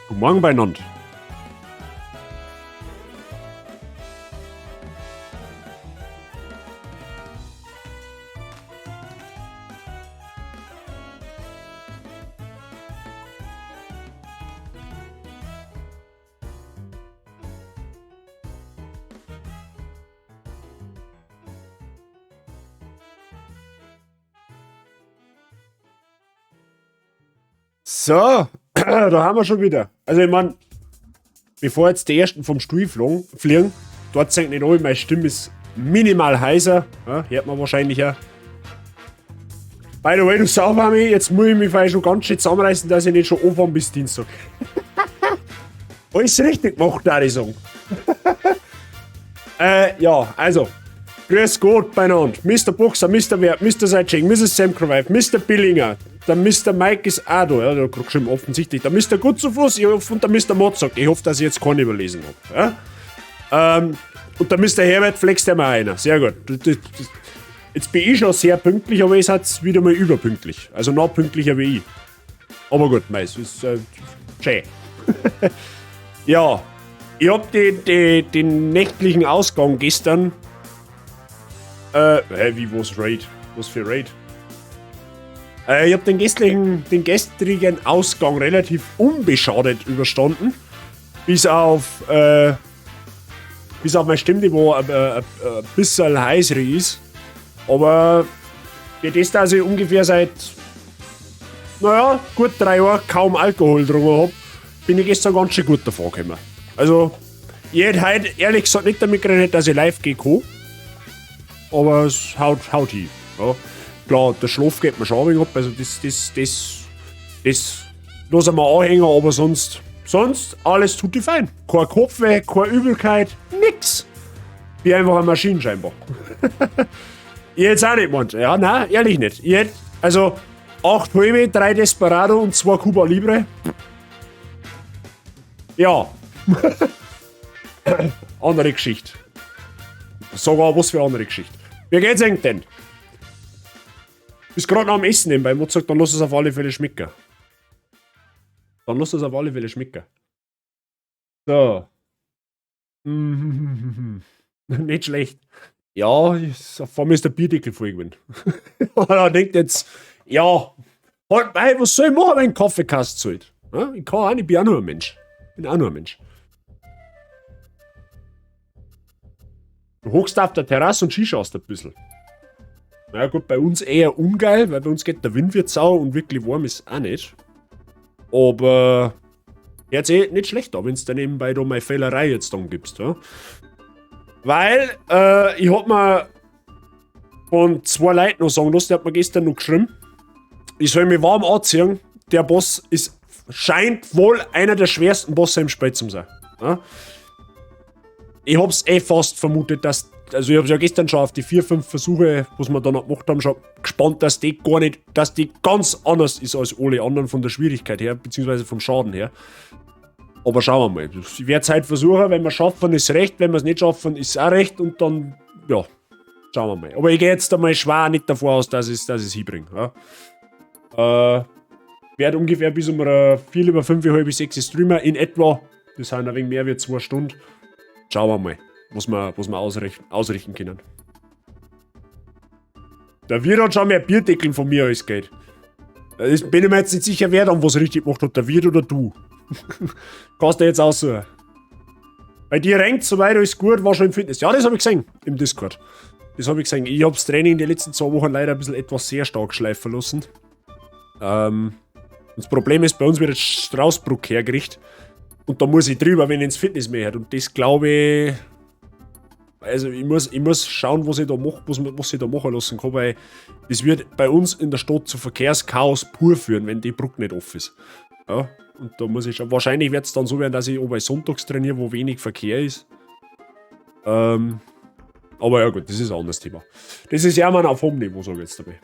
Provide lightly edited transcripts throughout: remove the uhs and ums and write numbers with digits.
Guten Morgen beieinander. So, da haben wir schon wieder. Also ich meine, bevor jetzt die ersten vom Stuhl fliegen, dort senkt nicht alle, meine Stimme ist minimal heiser. Ja, hört man wahrscheinlich ja. By the way, du Sauwami, jetzt muss ich mich vielleicht schon ganz schön zusammenreißen, dass ich nicht schon anfange bis Dienstag. Alles richtig gemacht, da ich sagen. Ja, also. Grüß Gott beieinander. Mr. Boxer, Mr. Wert, Mr. Seitscheng, Mrs. Samkroweif, Mr. Billinger. Der Mr. Mike ist auch da. Ja, der hat gerade geschrieben, offensichtlich. Der Mr. Gutzufuss, ich hoffe, und der Mr. Motzak. Ich hoffe, dass ich jetzt keinen überlesen habe. Ja? Und der Mr. Herbert flext ja mal einer. Sehr gut. Jetzt bin ich schon sehr pünktlich, aber ihr seid wieder mal überpünktlich. Also noch pünktlicher wie ich. Aber gut, meist ist schön. Ja, ich hab den nächtlichen Ausgang gestern. Wie was Raid? Was für Raid? Ich hab den gestrigen Ausgang relativ unbeschadet überstanden. Bis auf meine Stimmniveau ein bisschen heißer ist. Aber für das, dass ich ungefähr seit, naja, gut 3 Jahren kaum Alkohol getrunken habe, bin ich gestern ganz schön gut davon gekommen. Also, ich hätte heute ehrlich gesagt nicht damit gerechnet, dass ich live gehen kann. Aber es haut hin. Ja. Klar, der Schlaf geht mir schon ein wenig ab, also das lassen wir anhängen, aber sonst alles tutti fein. Kein Kopfweh, keine Übelkeit, nix. Wie einfach eine Maschine scheinbar. Ich hätte es auch nicht gemeint. Ja, nein, ehrlich nicht. Ich hätte, also 8 Halbe, 3 Desperado und 2 Cuba Libre. Ja. Andere Geschichte. Sogar was für andere Geschichte. Wie geht's euch denn? Bist gerade noch am Essen nebenbei. Ich sagt, dann lass es auf alle Fälle schmecken. So. Nicht schlecht. Ja, vor mir ist der Bierdeckel voll gewesen. Und er denkt jetzt, ja, halt, was soll ich machen, wenn ein Kaffeekast zahlt? Ja, ich kann auch nicht, ich bin auch nur ein Mensch. Du hockst auf der Terrasse und schaust ein bisschen. Na gut, bei uns eher ungeil, weil bei uns geht der Wind wird sau und wirklich warm ist auch nicht. Aber jetzt nicht schlecht, wenn du dann nebenbei da meine Fehlerei jetzt dann gibst. Ja? Weil ich hab mir von 2 Leuten noch sagen lassen, der hat mir gestern noch geschrieben, ich soll mich warm anziehen. Der Boss scheint wohl einer der schwersten Bosse im Spiel zu sein. Ja? Ich hab's fast vermutet, also ich hab's ja gestern schon auf die 4, 5 Versuche, was wir da noch gemacht haben, schon gespannt, dass die ganz anders ist als alle anderen von der Schwierigkeit her, beziehungsweise vom Schaden her. Aber schauen wir mal. Ich werde es halt versuchen, wenn wir schaffen, ist recht, wenn wir es nicht schaffen, ist auch recht und dann, ja, schauen wir mal. Aber ich gehe jetzt einmal schwer nicht davor aus, dass ich es hinbringe. Ja. Werde ungefähr bis um 4 über 5, halb 6 streamen in etwa. Das sind ein wenig mehr wie 2 Stunden. Schauen wir mal, was wir ausrichten können. Der Wirt hat schon mehr Bierdeckeln von mir als Geld. Das bin ich mir jetzt nicht sicher, wer dann was richtig gemacht hat, der Wirt oder du. Kannst du jetzt aussuchen. Bei dir renkt soweit alles gut, war schon im Fitness. Ja, das habe ich gesehen im Discord. Das habe ich gesehen. Ich habe das Training die letzten 2 Wochen leider ein bisschen etwas sehr stark schleifen lassen. Das Problem ist, bei uns wird jetzt Straßburg hergerichtet. Und da muss ich drüber, wenn ich ins Fitness mehr hat. Und das glaube ich. Also ich muss schauen, was ich da mache, was ich da machen lassen kann, weil das wird bei uns in der Stadt zu Verkehrschaos pur führen, wenn die Brücke nicht offen ist. Ja, und da muss ich schauen. Wahrscheinlich wird es dann so werden, dass ich bei sonntags trainiere, wo wenig Verkehr ist. Aber ja gut, das ist ein anderes Thema. Das ist ja mal auf hohem Niveau, sage ich jetzt dabei.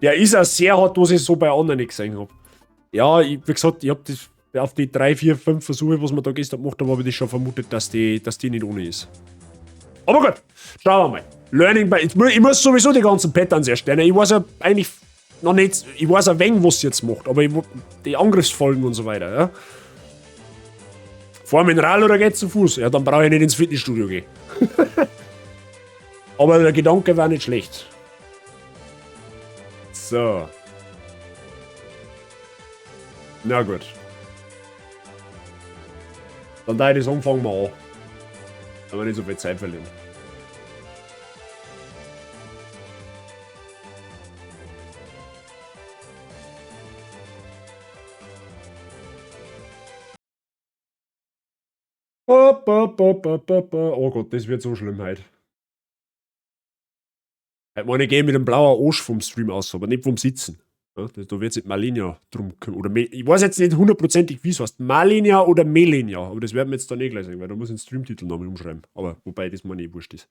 Der ist auch sehr hart, was ich so bei anderen nicht gesehen habe. Ja, wie gesagt, ich habe das auf die 3, 4, 5 Versuche, was wir da gestern gemacht haben, habe ich das schon vermutet, dass die nicht ohne ist. Aber gut, schauen wir mal. Learning by. Ich muss sowieso die ganzen Patterns erstellen. Ich weiß ja eigentlich noch nicht, ich weiß ein wenig, was sie jetzt macht, aber die Angriffsfolgen und so weiter, ja. Fahr mit dem Rad oder geht's zu Fuß? Ja, dann brauche ich nicht ins Fitnessstudio gehen. Aber der Gedanke war nicht schlecht. So. Na gut. Dann da ich das anfangen wir an. Wenn wir nicht so viel Zeit verlieren. Oh Gott, das wird so schlimm heute. Heute meine ich gehe mit dem blauen Arsch vom Stream aus, aber nicht vom Sitzen. Ja, da wird sich Malinia drum kümmern. Oder ich weiß jetzt nicht hundertprozentig, wie es heißt. Malinia oder Melinia. Aber das werden wir jetzt da nicht gleich sagen, weil da muss ich den Streamtitel nochmal umschreiben. Aber wobei das mir eh wurscht ist.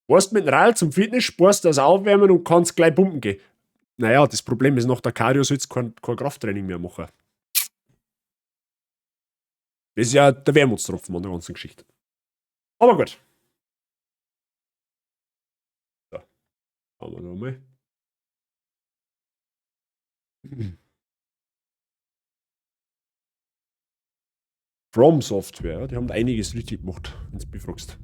Warst mit dem Rad zum Fitness, sparst das Aufwärmen und kannst gleich pumpen gehen. Naja, das Problem ist, nach der Cardio sollst du kein Krafttraining mehr machen. Das ist ja der Wermutstropfen an der ganzen Geschichte. Aber gut. So, haben wir nochmal. From Software, ja, die haben einiges richtig gemacht, wenn du befragst.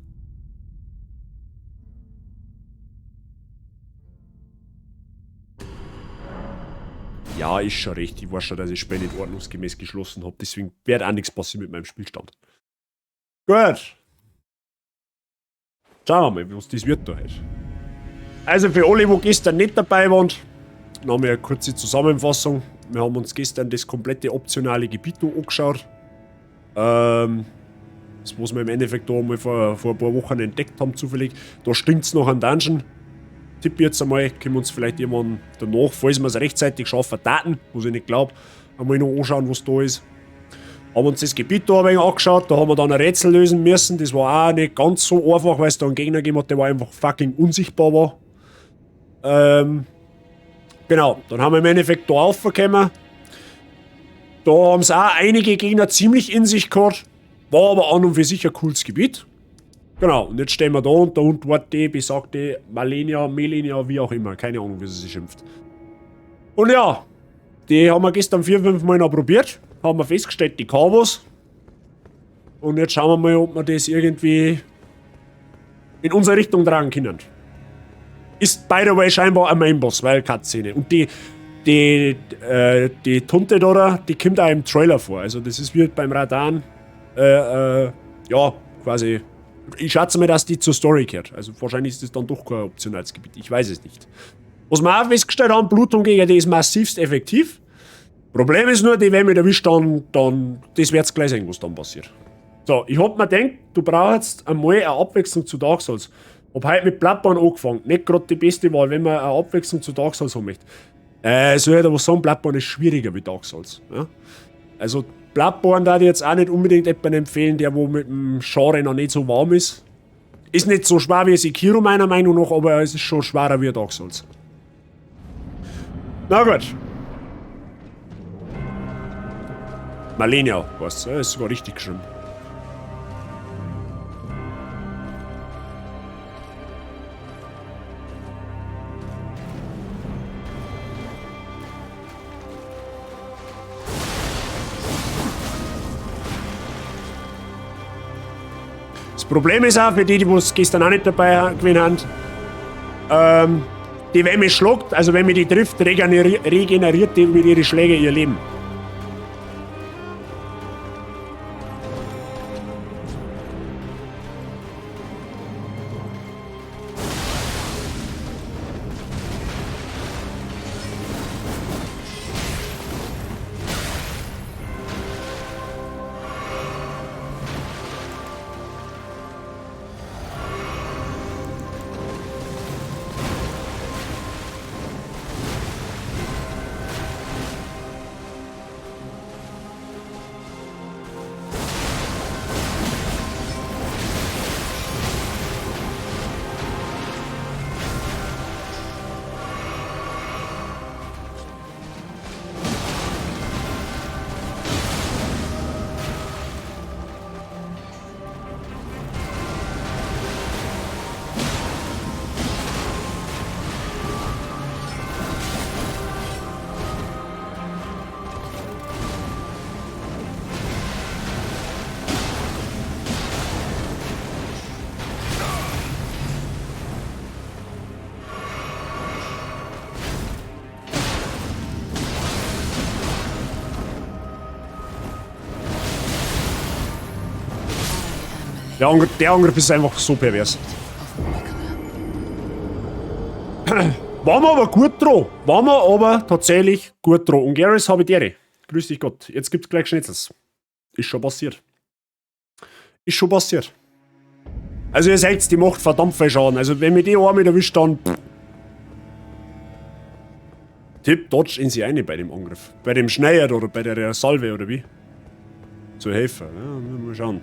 Ja, ist schon recht. Ich weiß schon, dass ich Spiel nicht ordnungsgemäß geschlossen habe. Deswegen wird auch nichts passieren mit meinem Spielstand. Gut. Schauen wir mal, was das wird da heute. Also für alle, die gestern nicht dabei waren, dann haben wir eine kurze Zusammenfassung. Wir haben uns gestern das komplette optionale Gebiet angeschaut. Das, was wir im Endeffekt da mal vor ein paar Wochen entdeckt haben, zufällig. Da stinkt es noch an Dungeon. Tipp jetzt einmal, können wir uns vielleicht jemand danach, falls wir es rechtzeitig schaffen, Daten, was ich nicht glaube, einmal noch anschauen, was da ist. Haben uns das Gebiet da ein wenig angeschaut, da haben wir dann ein Rätsel lösen müssen. Das war auch nicht ganz so einfach, weil es da einen Gegner gegeben hat, der war einfach fucking unsichtbar war. Genau, dann haben wir im Endeffekt da raufgekommen. Da haben es auch einige Gegner ziemlich in sich gehabt. War aber an und für sich ein cooles Gebiet. Genau, und jetzt stehen wir da und dort die besagte Melenia, wie auch immer. Keine Ahnung, wie sie sich schimpft. Und ja, die haben wir gestern 4-5 Mal noch probiert. Haben wir festgestellt, die kann was. Und jetzt schauen wir mal, ob wir das irgendwie in unsere Richtung tragen können. Ist, by the way, scheinbar ein Mainboss, weil Cutscene. Und die Tunte da, die kommt auch im Trailer vor. Also das ist wie beim Radan, ja, quasi. Ich schätze mal, dass die zur Story gehört. Also wahrscheinlich ist das dann doch kein optionales Gebiet. Ich weiß es nicht. Was wir auch festgestellt haben, Blutung gegen die ist massivst effektiv. Problem ist nur, die, wenn mich erwischt, dann das wird's gleich sehen, was dann passiert. So, ich hab mir gedacht, du brauchst einmal eine Abwechslung zu Dark Souls. Hab heute mit Bloodborne angefangen. Nicht gerade die beste Wahl, wenn man eine Abwechslung zu Dark Souls haben möchte. Soll ich aber sagen, Bloodborne ist schwieriger wie Dark Souls. Ja? Also Bloodborne da ich jetzt auch nicht unbedingt jemanden empfehlen, der wo mit dem Genre noch nicht so warm ist. Ist nicht so schwer wie Sekiro meiner Meinung nach, aber es ist schon schwerer wie Dark Souls. Na gut. Malenia, was? Das ist sogar richtig geschrieben. Das Problem ist auch, für die es gestern auch nicht dabei gewesen haben, die, wenn mich schlägt, also wenn mich die trifft, regeneriert die mit ihren Schlägen ihr Leben. Der Angriff ist einfach so pervers. Waren wir aber gut dran. Waren wir aber tatsächlich gut dran. Und Garrus habe ich dir. Grüß dich Gott. Jetzt gibt's gleich Schnitzels. Ist schon passiert. Ist schon passiert. Also ihr seht, die macht verdammt viel Schaden. Also wenn mir die einmal erwischt, dann... Tipp, dodge in sie eine bei dem Angriff. Bei dem Schneider oder bei der Salve oder wie? Zu helfen. Ja, mal schauen.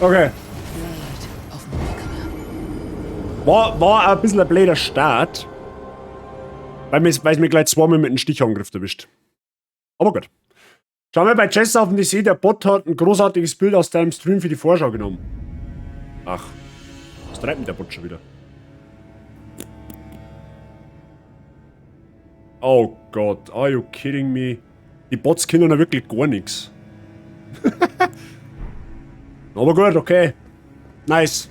Okay. War ein bisschen ein blöder Start. Weil es mir gleich zweimal mit einem Stichangriff erwischt. Aber gut. Schauen wir bei Chess auf und ich sehe, der Bot hat ein großartiges Bild aus deinem Stream für die Vorschau genommen. Ach. Was treibt denn der Bot schon wieder? Oh Gott, are you kidding me? Die Bots können ja wirklich gar nichts. Aber gut, okay. Nice.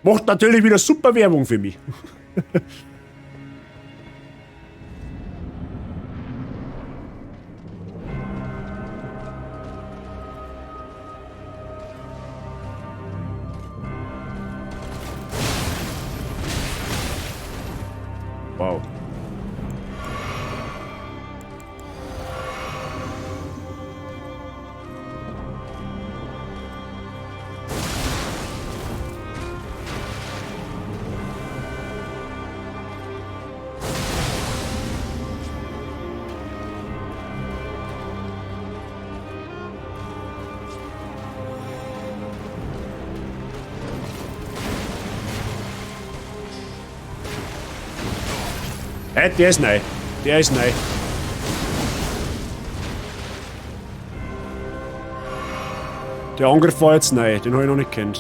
Macht natürlich wieder super Werbung für mich. Wow. Der ist neu. Der ist neu. Der Angriff war jetzt neu. Den habe ich noch nicht kennt.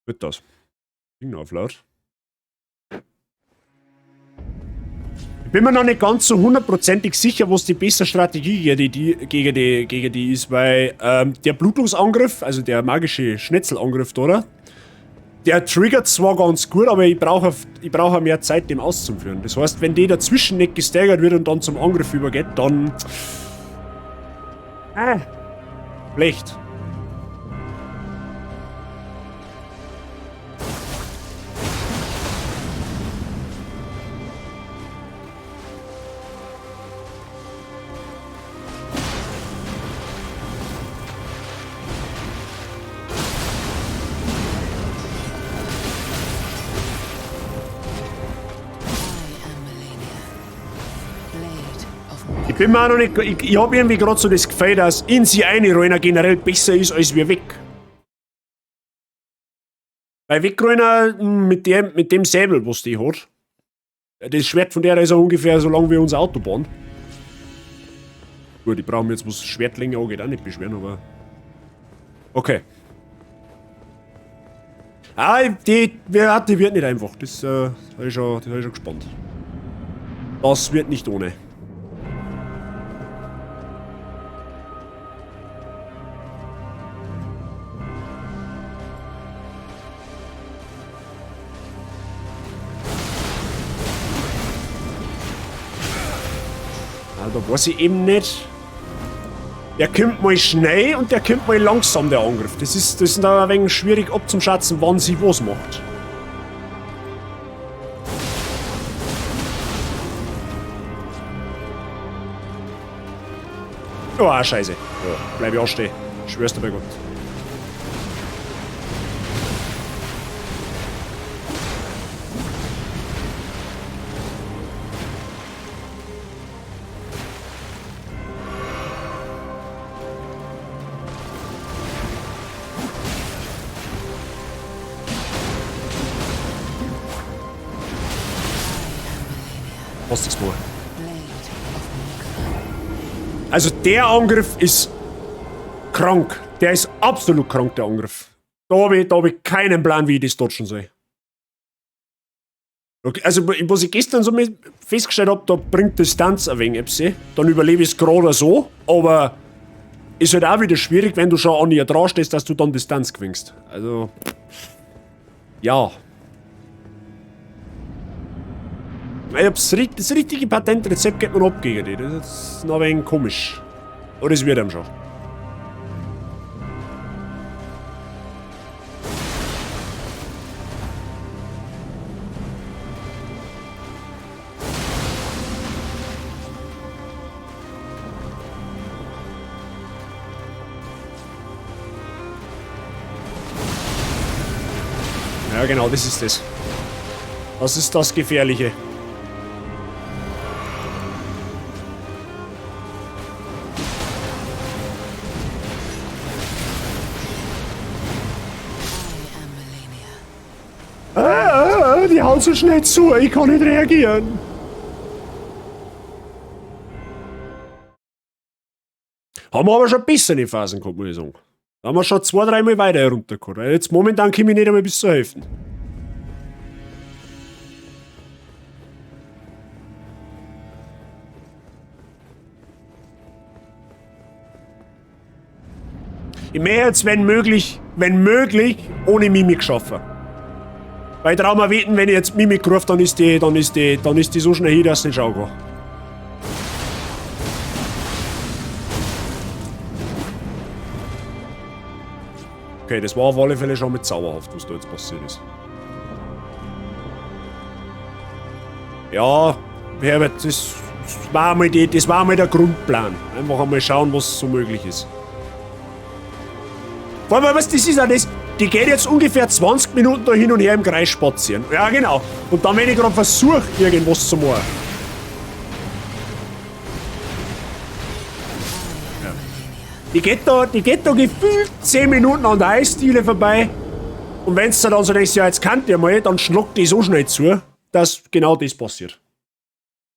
Wird das. Ding auf laut. Ich bin mir noch nicht ganz so hundertprozentig sicher, was die beste Strategie gegen die ist, weil der Blutungsangriff, also der magische Schnetzelangriff, oder? Der triggert zwar ganz gut, aber ich brauche mehr Zeit, dem auszuführen. Das heißt, wenn die dazwischen nicht gestaggert wird und dann zum Angriff übergeht, dann... schlecht. Ich bin mir auch noch nicht... Ich habe irgendwie gerade so das Gefühl, dass in sie einreiner generell besser ist als wir weg. Weil Wegreiner mit dem Säbel, was die hat. Das Schwert von der ist ja ungefähr so lang wie unsere Autobahn. Gut, ich brauche mir jetzt, was Schwertlänge angeht, auch nicht beschweren, aber... Okay. Die wird nicht einfach. Das habe ich schon gespannt. Das wird nicht ohne. Da weiß ich eben nicht. Der kommt mal schnell und der kommt mal langsam, der Angriff. Das ist da ein wenig schwierig abzuschätzen, wann sie was macht. Oh, scheiße. Ja, bleib ich anstehen. Ich schwör's dir bei Gott. Was ist das mal? Also der Angriff ist krank. Der ist absolut krank, der Angriff. Da hab ich keinen Plan, wie ich das dodgen soll. Okay, also was ich gestern so festgestellt habe, da bringt Distanz ein wenig etwas. Dann überlebe ich es gerade so, aber ist halt auch wieder schwierig, wenn du schon an ihr dran stehst, dass du dann Distanz gewinnst. Also, ja. Das richtige Patentrezept geht man ab gegen die. Das ist noch ein wenig komisch. Aber das wird ihm schon. Ja, genau, das ist das. Das ist das Gefährliche. Die hauen so schnell zu, ich kann nicht reagieren. Haben wir aber schon bessere Phasen gehabt, muss ich sagen. Da haben wir schon 2-3 Mal weiter heruntergekommen. Jetzt momentan komme ich nicht einmal bis zur Hälfte. Ich möchte jetzt, wenn möglich, ohne Mimik schaffen. Bei Traumaweten, wenn ich jetzt Mimik rufe, dann ist die so schnell hin, dass es nicht schauen kann. Okay, das war auf alle Fälle schon mit zauberhaft, was da jetzt passiert ist. Ja, Herbert, das war einmal der Grundplan. Einfach einmal schauen, was so möglich ist. Vor allem, was das ist auch das, die geht jetzt ungefähr 20 Minuten da hin und her im Kreis spazieren. Ja, genau. Und dann, wenn ich gerade versuche, irgendwas zu machen. Ja. Die geht da gefühlt 10 Minuten an der Eisdiele vorbei. Und wenn es dann so denkst, ja, jetzt kann der mal, dann schluckt die so schnell zu, dass genau das passiert.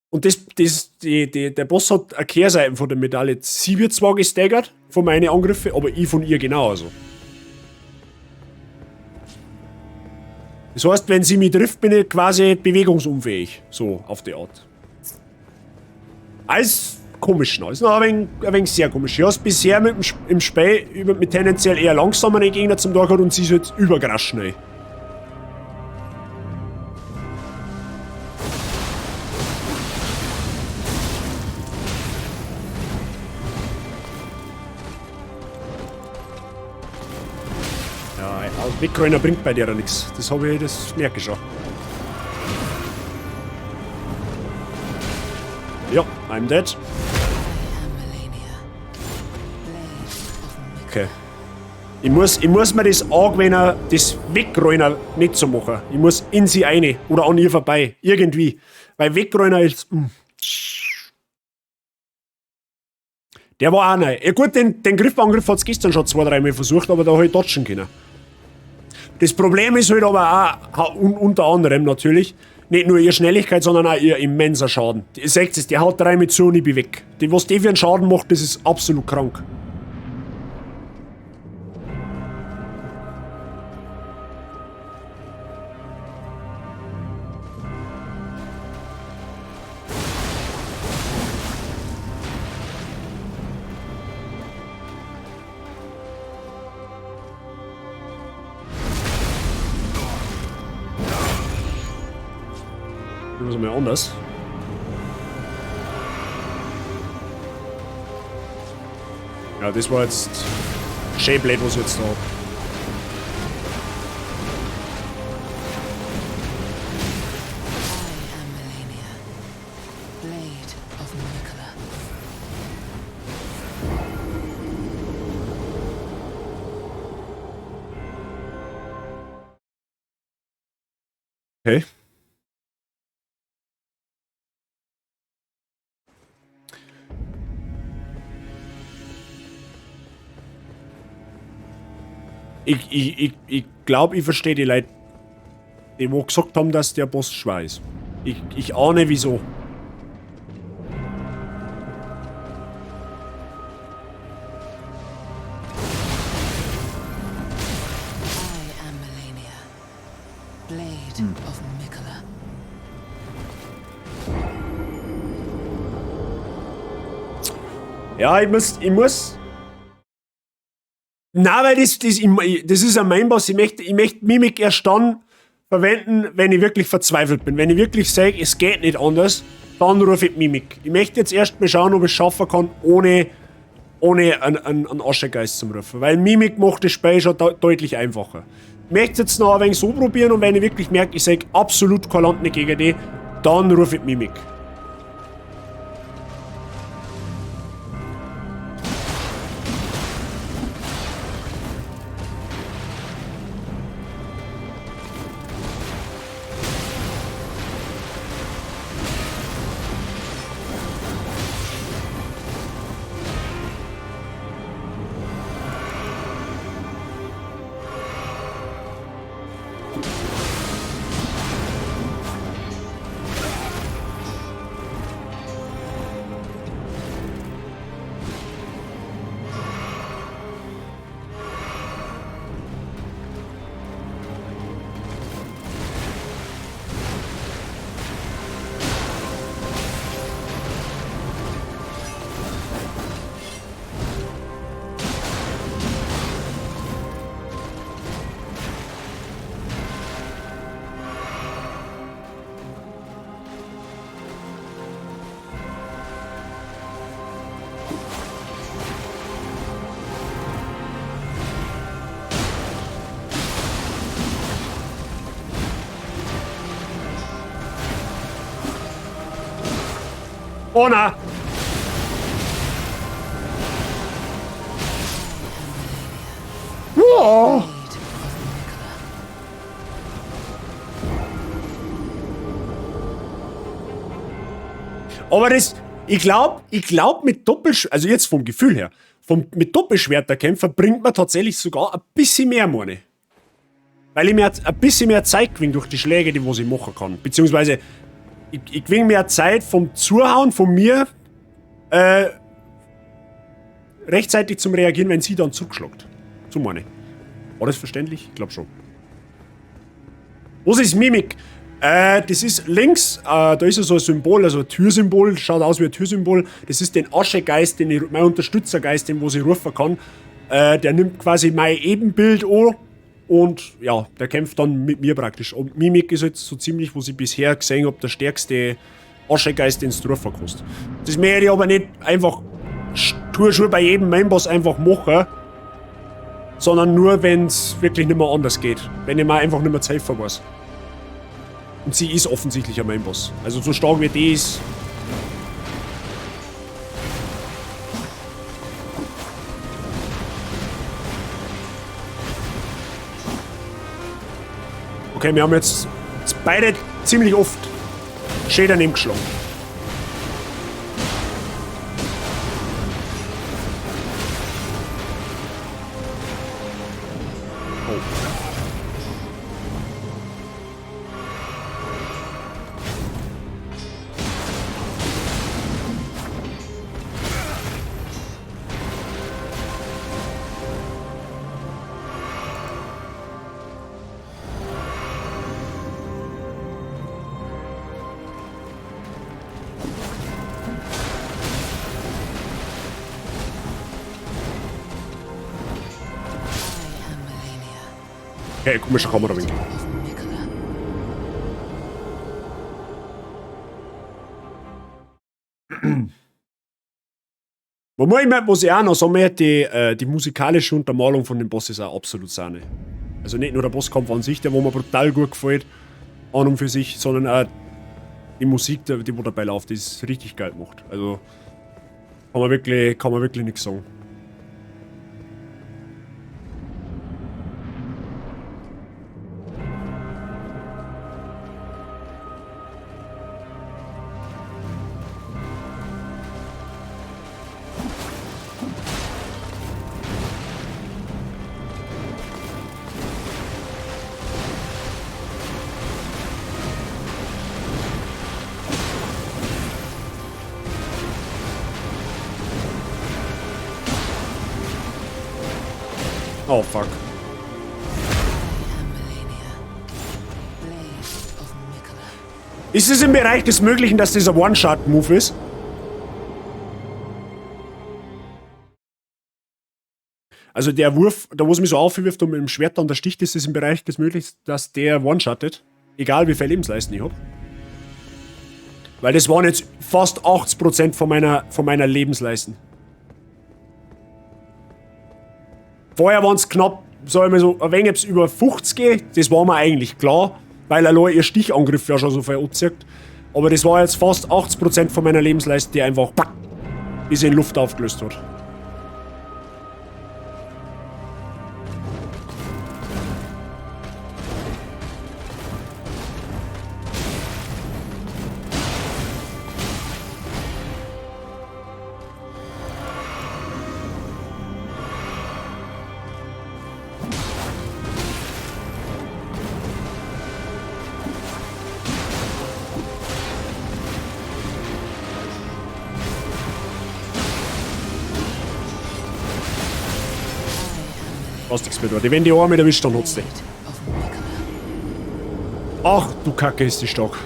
Und der Boss hat eine Kehrseite von der Medaille. Sie wird zwar gestaggert von meinen Angriffen, aber ich von ihr genauso. Das heißt, wenn sie mich trifft, bin ich quasi bewegungsunfähig. So, auf die Art. Alles komisch noch. Ist noch ein wenig sehr komisch. Ich habe bisher im Spiel mit tendenziell eher langsameren Gegner zum Tag gehabt und sie ist jetzt überkrass schnell. Wegrennen bringt bei dir ja nichts. Das merke ich schon. Ja, I'm dead. Okay. Ich muss mir das angewöhnen, das Wegrennen nicht zu machen. Ich muss in sie rein oder an ihr vorbei. Irgendwie. Weil Wegrennen ist... Der war auch neu. Ja gut, den Griffangriff hat es gestern schon 2-3 Mal versucht, aber da habe ich dodgen können. Das Problem ist halt aber auch, unter anderem natürlich, nicht nur ihre Schnelligkeit, sondern auch ihr immenser Schaden. Ihr seht es, der haut 3 mit zu und ich bin weg. Was die für einen Schaden macht, das ist absolut krank. Das ist mal anders. Ja, das war jetzt Shayblade, was ich jetzt da habe. Okay. Ich glaube, ich verstehe die Leute, die gesagt haben, dass der Boss schwer ist. Ich ahne wieso. Ja, ich muss. Na, weil das ist ein Mainboss. Ich möchte Mimik erst dann verwenden, wenn ich wirklich verzweifelt bin. Wenn ich wirklich sage, es geht nicht anders, dann rufe ich Mimik. Ich möchte jetzt erst mal schauen, ob ich es schaffen kann, ohne ohne einen Aschegeist zum rufen. Weil Mimik macht das Spiel schon deutlich einfacher. Ich möchte es jetzt noch ein wenig so probieren und wenn ich wirklich merke, ich sage absolut kein Land nicht gegen die, dann rufe ich Mimik. Oh na! Wow. Aber das, ich glaub mit Doppelschwerter, also jetzt vom Gefühl her, mit Doppelschwerterkämpfer bringt man tatsächlich sogar ein bisschen mehr Money. Weil ich mir jetzt ein bisschen mehr Zeit gewinne durch die Schläge, die was ich machen kann. Beziehungsweise, ich gewinne mehr Zeit vom Zuhauen von mir, rechtzeitig zum Reagieren, wenn sie dann zugeschlagt. So meine ich. War das verständlich? Ich glaube schon. Was ist Mimik? Das ist links, da ist ja so ein Symbol, also ein Türsymbol, schaut aus wie ein Türsymbol. Das ist den Aschegeist, mein Unterstützergeist, den was ich rufen kann. Der nimmt quasi mein Ebenbild an und ja, der kämpft dann mit mir praktisch. Und Mimik ist jetzt so ziemlich, was ich bisher gesehen habe, der stärkste Aschegeist, den du rufen kannst. Das möchte ich aber nicht einfach schon bei jedem Mainboss einfach machen, sondern nur, wenn es wirklich nicht mehr anders geht. Wenn ich mal einfach nicht mehr zu helfen weiß. Und sie ist offensichtlich ein Mainboss. Also so stark wie die ist. Okay, wir haben jetzt beide ziemlich oft schön daneben geschlagen. Okay, komischer Kamerawinkel. Was ich auch noch sagen, die musikalische Untermalung von dem Boss ist auch absolut Sahne. Also nicht nur der Bosskampf an sich, der wo mir brutal gut gefällt, an und für sich, sondern auch die Musik, die wo dabei läuft, die ist richtig geil gemacht. Also kann man wirklich nichts sagen. Oh, fuck. Ist es im Bereich des Möglichen, dass dieser One-Shot-Move ist? Also der Wurf, da wo es mich so aufwirft und mit dem Schwert dann der Stich, ist es im Bereich des Möglichen, dass der One-Shottet. Egal wie viel Lebensleisten ich hab. Weil das waren jetzt fast 80% von meiner Lebensleisten. Vorher waren es knapp, sag ich mal so, ein wenig über 50, das war mir eigentlich klar, weil allein ihr Stichangriff ja schon so viel anzieht. Aber das war jetzt fast 80% von meiner Lebensleiste, die einfach diese in Luft aufgelöst hat. Was nichts mehr da. Die, wenn die Arme erwischt, dann hat's die. Ach, du Kacke, ist die stark.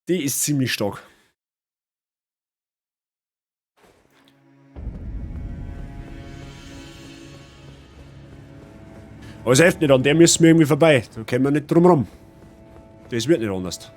Die ist ziemlich stark. Aber es hilft nicht, an der müssen wir irgendwie vorbei. Da kommen wir nicht drum rum. Das wird nicht anders.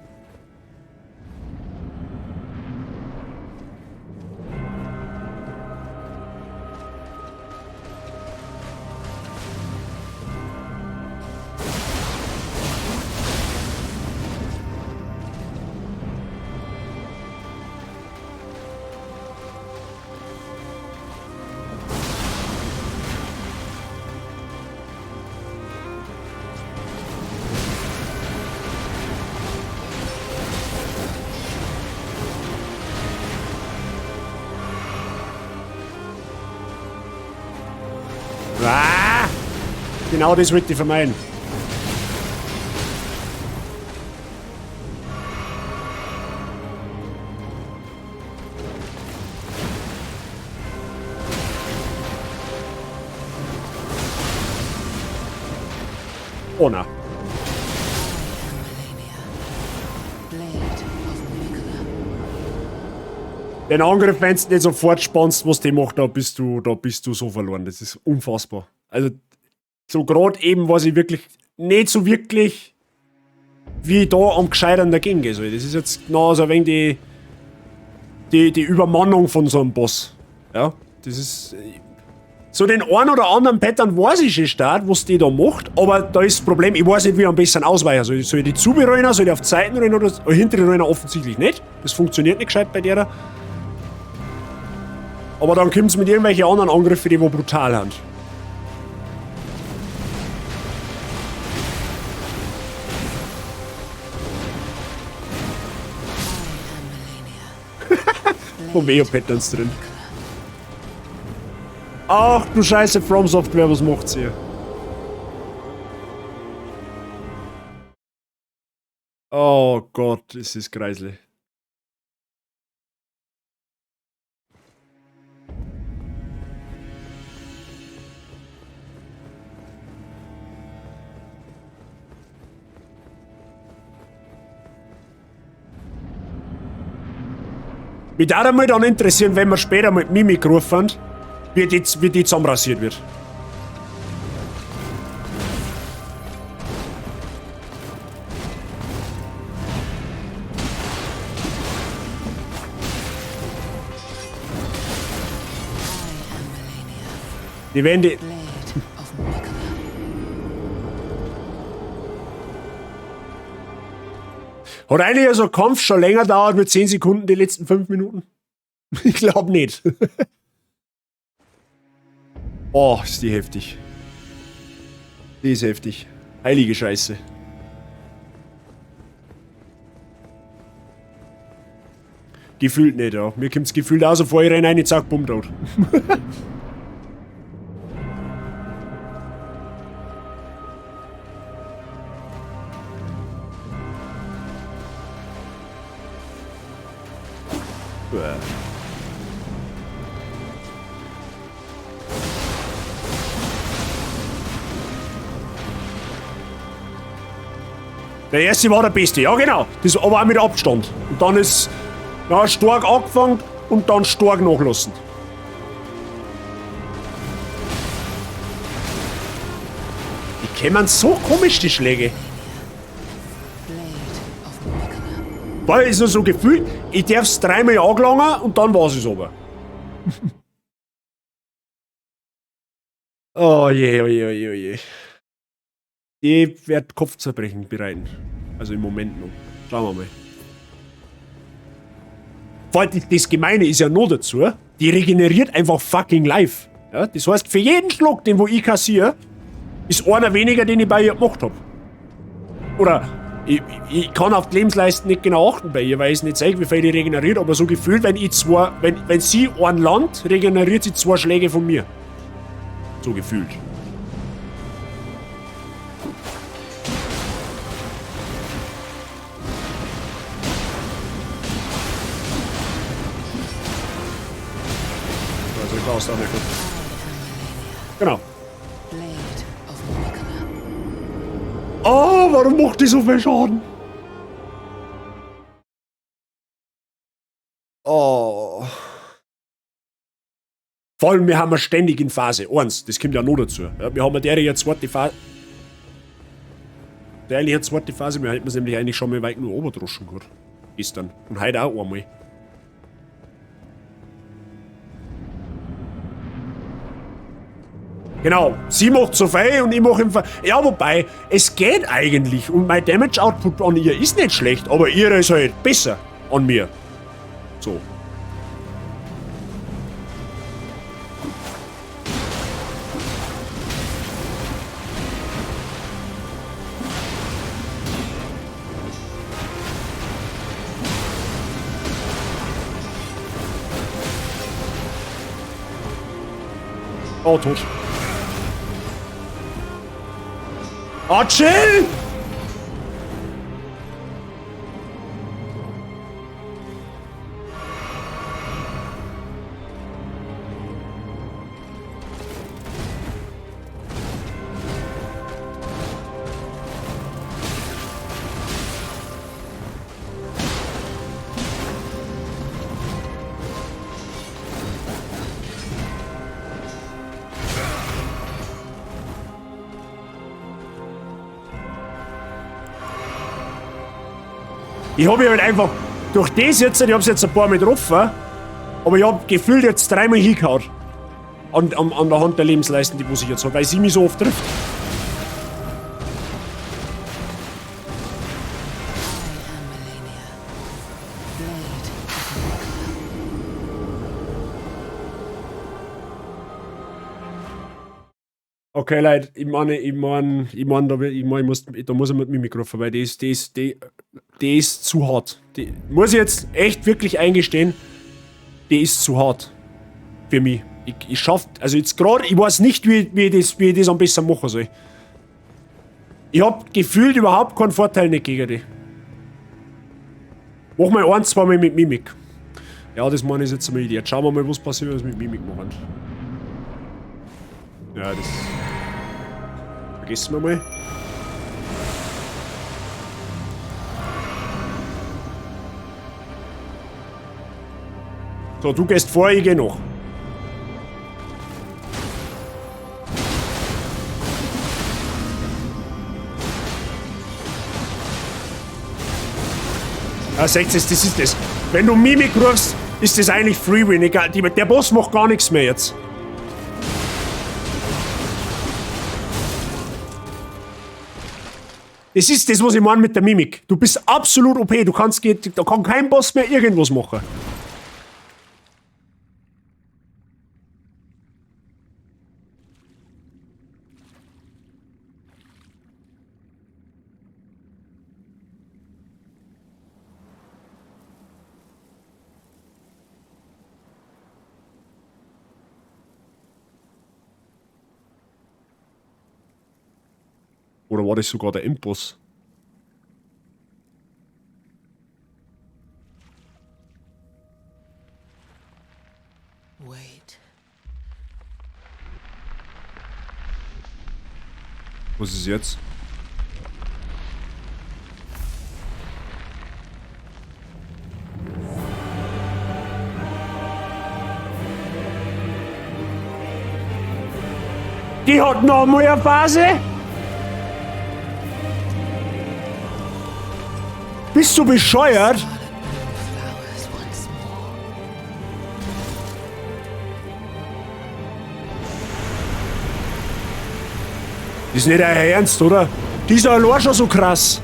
Ah, genau das wollte ich vermeiden. Oh na. Den Angriff, wenn du nicht sofort spannst, was die macht, da bist du so verloren. Das ist unfassbar. Also, so gerade eben, was ich wirklich nicht so wirklich, wie ich da am Gescheitern dagegen gehe. Das ist jetzt genau so ein wenig die Übermannung von so einem Boss. Ja, das ist. So den einen oder anderen Pattern weiß ich schon stark, was die da macht, aber da ist das Problem, ich weiß nicht, wie ich am besten ausweichen soll. Soll ich die zuberennen, soll ich auf die Seiten rennen oder hinter rennen? Offensichtlich nicht. Das funktioniert nicht gescheit bei der. Aber dann kommt es mit irgendwelchen anderen Angriffen, die wo brutal sind. Wo Patterns drin. Ach du Scheiße, From Software, was macht's hier? Oh Gott, ist das greislich. Mich würde einmal dann interessieren, wenn wir später mit Mimik rufen, wie die zusammenrasiert wird. Die werden die... Hat eigentlich so ein Kampf schon länger dauert mit 10 Sekunden die letzten 5 Minuten? Ich glaube nicht. Oh, ist die heftig. Die ist heftig. Heilige Scheiße. Gefühlt nicht, ja. Mir kommt es gefühlt auch so vor, ich renne rein, zack, bumm, tot. Der erste war der beste, ja genau. Das aber auch mit Abstand. Und dann ist ja, stark angefangen und dann stark nachlassen. Die kämen so komisch, die Schläge. Weil ist nur so gefühlt, ich darf es dreimal angelangen und dann war es aber. Oh je, oh je, oh je, oh je. Die wird Kopfzerbrechen bereiten. Also im Moment noch. Schauen wir mal. Vor allem das Gemeine ist ja noch dazu, die regeneriert einfach fucking live. Ja, das heißt, für jeden Schluck, den wo ich kassiere, ist einer weniger, den ich bei ihr gemacht habe. Oder ich kann auf die Lebensleisten nicht genau achten bei ihr, weil ich es nicht zeige, wie viel die regeneriert, aber so gefühlt, wenn sie ein Land, regeneriert sie 2 Schläge von mir. So gefühlt. Also ich brauch's auch nicht gut. Genau. Oh, warum macht die so viel Schaden? Oh. Vor allem, wir haben ständig in Phase 1. Das kommt ja noch dazu. Ja, wir haben der zweite Phase. Der eigentlich zweite Phase, wir hätten es nämlich eigentlich schon mal weit nur Oberdroschen gehabt. Gestern. Und heute auch einmal. Genau, sie macht so viel und ich mache im Fall. Ja, wobei, es geht eigentlich und mein Damage Output an ihr ist nicht schlecht, aber ihre ist halt besser an mir. So. Oh, tot. Oh, chill! Ich habe halt einfach durch das jetzt, ich hab's jetzt ein paar Mal getroffen, aber ich hab gefühlt jetzt 3-mal hingehauen. An der Hand der Lebensleisten, die ich jetzt habe, weil sie mich so oft trifft. Okay, Leute, ich muss ich mit Mimik rufen, weil die ist zu hart. Die muss ich jetzt echt wirklich eingestehen, die ist zu hart. Für mich. Ich schaff, also jetzt gerade, ich weiß nicht, wie ich das am besten machen soll. Ich hab gefühlt überhaupt keinen Vorteil nicht gegen die. Mach mal 1-2 Mal mit Mimik. Ja, das meine ich jetzt einmal Idee. Jetzt schauen wir mal, was passiert, wenn wir mit Mimik machen. Ja, das vergessen wir mal. So, du gehst vor, ich geh noch. Ja, seht ihr, das ist das. Wenn du Mimik rufst, ist das eigentlich Free-Win. Egal, der Boss macht gar nichts mehr jetzt. Das ist das, was ich meine mit der Mimik. Du bist absolut OP. Da kann kein Boss mehr irgendwas machen. Oder war das sogar der Endboss? Wait. Was ist jetzt? Die hat noch mal eine Phase? Bist du bescheuert? Ist nicht euer Ernst, oder? Die ist ja allein schon so krass.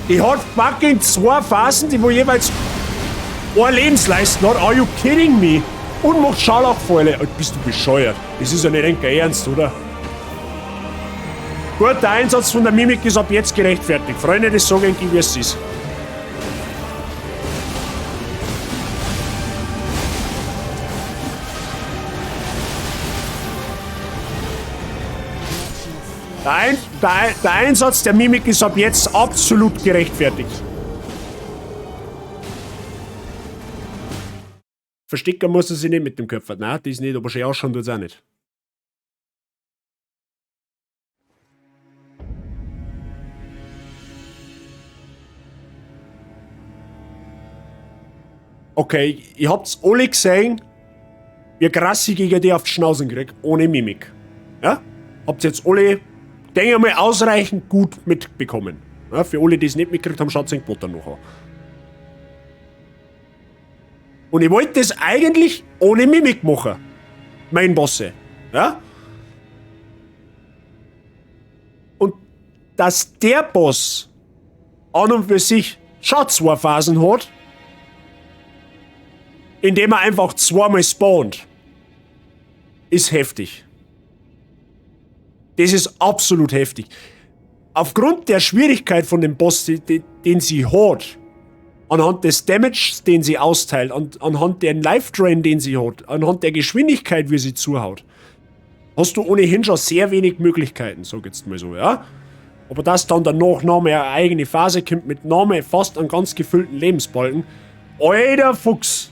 Die hat fucking 2 Phasen, die wo jeweils eine Lebensleisten hat. Are you kidding me? Und macht Scharlachpfeile. Bist du bescheuert? Das ist ja nicht enker Ernst, oder? Gut, der Einsatz von der Mimik ist ab jetzt gerechtfertigt. Freunde, das sage ich, wie es ist. Der Einsatz der Mimik ist ab jetzt absolut gerechtfertigt. Verstecken muss er sich nicht mit dem Köpfer. Nein, das nicht, aber schön ausschauen tut es auch nicht. Okay, ihr habt's alle gesehen, wie krass ich gegen die auf die Schnauzen krieg, ohne Mimik. Ja? Habt ihr jetzt alle, denke ich mal, ausreichend gut mitbekommen. Ja, für alle, die es nicht mitgekriegt haben, schaut den Botter noch an. Und ich wollte das eigentlich ohne Mimik machen. Mein Bosse. Ja? Und dass der Boss an und für sich schon 2 Phasen hat, indem er einfach 2-mal spawnt, ist heftig. Das ist absolut heftig. Aufgrund der Schwierigkeit von dem Boss, den sie hat, anhand des Damages, den sie austeilt, anhand der Life-Drain, den sie hat, anhand der Geschwindigkeit, wie sie zuhaut, hast du ohnehin schon sehr wenig Möglichkeiten, sag jetzt mal so, ja? Aber dass dann danach noch mehr eine eigene Phase kommt, mit noch mehr fast einem ganz gefüllten Lebensbalken, alter Fuchs!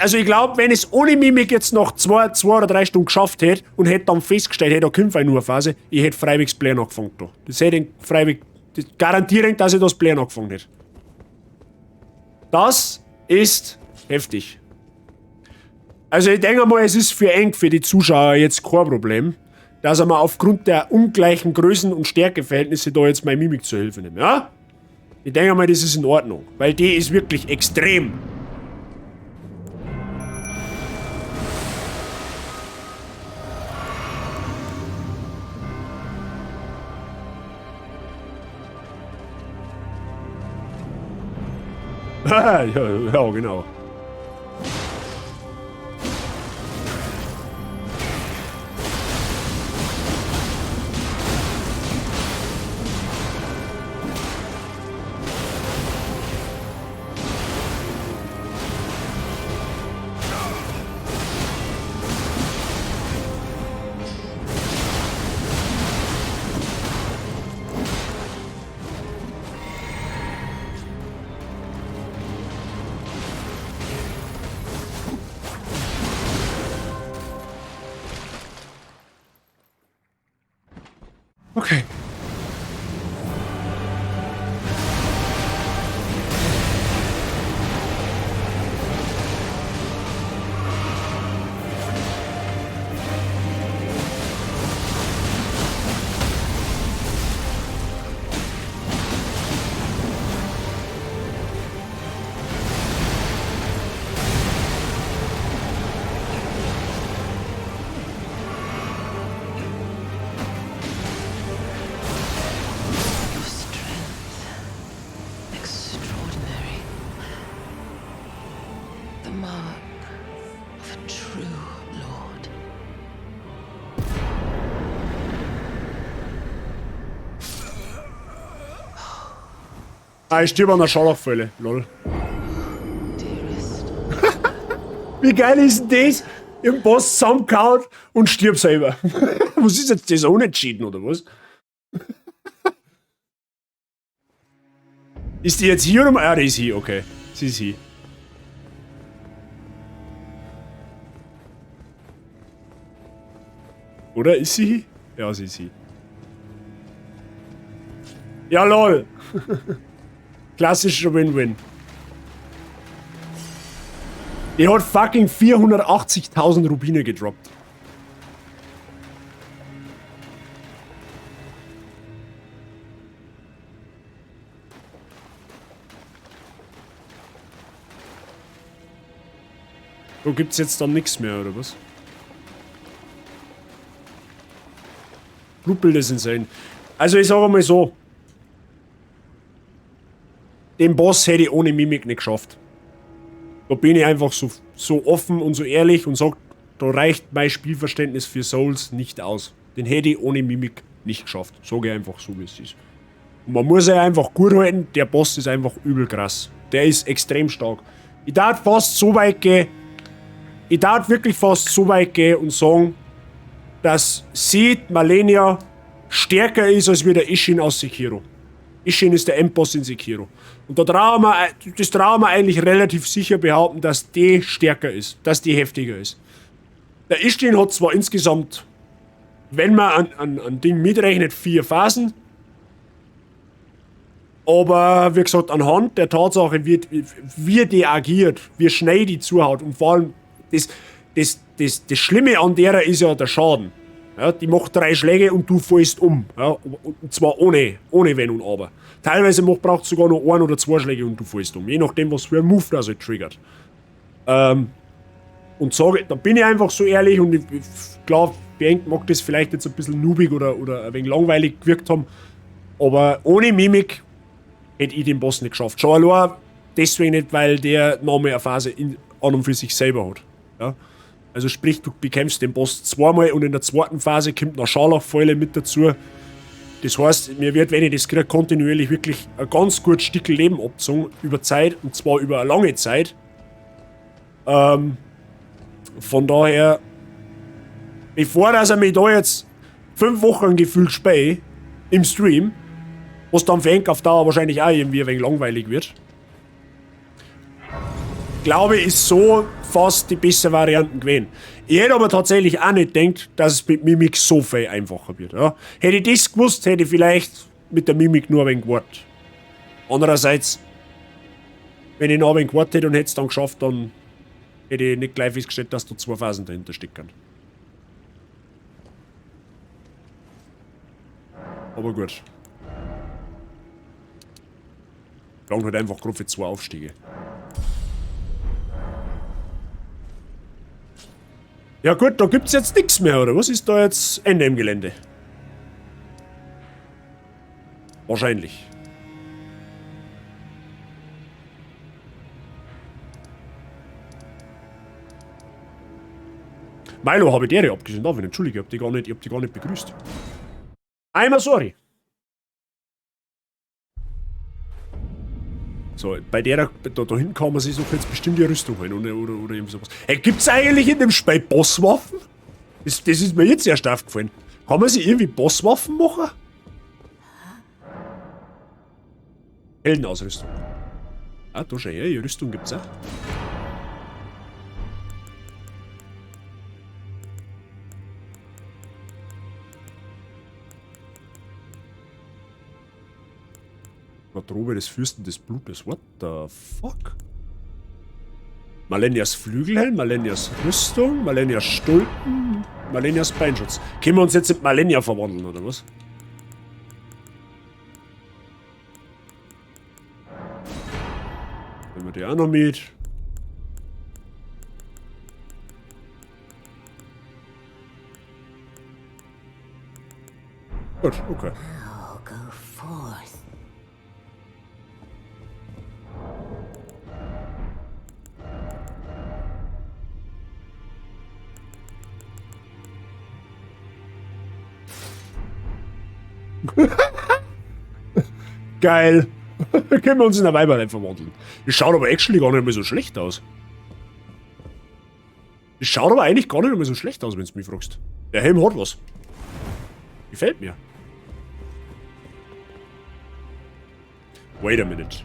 Also ich glaube, wenn es ohne Mimik jetzt noch 2 oder 3 Stunden geschafft hätte und hätte dann festgestellt, hey, da kommt eine nur Phase, ich hätte freiwillig das Player angefangen. Da. Das hätte ich freiwillig, das garantieren, dass ich das Player angefangen hätte. Das ist heftig. Also ich denke mal, es ist für eng für die Zuschauer jetzt kein Problem, dass er mir aufgrund der ungleichen Größen- und Stärkeverhältnisse da jetzt meine Mimik zur Hilfe nimmt, ja? Ich denke mal, das ist in Ordnung, weil die ist wirklich extrem. ja, genau. Okay. Ah, ich stirb an der Scharlachfälle. Lol. Wie geil ist denn das? Im Boss zusammengehauen und stirb selber. Was ist jetzt das? Unentschieden oder was? Ist die jetzt hier oder? Ah, die ist hier, okay. Sie ist hier. Oder ist sie hier? Ja, sie. Ja, lol. Klassischer Win-Win. Die hat fucking 480.000 Rubine gedroppt. So gibt's jetzt dann nichts mehr, oder was? Blutbilder sind sein. Also ich sage mal so. Den Boss hätte ich ohne Mimik nicht geschafft. Da bin ich einfach so offen und so ehrlich und sage, da reicht mein Spielverständnis für Souls nicht aus. Den hätte ich ohne Mimik nicht geschafft. Sage ich einfach so, wie es ist. Und man muss ja einfach gut halten, der Boss ist einfach übel krass. Der ist extrem stark. Ich darf fast so weit gehen, und sagen, dass Seed Malenia stärker ist als wie der Ishin aus Sekiro. Ishin ist der Endboss in Sekiro. Und das trauen wir eigentlich relativ sicher behaupten, dass die stärker ist, dass die heftiger ist. Der Ishin hat zwar insgesamt, wenn man an Ding mitrechnet, 4 Phasen, aber wie gesagt, anhand der Tatsache, wie die agiert, wie schnell die zuhaut und vor allem das Schlimme an der ist ja der Schaden. Ja, die macht 3 Schläge und du fällst um. Ja, und zwar ohne Wenn und Aber. Teilweise braucht es sogar noch 1 oder 2 Schläge und du fällst um. Je nachdem, was für ein Move das halt triggert. Und sage, da bin ich einfach so ehrlich und ich glaube, Bianc mag das vielleicht jetzt ein bisschen noobig oder ein wenig langweilig gewirkt haben. Aber ohne Mimik hätte ich den Boss nicht geschafft. Schon allein deswegen nicht, weil der Name eine Phase an und für sich selber hat. Ja? Also sprich, du bekämpfst den Boss zweimal und in der zweiten Phase kommt noch Scharlachfäule mit dazu. Das heißt, mir wird, wenn ich das kriege, kontinuierlich wirklich ein ganz gutes Stück Leben abgezogen über Zeit und zwar über eine lange Zeit. Von daher, bevor dass er mich da jetzt 5 Wochen gefühlt spielt im Stream, was dann für Henk auf Dauer wahrscheinlich auch irgendwie ein wenig langweilig wird, glaube ich, ist so fast die beste Variante gewesen. Ich hätte aber tatsächlich auch nicht gedacht, dass es mit Mimik so viel einfacher wird. Ja. Hätte ich das gewusst, hätte ich vielleicht mit der Mimik nur ein wenig gewartet. Andererseits, wenn ich noch ein wenig gewartet hätte und hätte es dann geschafft, dann hätte ich nicht gleich festgestellt, dass da 2 Phasen dahinter stecken. Aber gut. Ich brauche halt einfach gerade für 2 Aufstiege. Ja gut, da gibt's jetzt nichts mehr, oder? Was ist da jetzt Ende im Gelände? Wahrscheinlich. Milo, habe ich die abgeschnitten. Darf ich nicht? Entschuldige, ich hab die gar nicht begrüßt. Einmal sorry. So, bei der da hinten kann man sich so jetzt bestimmt die Rüstung holen oder irgendwie sowas. Hey, gibt's eigentlich in dem Spiel Bosswaffen? Das ist mir jetzt erst aufgefallen. Kann man sich irgendwie Bosswaffen machen? Heldenausrüstung. Ah, da schau her, die Rüstung gibt's auch. Garderobe des Fürsten des Blutes. What the fuck? Malenias Flügelhelm, Malenias Rüstung, Malenias Stulpen, Malenias Beinschutz. Können wir uns jetzt in Malenia verwandeln, oder was? Nehmen wir die auch noch mit. Gut, okay. Geil. Können wir uns in der Weiberlein verwandeln. Das schaut aber actually gar nicht mehr so schlecht aus. Das schaut aber eigentlich gar nicht mehr so schlecht aus, wenn du mich fragst. Der Helm hat was. Gefällt mir. Wait a minute.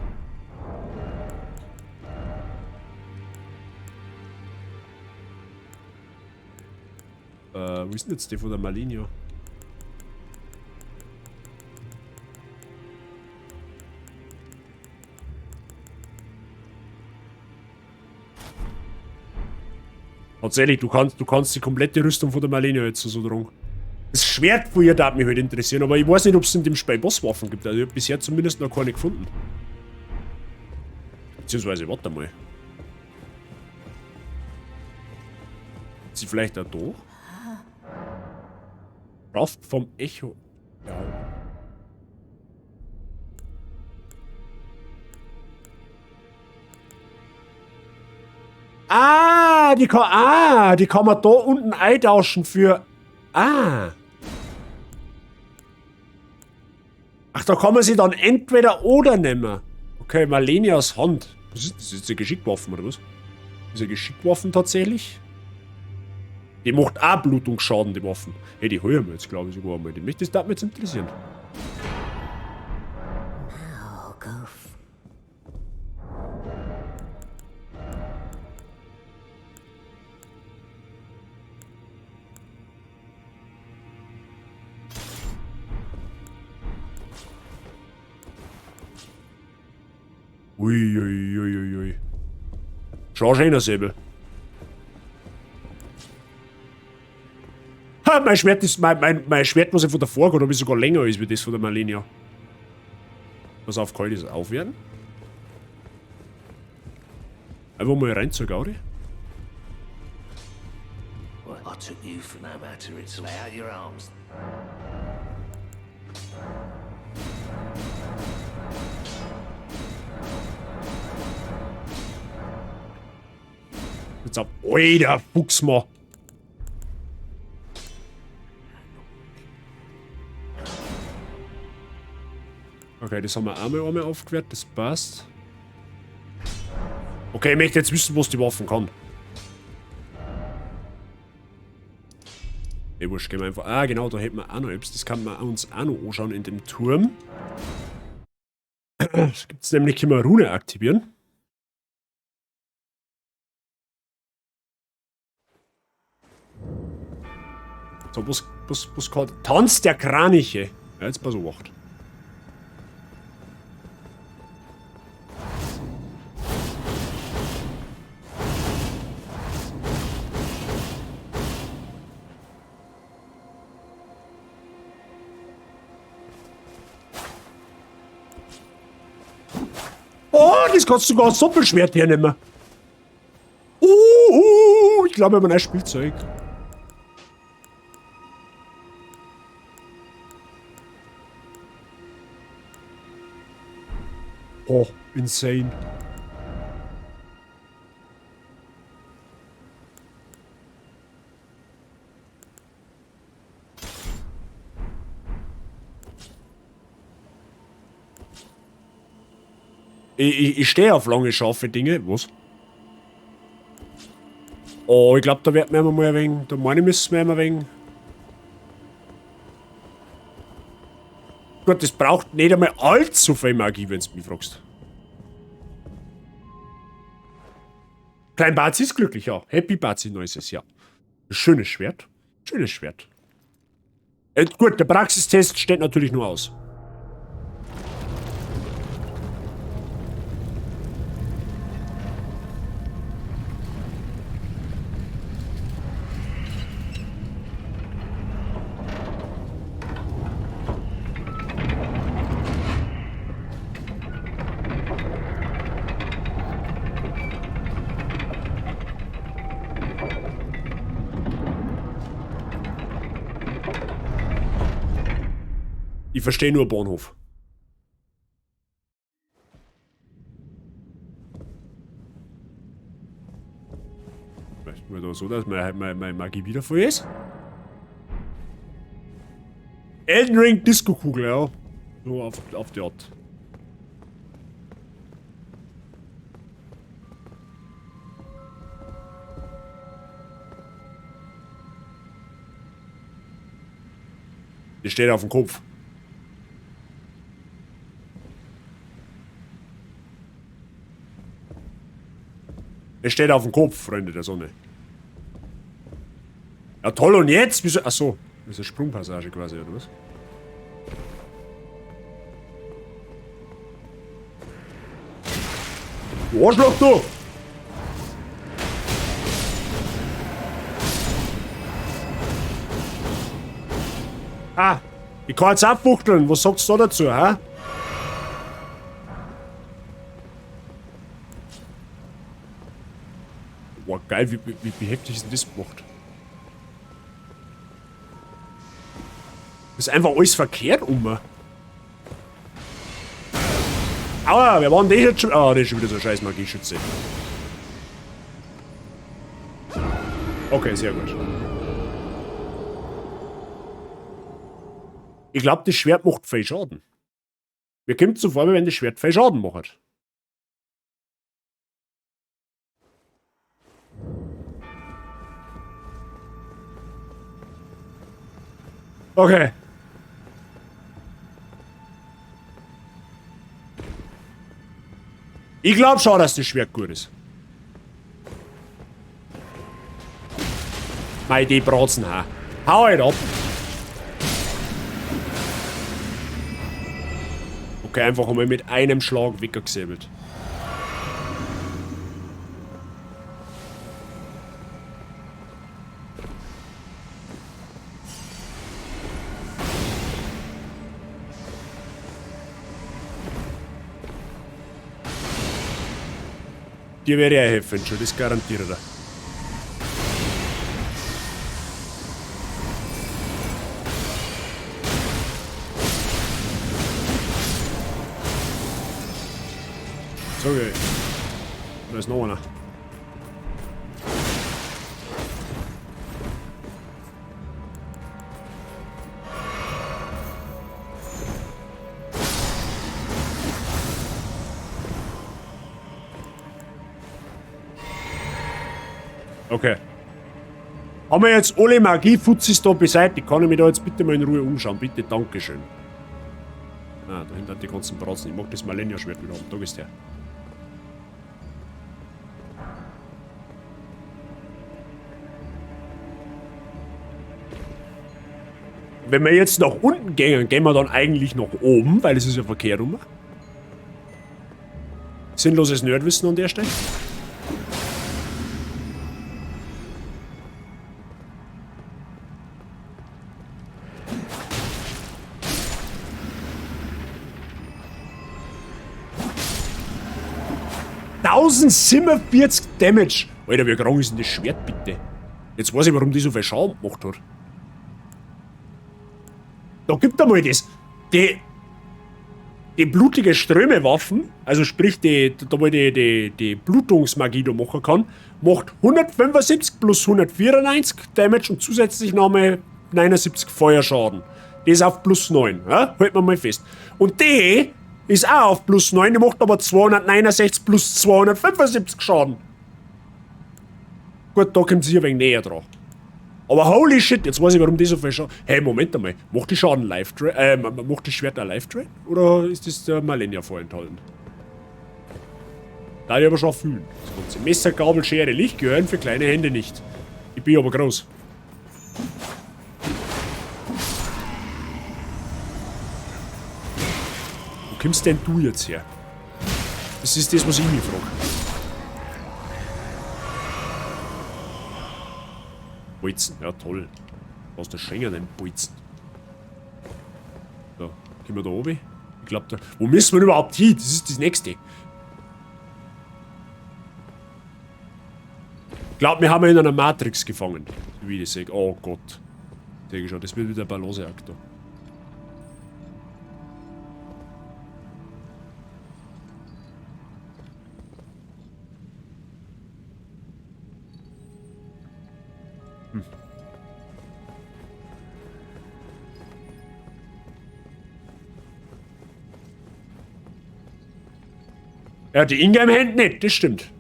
Wo ist denn jetzt der von der Malenia? Tatsächlich, du kannst die komplette Rüstung von der Malenia jetzt so dran. Das Schwert von ihr darf mich halt interessieren, aber ich weiß nicht, ob es in dem Spiel Bosswaffen gibt. Also ich habe bisher zumindest noch keine gefunden. Beziehungsweise, warte mal. Ist sie vielleicht da durch? Kraft vom Echo. Ja. Die kann man da unten eintauschen für... Ah. Ach, da kann man sie dann entweder oder nehmen. Okay, Malenias Hand. Was ist das? Ist das eine Geschickwaffen oder was? Ist eine Geschickwaffen tatsächlich? Die macht auch Blutungsschaden, die Waffen. Hey, die heuern wir jetzt, glaube ich, sogar mal. Das darf mich jetzt interessieren. Uiuiuiui. Schau schön, Säbel. Ha, mein Schwert ist. Mein Schwert, was ich von davor gehabt habe, ist sogar länger als wie das von der Malenia. Pass auf, kalt ist aufwerten. Einfach mal rein zur Gaudi. I took you for no matter, it's lay out your arms. Jetzt ab. Alter, Fuchs mal. Okay, das haben wir einmal aufgewertet, das passt. Okay, ich möchte jetzt wissen, was die Waffen kann. Ne, wurscht, gehen wir einfach. Ah, genau, da hätten wir auch noch etwas. Das kann man uns auch noch anschauen in dem Turm. Da gibt es nämlich, können wir Rune aktivieren. So, was kann. Tanz der Kraniche. Ja, jetzt pass auf. Oh, das kannst du sogar als Doppelschwert hernehmen. Ich glaube, wir haben ein Spielzeug. Oh, insane. Ich stehe auf lange, scharfe Dinge. Was? Oh, ich glaube, da werden wir mal ein wenig. Da meine müssen wir ein wenig. Gut, das braucht nicht einmal allzu viel Magie, wenn du mich fragst. Klein Bazi ist glücklich, ja. Happy Bazi neues Jahr. Schönes Schwert. Schönes Schwert. Gut, der Praxistest steht natürlich nur aus. Ich verstehe nur Bahnhof. Vielleicht mal da so, dass meine Magie wieder voll ist. Elden Ring Disco-Kugel, ja. So auf die Art. Die steht auf dem Kopf. Es steht auf dem Kopf, Freunde der Sonne. Ja toll, und jetzt? Wieso? Achso, das ist eine Sprungpassage quasi, oder was? Du Arschloch, du! Ah, ich kann jetzt abfuchteln. Was sagst du da dazu, hä? Boah, geil, wie heftig ist denn das gemacht? Das ist einfach alles verkehrt Aua, wer war denn das jetzt schon? Ah, das ist schon wieder so ein scheiß Magieschütze. Okay, sehr gut. Ich glaube, das Schwert macht viel Schaden. Mir kommt so vor, wie wenn das Schwert viel Schaden macht. Okay. Ich glaube schon, dass das Schwert gut ist. Mei, die Bratzen, ha. Hau halt ab. Okay, einfach einmal mit einem Schlag weggesäbelt. Dir werde ich helfen, schon, das garantiere ich. So, okay. Da ist noch einer. Okay. Haben wir jetzt alle Magie-Fuzis da beseitigt? Kann ich mich da jetzt bitte mal in Ruhe umschauen? Bitte, Dankeschön. Ah, da hinten die ganzen Bratzen. Ich mag das Malenia-Schwert wieder haben. Da ist der. Wenn wir jetzt nach unten gehen, gehen wir dann eigentlich nach oben, weil es ist ja verkehrt rum. Sinnloses Nerdwissen an der Stelle. $1047 Damage. Alter, wie krank ist denn das Schwert, bitte? Jetzt weiß ich, warum die so viel Schaden gemacht hat. Da gibt er mal das. Die blutige Strömewaffen, also sprich, da wo die Blutungsmagie da machen kann, macht 175 plus 194 Damage und zusätzlich nochmal 79 Feuerschaden. Das auf plus 9, ja? Halten wir mal fest. Und die ist auch auf plus 9, die macht aber 269 plus 275 Schaden. Gut, da kommt sie ein wenig näher dran. Aber holy shit, jetzt weiß ich, warum die so viel Schaden... Hey, Moment einmal. Macht die Schaden Live-Drain? Macht das Schwert ein Live-Drain? Oder ist das der Malenia vorenthalten? Da ich aber schon fühlen. Das ganze Messer, Gabel, Schere, Licht gehören für kleine Hände nicht. Ich bin aber groß. Wo kommst denn du jetzt her? Das ist das, was ich mich frage. Bolzen, ja toll. Was der Schenger denn Bolzen? So, gehen wir da oben? Ich glaube da. Wo müssen wir überhaupt hin? Das ist das nächste. Ich glaube, wir haben in einer Matrix gefangen. Wie ich das sehe. Oh Gott. Sehe ich schon, das wird wieder ein Balanceakt da. Ja, die Ingame-Hände nicht, das stimmt.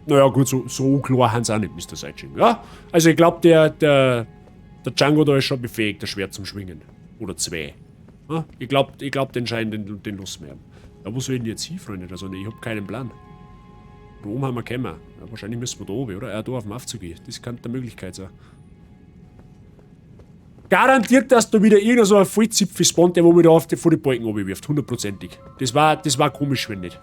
Naja, gut, so klar haben sie auch nicht, Mr. Seitching. Ja, also ich glaube, der Django da ist schon befähigt, das Schwert zum Schwingen. Oder zwei. Ja, ich glaube, den Schein, den lassen wir haben. Ja, wo soll ich denn jetzt hin, Freunde? Also, ich habe keinen Plan. Da oben haben wir keinen. Ja, wahrscheinlich müssen wir da oben, oder? Ja, da auf dem Aufzug gehen. Das kann eine Möglichkeit sein. Garantiert, dass da wieder irgendein so ein Vollzipfel spawnt, der wo mich da vor die Balken runterwirft. Hundertprozentig. Das war komisch, wenn nicht.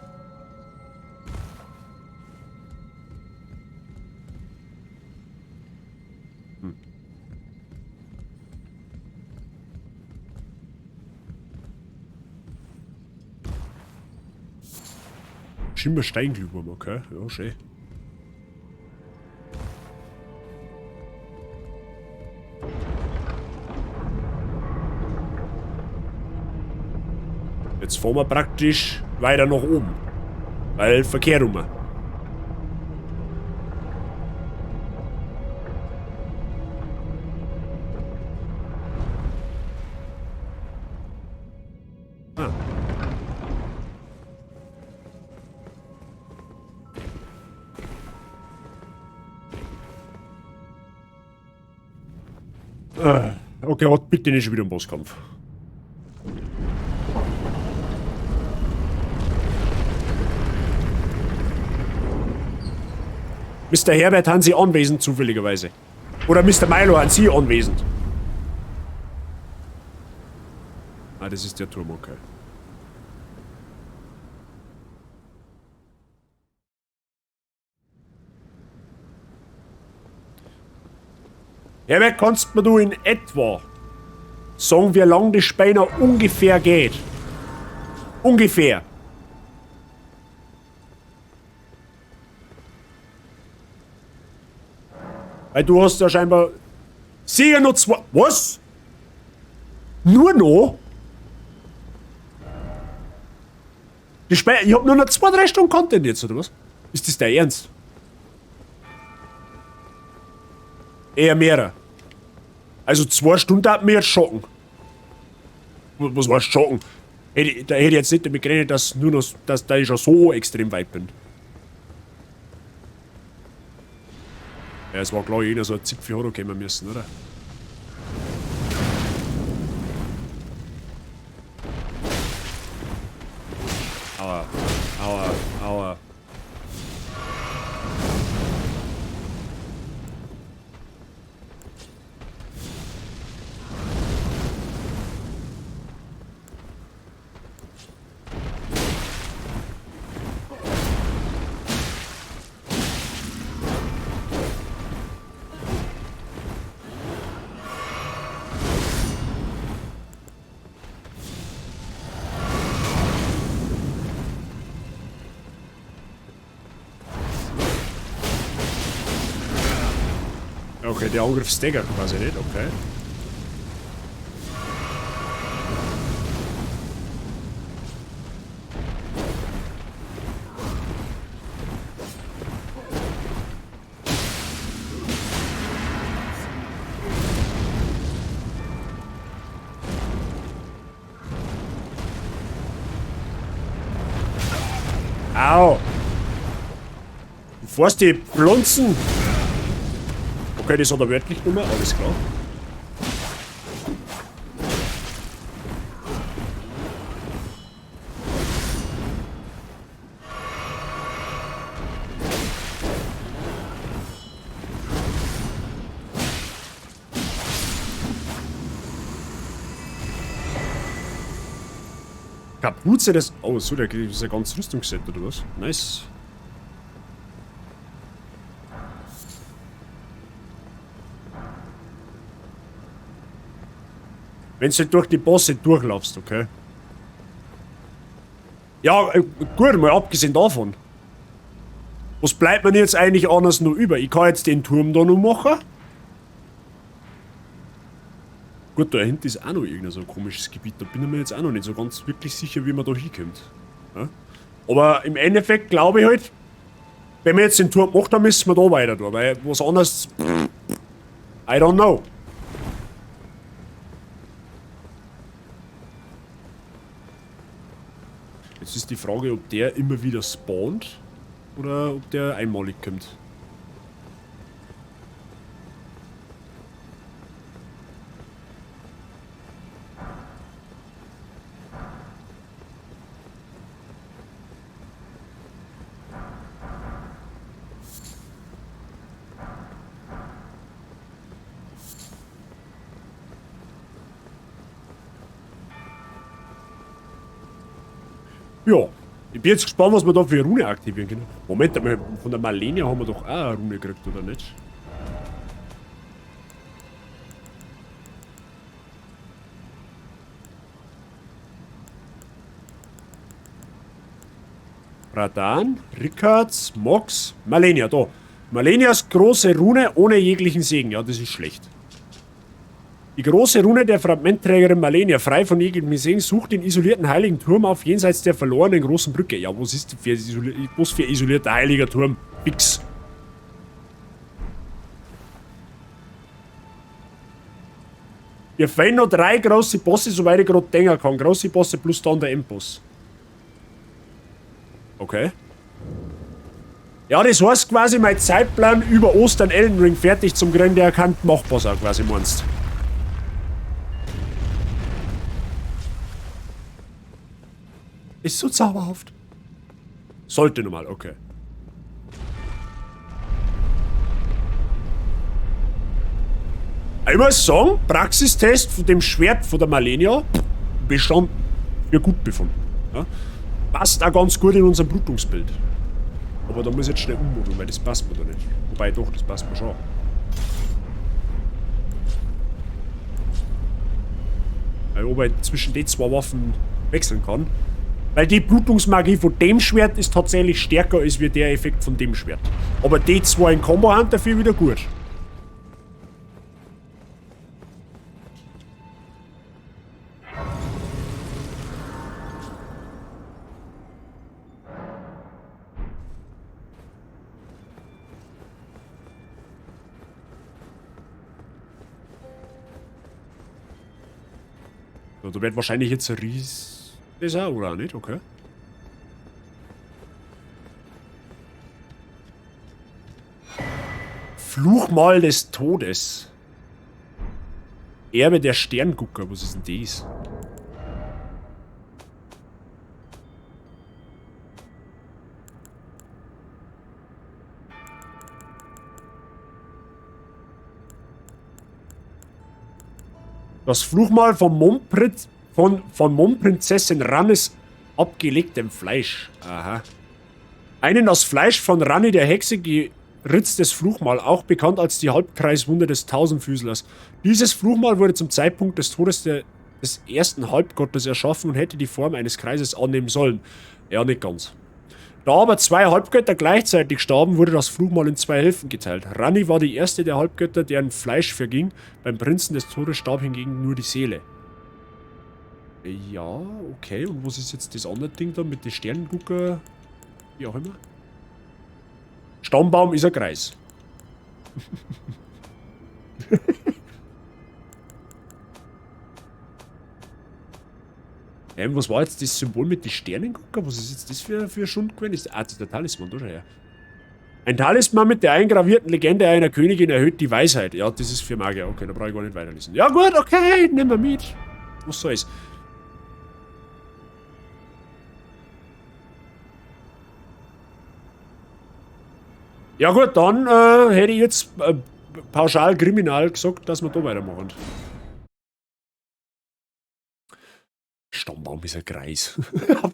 Schimmer Steinglühwurm, okay. Ja, schön. Jetzt fahren wir praktisch weiter nach oben. Weil Verkehr rum. Ah. Okay, hat bitte nicht schon wieder einen Bosskampf. Mr. Herbert, haben Sie anwesend zufälligerweise? Oder Mr. Milo, haben Sie anwesend? Ah, das ist der Turm, okay. Herbert, kannst mir du in etwa sagen, wie lang die Speiner ungefähr geht? Ungefähr. Weil du hast ja scheinbar... Sicher nur zwei... Was? Nur noch? Die Speiner... Ich hab nur noch 2-3 Stunden Content jetzt, oder was? Ist das der Ernst? Eher mehrere. Also 2 Stunden hat mir jetzt schocken. Was war schocken? Da hätte ich jetzt nicht damit gerechnet, dass nur noch, dass ich schon so extrem weit bin. Ja, es war klar, jeder so ein Zipfel hat auch kommen müssen, oder? Aua, aua, aua. Okay, der Angriff staggert quasi nicht, okay. Au! Du fährst die Pflanzen! Okay, das hat er wörtlich nicht mehr, alles klar. Kapuze das... Oh, so, der ist ja ganz Rüstungsset, oder was? Nice. Wenn du durch die Bosse durchlaufst, okay? Ja, gut, mal abgesehen davon. Was bleibt mir jetzt eigentlich anders noch über? Ich kann jetzt den Turm da noch machen. Gut, da hinten ist auch noch irgendein so ein komisches Gebiet. Da bin ich mir jetzt auch noch nicht so ganz wirklich sicher, wie man da hinkommt. Ja? Aber im Endeffekt glaube ich halt, wenn wir jetzt den Turm machen, dann müssen wir da weiter tun. Weil was anderes... I don't know. Jetzt ist die Frage, ob der immer wieder spawnt oder ob der einmalig kommt. Ja, ich bin jetzt gespannt, was wir da für eine Rune aktivieren können. Moment, von der Malenia haben wir doch auch eine Rune gekriegt, oder nicht? Radan, Rickards, Mox, Malenia, da. Malenias große Rune ohne jeglichen Segen. Ja, das ist schlecht. Die große Rune der Fragmentträgerin Malenia, frei von jeglichem Segen, sucht den isolierten heiligen Turm auf, jenseits der verlorenen großen Brücke. Ja, was ist was für isolierter heiliger Turm? Fix. Wir fehlen noch 3 große Bosse, soweit ich gerade denken kann. Große Bosse plus dann der Endboss. Okay. Ja, das heißt quasi, mein Zeitplan über Ostern Elden Ring fertig zum Grinden, der kann machbar sein, quasi, meinst. Ist so zauberhaft. Sollte normal, okay. Ich muss sagen, Praxistest von dem Schwert von der Malenia bestanden. Für gut befunden. Ja? Passt auch ganz gut in unserem Blutungsbild. Aber da muss ich jetzt schnell ummodeln, weil das passt mir da nicht. Wobei doch, das passt mir schon. Weil ob ich zwischen den 2 Waffen wechseln kann. Weil die Blutungsmagie von dem Schwert ist tatsächlich stärker als wie der Effekt von dem Schwert. Aber die 2 in Combo haben dafür wieder gut. So, da wird wahrscheinlich jetzt ein Ries... Das auch, oder nicht? Okay. Fluchmal des Todes. Erbe der Sterngucker, was ist denn das? Das Fluchmal von Mondprinzessin Rannes abgelegtem Fleisch. Aha. Einen das Fleisch von Ranni der Hexe geritztes Fluchmal, auch bekannt als die Halbkreiswunde des Tausendfüßlers. Dieses Fluchmal wurde zum Zeitpunkt des Todes des ersten Halbgottes erschaffen und hätte die Form eines Kreises annehmen sollen. Ja, nicht ganz. Da aber 2 Halbgötter gleichzeitig starben, wurde das Fluchmal in 2 Hälften geteilt. Ranni war die erste der Halbgötter, deren Fleisch verging. Beim Prinzen des Todes starb hingegen nur die Seele. Ja, okay. Und was ist jetzt das andere Ding da mit den Sternengucker? Wie auch immer. Stammbaum ist ein Kreis. Was war jetzt das Symbol mit den Sternengucker? Was ist jetzt das für ein Schund gewesen? Ah, das ist der Talisman, da schau her. Ein Talisman mit der eingravierten Legende einer Königin erhöht die Weisheit. Ja, das ist für Magier. Okay, da brauche ich gar nicht weiterlesen. Ja gut, okay, nehmen wir mit. Was soll's. Ja gut, dann hätte ich jetzt pauschal kriminal gesagt, dass wir da weitermachen. Stammbaum ist ein Kreis.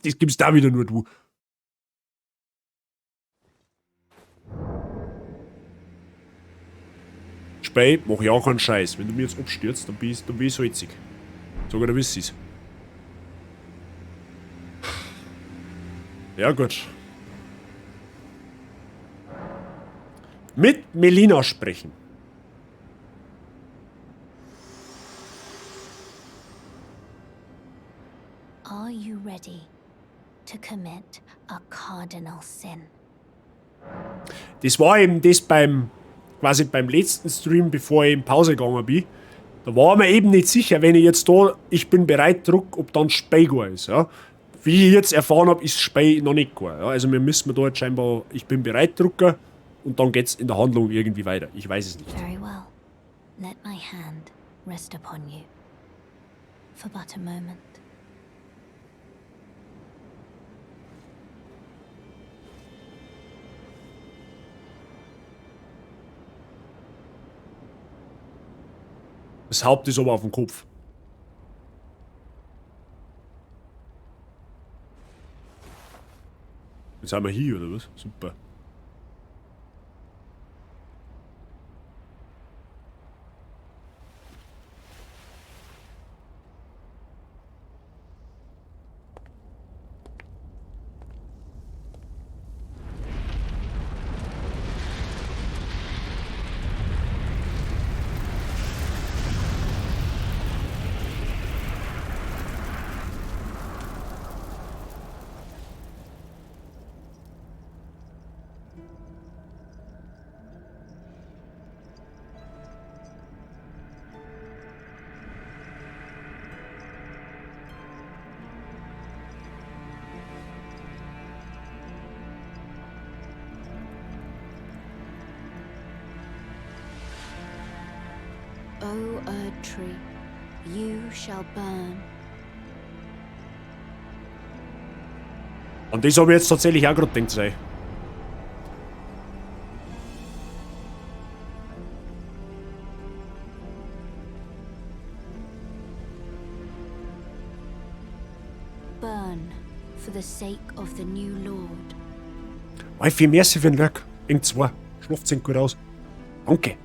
Das gibt's da wieder nur du. Spei, mach ja keinen Scheiß. Wenn du mir jetzt abstürzt, dann bin ich salzig. Sogar der wisst Ja gut. Mit Melina sprechen. Are you ready to commit a cardinal sin? Das war eben das quasi beim letzten Stream, bevor ich in Pause gegangen bin. Da war mir eben nicht sicher, wenn ich jetzt da, ich bin bereit druck, ob dann Spei gar ist. Ja. Wie ich jetzt erfahren habe, ist Spei noch nicht gar. Ja. Also wir müssen da jetzt scheinbar, ich bin bereit drucken und dann geht's in der Handlung irgendwie weiter. Ich weiß es nicht. Very well. Let my hand rest upon you. For but a moment. Das Haupt ist aber auf dem Kopf. Jetzt sind wir hier, oder was? Super. O Erd Tree, you shall burn. Und das habe ich jetzt tatsächlich auch gerade gedacht, sei. Burn for the sake of the new Lord. Weil viel merci für den Rück. Eng 2. Schlaft sind gut aus. Danke.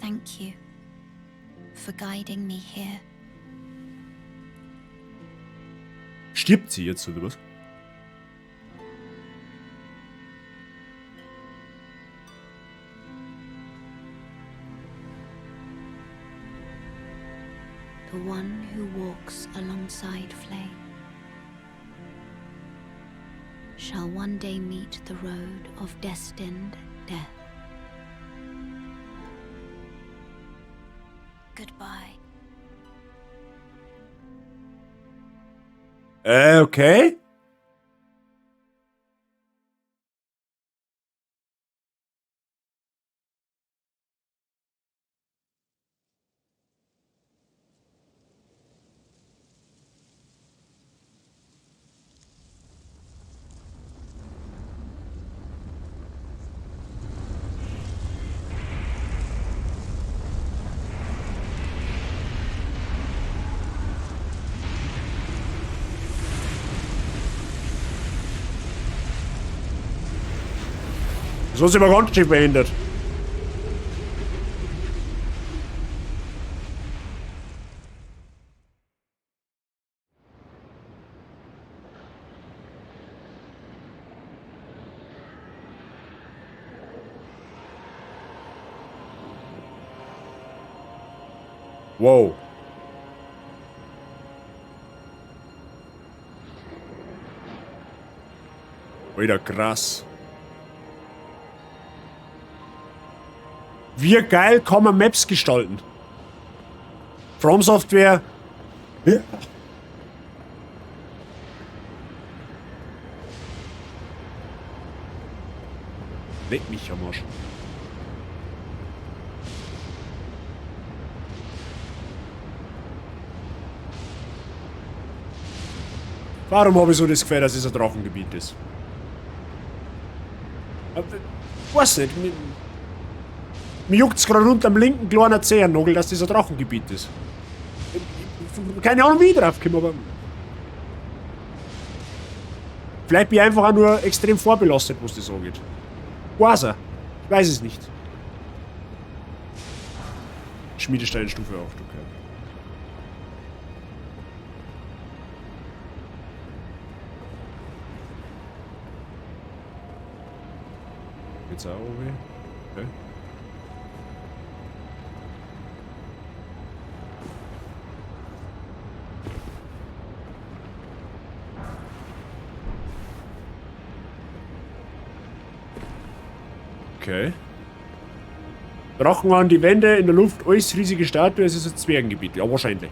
Thank you for guiding me here. Stirbt sie jetzt, oder was? The one who walks alongside Flame shall one day meet the road of destined death. Goodbye. Okay. So sind wir ganz schön behindert. Wow. Wieder krass. Wie geil kann man Maps gestalten? From Software. Ja. Leck mich am Arsch. Warum habe ich so das Gefühl, dass es ein Drachengebiet ist? Weiß nicht. Mir juckt es gerade unter dem linken kleinen Zehennagel, dass das ein Drachengebiet ist. Keine Ahnung, wie ich drauf komme, aber. Vielleicht bin ich einfach auch nur extrem vorbelastet, was das angeht. Weiß er. Ich weiß es nicht. Schmiedesteinstufe 8, okay. Jetzt auch oben. Okay. Okay. Drachen an die Wände, in der Luft, alles riesige Statue, es ist ein Zwergengebiet. Ja, wahrscheinlich.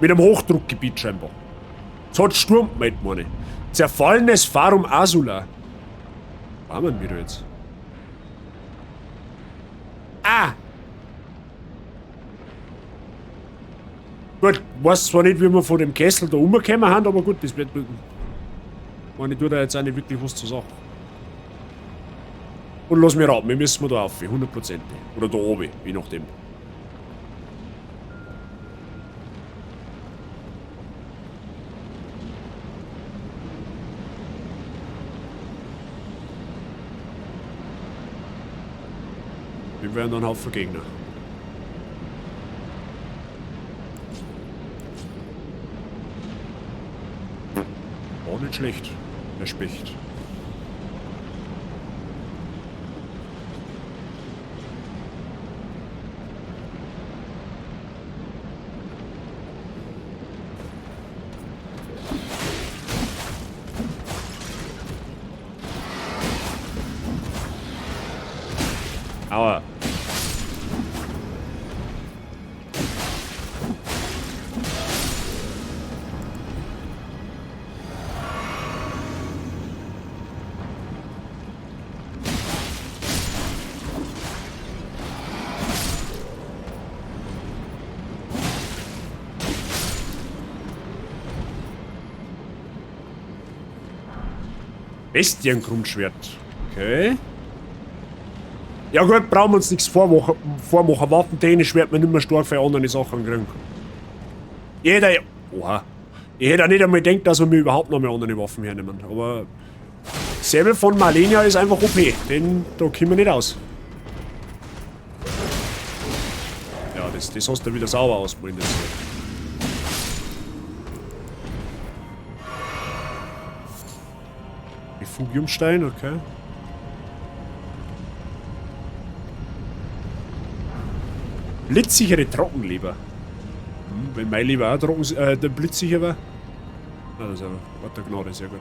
Mit einem Hochdruckgebiet scheinbar. Es hat Sturm gemeint, meine. Zerfallenes Farum Azula. War man wieder jetzt? Ah! Gut, weiß zwar nicht, wie wir von dem Kessel da umgekommen haben, aber gut, das wird. Ich tue da jetzt auch nicht wirklich was zu sagen. Und lass mich raten, wir müssen da rauf, 100%. Oder da oben, je nachdem. Wir werden einen Haufen Gegner. Auch nicht schlecht, der Specht. Aua. Bestiengrundschwert. Okay. Ja gut, brauchen wir uns nichts vormachen. Waffentechnisch wird man nicht mehr stark für andere Sachen kriegen. Oha. Ich hätte auch nicht einmal gedacht, dass wir mir überhaupt noch mehr andere Waffen hernehmen. Aber Säbel von Malenia ist einfach OP. Da kommen wir nicht aus. Ja, das hast du wieder sauber ausprobiert. Refugiumstein, okay. Blitzsichere Trockenleber. Wenn mein Leber auch der blitzsicher war. Also, warte, Gnade, sehr gut.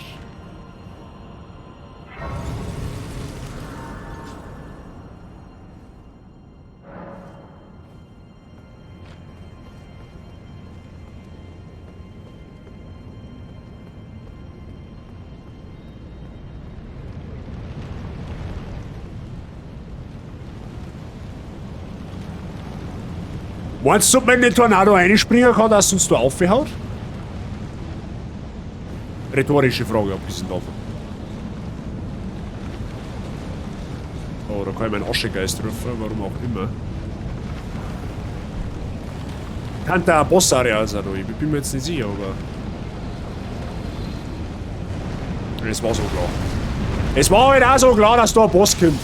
Meinst du, ob man in den Tornado einspringen kann, dass uns da aufhaut? Rhetorische Frage, abgesehen davon. Oh, da kann ich meinen Aschegeist rufen, warum auch immer. Kann da ein Boss-Areal sein, ich bin mir jetzt nicht sicher, aber... Es war so klar. Es war halt auch so klar, dass da ein Boss kommt.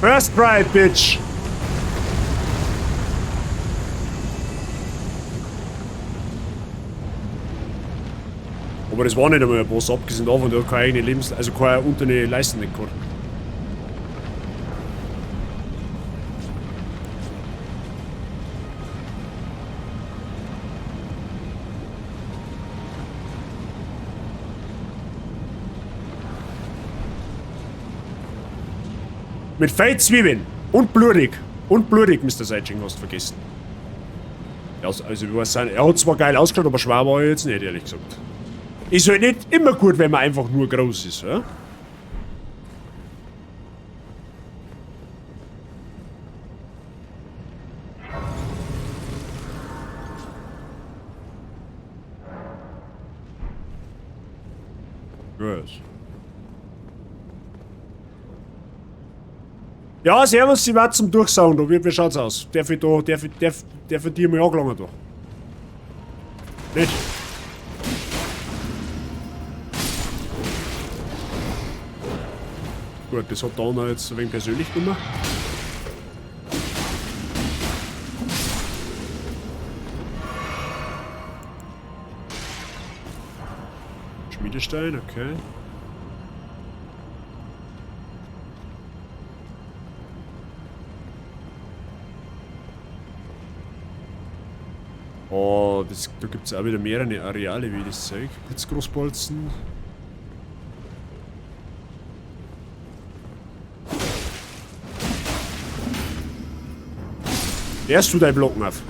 First Pride, Bitch! Aber das war nicht einmal ein Boss, abgesehen davon, der hat keine eigene also keine unterne Leisten nicht gehabt. Mit Feitzwiebeln und blutig. Und blutig, Mr. Seitching, hast du vergessen. Ja, also, ich weiß nicht, er hat zwar geil ausgeschaut, aber schwer war er jetzt nicht, ehrlich gesagt. Ist halt nicht immer gut, wenn man einfach nur groß ist, ja? Gut. Ja, servus, sie war zum Durchsauen, da. Wie schaut's aus? Darf ich dir mal angelangen da? Nicht? Gut, das hat da noch jetzt ein wenig persönlich gemacht. Schmiedestein, okay. Oh, da gibt es auch wieder mehrere Areale, wie das Zeug. Blitzgroßbolzen. Erst du dein Blocken auf.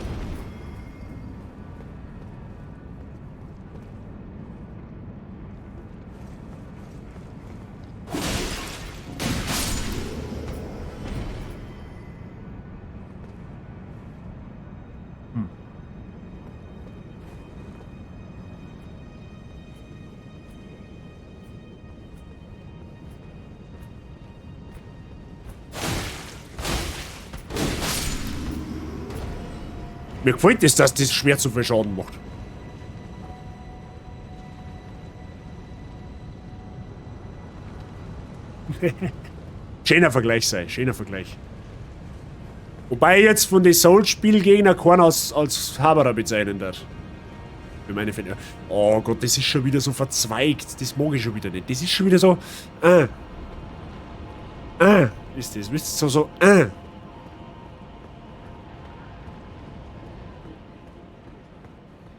Mir gefällt es, dass das schwer zu viel Schaden macht. Schöner Vergleich sei, schöner Vergleich. Wobei ich jetzt von den Souls-Spielgegner keinen als Haberer bezeichnen darf. Für meine Fälle. Oh Gott, das ist schon wieder so verzweigt. Das mag ich schon wieder nicht. Das ist schon wieder so. Ist das? Wisst ihr, so. Das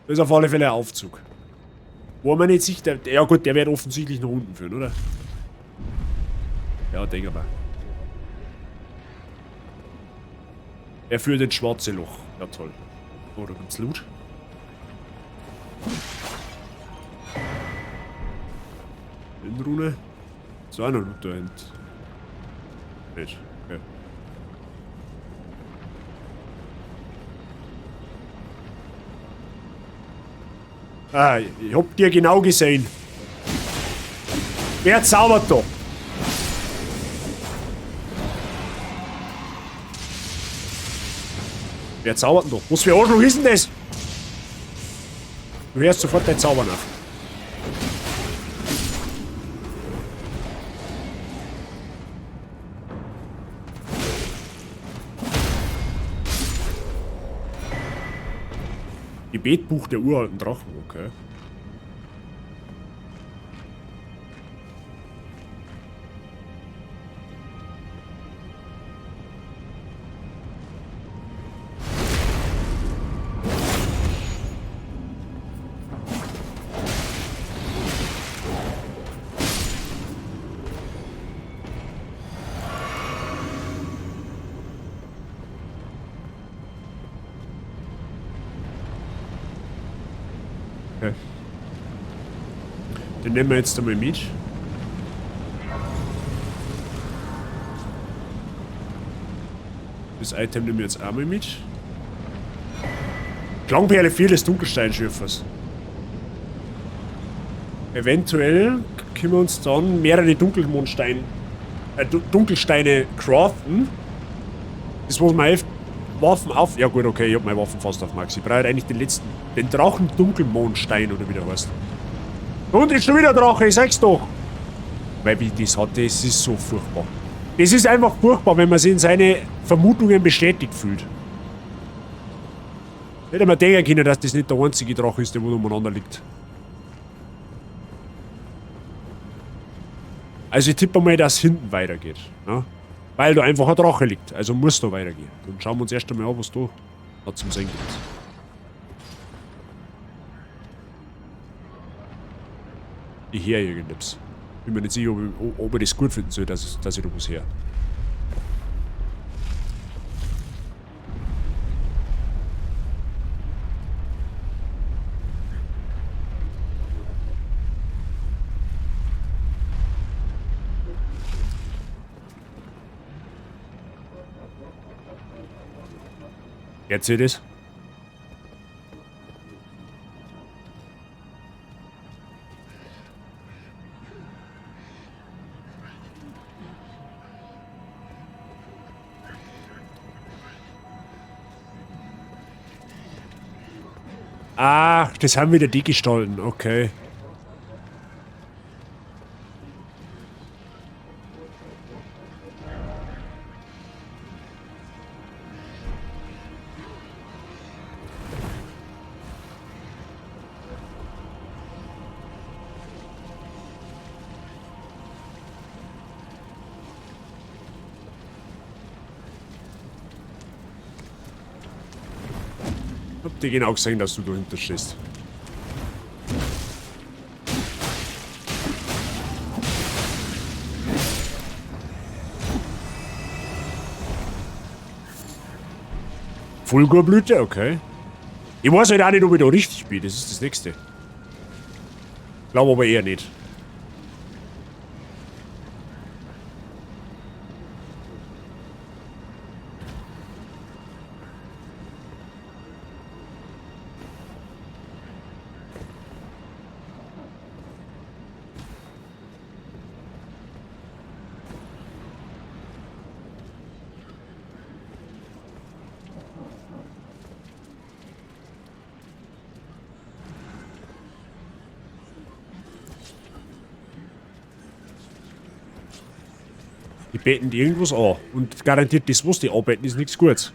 ist auf alle Fälle ein Aufzug. Wo man nicht sieht, ja gut, der wird offensichtlich nach unten führen, oder? Ja, denke mal. Er führt ins schwarze Loch. Ja, toll. Oh, da gibt's Loot. Rune. So einer Loot da hinten. Nicht. Okay. Ah, ich hab dir genau gesehen. Wer zaubert da? Wer zaubert denn da? Was für Arschloch ist denn das? Du hörst sofort dein Zaubern auf. Gebetbuch der uralten Drachen, okay. Den nehmen wir jetzt einmal mit. Das Item nehmen wir jetzt einmal mit. Klangperle 4 des Dunkelsteinschürfers. Eventuell können wir uns dann mehrere Dunkelsteine craften. Das muss man helfen. Waffen auf. Ja gut, okay, ich hab meine Waffen fast auf Max. Ich brauche eigentlich den Drachen Dunkelmondstein oder wie der heißt. Und ist schon wieder ein Drache, ich sag's doch. Weil wie das hat, das ist so furchtbar. Das ist einfach furchtbar, wenn man sich in seine Vermutungen bestätigt fühlt. Hätte man denken können, dass das nicht der einzige Drache ist, der wo umeinander liegt. Also ich tippe mal, dass es hinten weitergeht. Ja? Weil da einfach ein Drache liegt. Also muss da weitergehen. Dann schauen wir uns erst einmal an, was da zum Sehen gibt. Ich höre irgendwas. Bin mir nicht sicher, ob ich das gut finden soll, dass ich da was höre. Jetzt seht ihr's. Ach, das haben wieder die Gestalten, okay. Hab dir genau gesehen, dass du dahinter stehst. Fulgurblüte, okay. Ich weiß halt auch nicht, ob ich da richtig bin, das ist das Nächste. Glaube aber eher nicht. Die beten die irgendwas an. Und garantiert das, was die anbeten, ist nichts Gutes.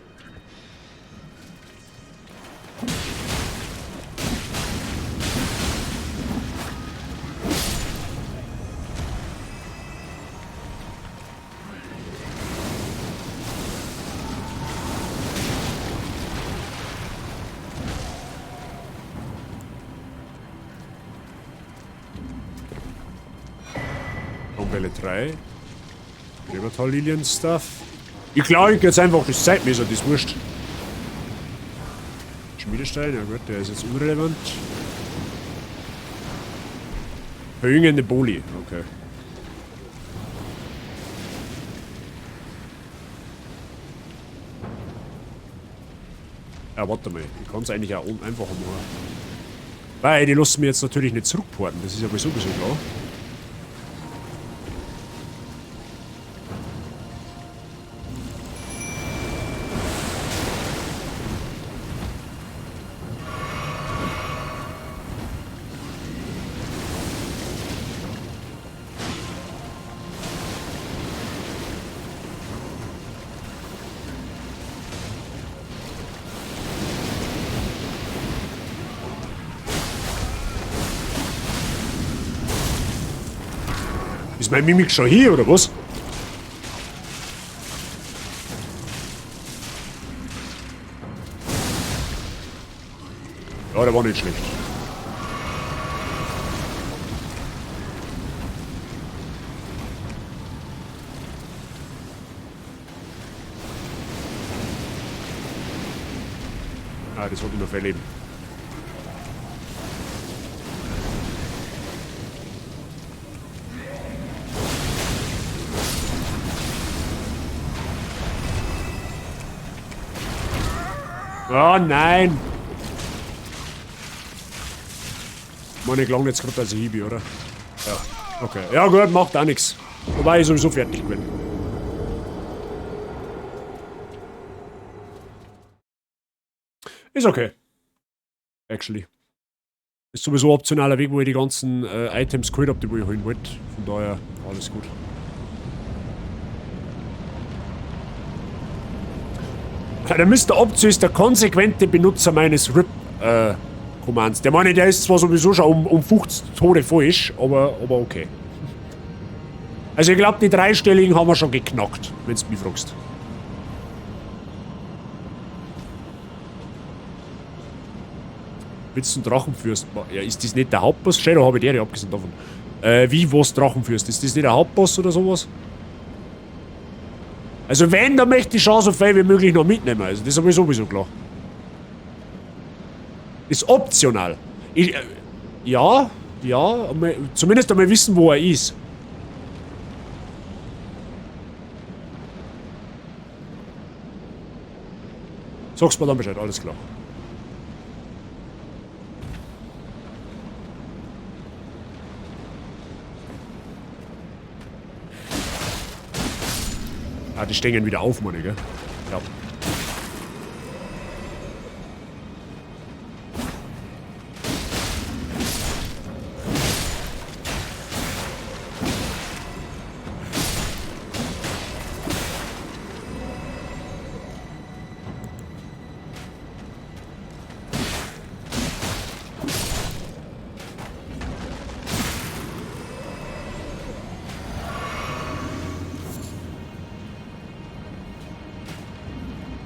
Welle 3. Gräbertal-Lilien-Stuff. Ich glaube, ich jetzt einfach das Zeitmesser, das ist wurscht. Schmiedestein, ja gut, der ist jetzt unrelevant. Verjüngende Boli, okay. Ja, warte mal, ich kann es eigentlich auch einfacher machen. Weil, die lassen mir jetzt natürlich nicht zurückporten, das ist aber sowieso klar. Ist mein Mimik schon hier, oder was? Ja, der war nicht schlecht. Ah, das wollte ich noch verleben. Oh nein! Mann, ich gelang jetzt gerade als Hiebe, oder? Ja, okay. Ja gut, macht auch nichts. Wobei ich sowieso fertig bin. Ist okay. Actually. Ist sowieso ein optionaler Weg, wo ich die ganzen Items geholt habe, die wo ich holen wollte. Von daher, alles gut. Der Mr. Optio ist der konsequente Benutzer meines RIP-Commands. Der meine, der ist zwar sowieso schon um 50 Tode falsch, aber okay. Also ich glaube, die dreistelligen haben wir schon geknackt, wenn du mich fragst. Willst du einen Drachenfürst? Ja, ist das nicht der Hauptboss? Shadow habe ich der, abgesehen davon. Wie was Drachenfürst? Ist das nicht der Hauptboss oder sowas? Also wenn, dann möchte ich die Chance so viel wie möglich noch mitnehmen. Also das ist aber sowieso klar. Ist optional. Ja, zumindest einmal wissen, wo er ist. Sag's mir dann Bescheid, alles klar. Ah, die stehen wieder auf, Mann, gell? Ja.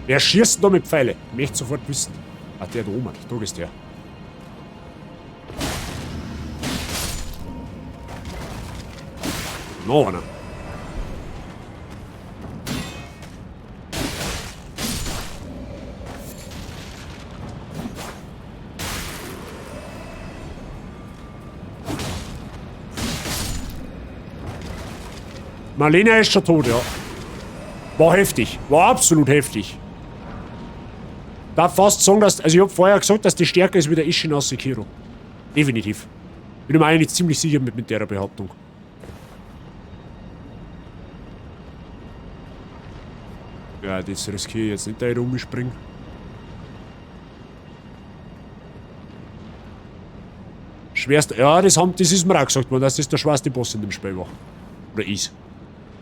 Wer schießt da mit Pfeile? Ich möchte sofort wissen. Ah, der da oben. Da ist der. Noch einer. Marlena ist schon tot, ja. War heftig. War absolut heftig. Darf fast sagen, dass. Also, ich hab vorher gesagt, dass die stärker ist wie der Isshin aus Sekiro. Definitiv. Bin mir eigentlich ziemlich sicher mit der Behauptung. Ja, das riskiere ich jetzt nicht, da ich rumspringe. Schwerst. Ja, das ist mir auch gesagt worden, dass das der schwerste Boss in dem Spiel war. Oder ist.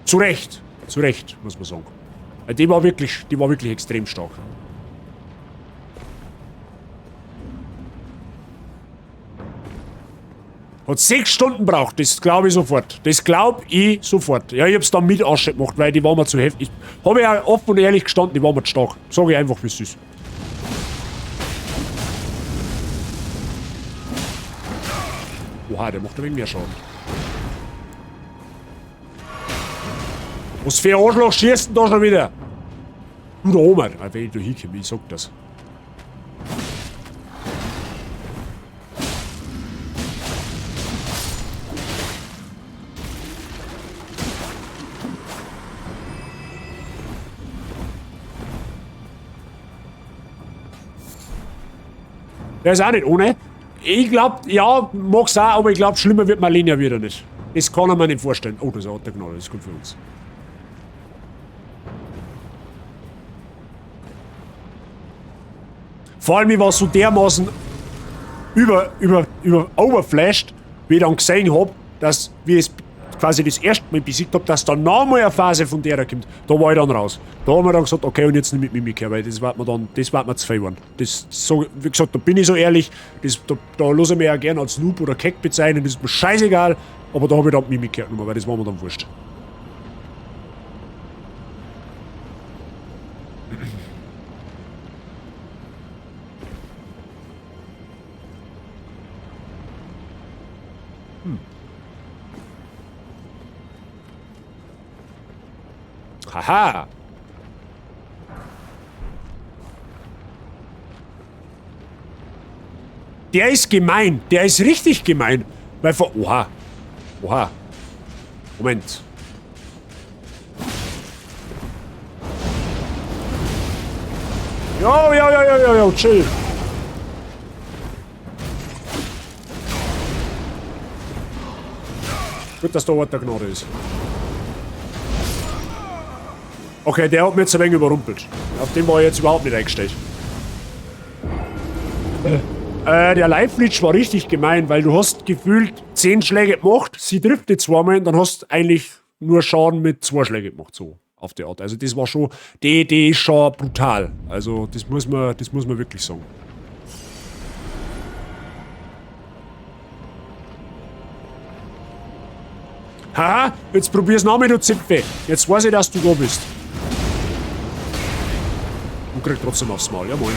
Zu Recht. Zu Recht, muss man sagen. Die war wirklich extrem stark. Hat 6 Stunden braucht, das glaube ich sofort. Das glaube ich sofort. Ja, ich hab's dann mit Asche gemacht, weil die war mir zu heftig. Habe ich auch offen und ehrlich gestanden, die war mir zu stark. Sag ich einfach, wie es ist. Oha, der macht ein wenig mehr Schaden. Was für ein Arschloch schießt denn da schon wieder? Du da oben, wenn ich da hinkomme, ich sag das. Der ist auch nicht ohne. Ich glaub, ja, mag's auch, aber ich glaub, schlimmer wird Malenia wieder nicht. Das kann er mir nicht vorstellen. Oh, das ist ein Autognade, das ist gut für uns. Vor allem, ich war so dermaßen overflashed, wie ich dann gesehen hab, dass, wie ich es quasi das erste Mal besiegt hab, dass dann nochmal eine Phase von der kommt. Da war ich dann raus. Da haben wir dann gesagt, okay, und jetzt nicht mit Mimik her, weil das wird mir zu viel werden. Das, so, wie gesagt, da bin ich so ehrlich, da lasse ich mich ja gerne als Noob oder Keck bezeichnen, das ist mir scheißegal, aber da habe ich dann Mimik hergenommen, weil das war mir dann wurscht. Haha! Der ist gemein. Der ist richtig gemein. Weil vor... Oha. Oha. Moment. Jo, chill. Gut, dass da Ort der Gnade ist. Okay, der hat mir jetzt ein wenig überrumpelt. Auf den war ich jetzt überhaupt nicht eingestellt. Der Live-Leech war richtig gemein, weil du hast gefühlt 10 Schläge gemacht, sie trifft dich zweimal und dann hast du eigentlich nur Schaden mit 2 Schlägen gemacht, so auf die Art. Also das war schon, die ist schon brutal. Also das muss man wirklich sagen. Haha, jetzt probier's noch mal, du Zipfe. Jetzt weiß ich, dass du da bist. Und krieg trotzdem aufs Maul, ja moin.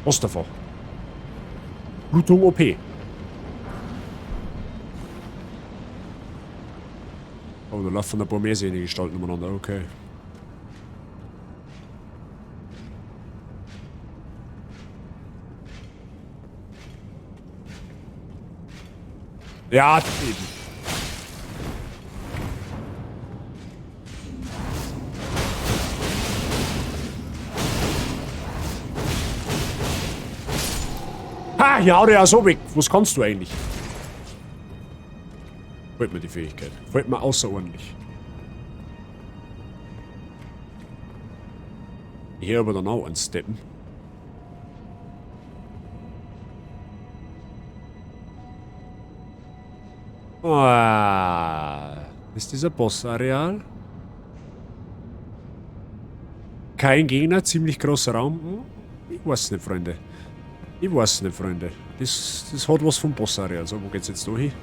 Was davon? Blutung OP. Oh, da laufen ein paar mehr sehnige Gestalten umeinander, okay. Ja, eben. Ha, ja, hau dir ja so weg. Was kannst du eigentlich? Fällt mir die Fähigkeit. Fällt mir außerordentlich. Hier aber dann auch ansteppen. Ah, ist dieser Bossareal? Kein Gegner, ziemlich großer Raum. Ich weiß nicht, Freunde. Ich weiß nicht, Freunde. Das hat was vom Bossareal. So, wo geht's jetzt da hin?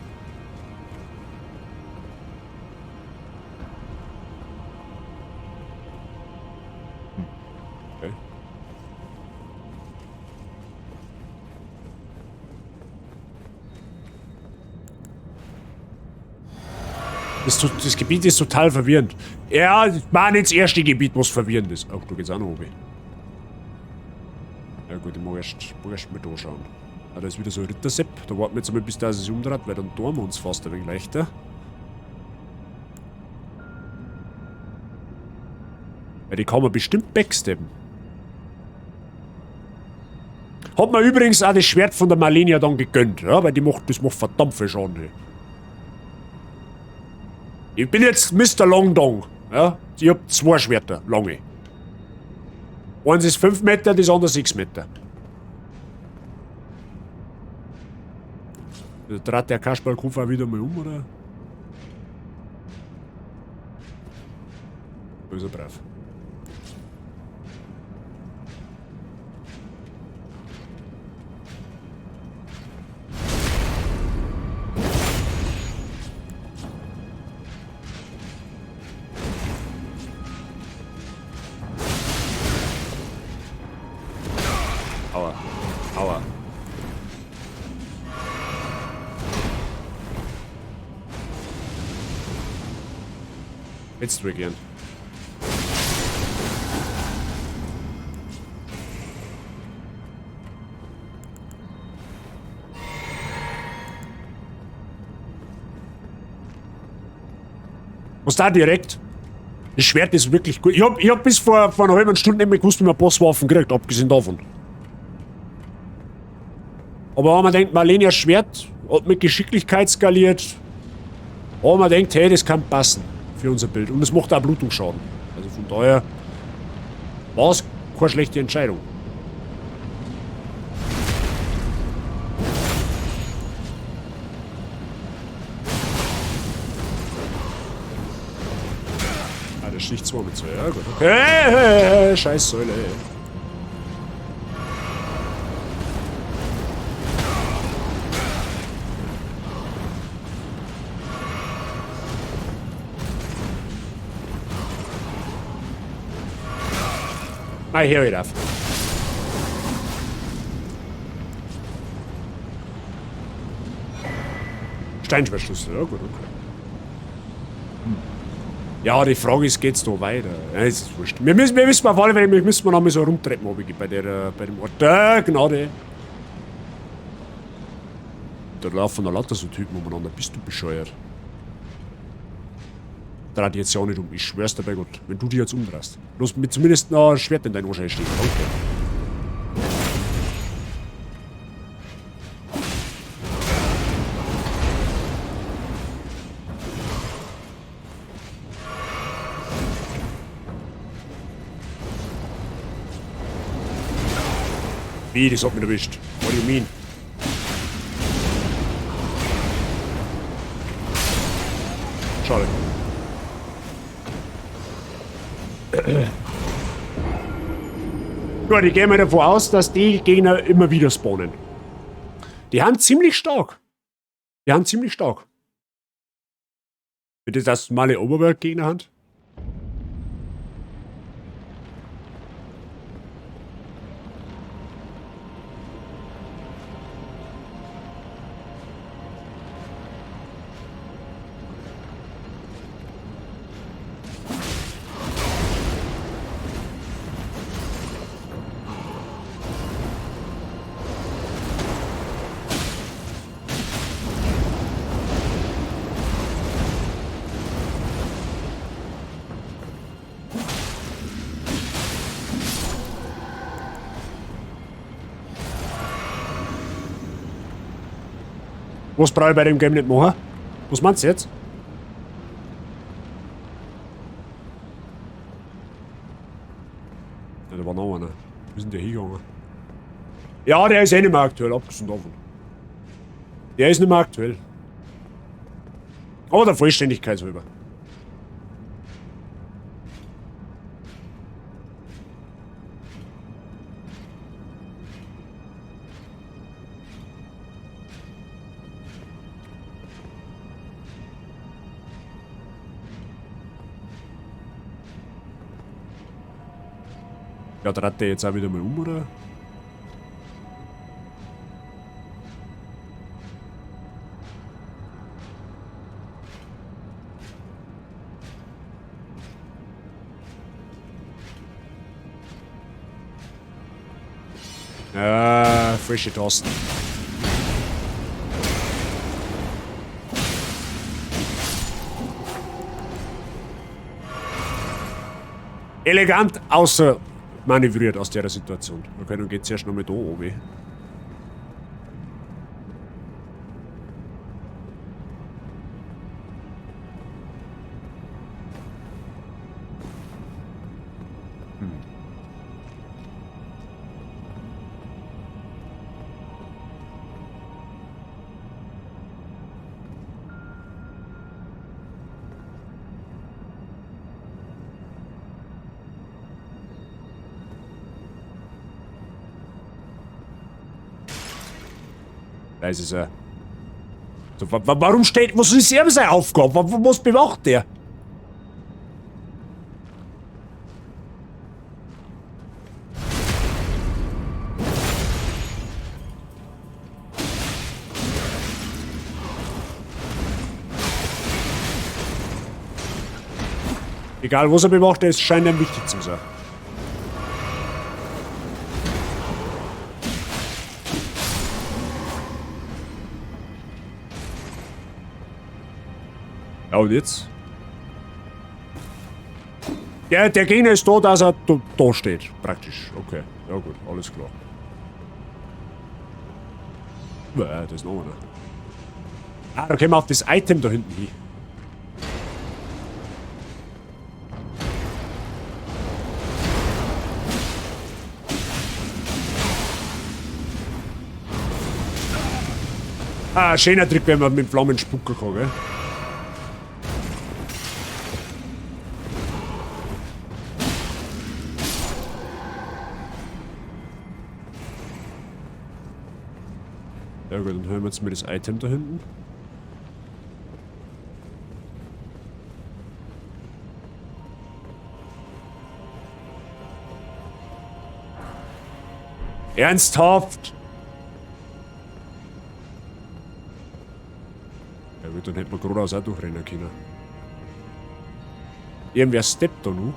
Okay. Das Gebiet ist total verwirrend. Ja, ich meine das erste Gebiet, was verwirrend ist. Ach, da geht's auch noch oben. Ja gut, ich mag erst mal da schauen. Ah, da ist wieder so ein Rittersepp. Da warten wir jetzt einmal, bis der sich umdreht, weil dann tun wir uns fast ein wenig leichter. Weil die kann man bestimmt backsteppen. Hat mir übrigens auch das Schwert von der Malenia dann gegönnt, ja, weil das macht verdammt viel Schaden. Ich bin jetzt Mr. Longdong, ja. Ich hab 2 Schwerter, lange. Eins ist 5 Meter, das andere 6 Meter. Da dreht der Kasperlkopf auch wieder mal um, oder? Da ist er brav. Aua. Aua. Jetzt regieren. Was da direkt? Das Schwert ist wirklich gut. Ich hab bis vor einer halben Stunde nicht mehr gewusst, wie man Bosswaffen kriegt, abgesehen davon. Aber wenn man denkt, Malenias Schwert hat mit Geschicklichkeit skaliert, aber man denkt, hey, das kann passen für unser Bild. Und es macht auch Blutungsschaden. Also von daher war es keine schlechte Entscheidung. Ah, das sticht zwar mit so. Ja, gut. Okay, scheiß Säule. I hear it off. Steinschwertschlüssel, ja gut, okay. Ja, die Frage ist, geht's da weiter? Ja, das ist wurscht. Wir wissen auf alle Fälle, wir müssen noch mal so rumtreppen bei dem Ort. Da, Gnade. Da laufen noch lauter so Typen umeinander. Bist du bescheuert? Dreht jetzt ja auch nicht um. Ich schwör's dir bei Gott. Wenn du dich jetzt umdrehst. Bloß mit zumindest noch ein Schwert in deinem Ohrschein stehen. Danke. Wie, das hat mich erwischt. What do you mean? Schade. Gut, ich gehe mal davon aus, dass die Gegner immer wieder spawnen. Die haben ziemlich stark. Bitte, dass mal eine Oberwelt-Gegner haben? Was brauche ich bei dem Game nicht machen? Was meinst du jetzt? Ja, da war noch einer. Wie sind der hingegangen? Ja, der ist eh nicht mehr aktuell, abgesehen davon. Der ist nicht mehr aktuell. Aber der Vollständigkeit halber. Ja, dreht der jetzt auch wieder mal um, oder? Ja, frische Tasten. Elegant außer manövriert aus der Situation. Okay, dann geht's erst noch mal da oben. Da ist es ja. So, warum steht... Was ist ihm seine Aufgabe? Was bewacht der? Egal, was er bewacht, es scheint ihm wichtig zu sein. Ja, und jetzt? Ja, der Gegner ist da, dass er da steht, praktisch. Okay, ja gut, alles klar. Das ist noch einer. Ah, da können wir auf das Item da hinten hin. Ah, schöner Trick, wenn man mit Flammen spucken kann, gell? Ja gut, dann hören wir jetzt mal das Item da hinten. Ernsthaft? Ja gut, dann hätten wir geradeaus auch durchrennen können. Irgendwer steppt da noch.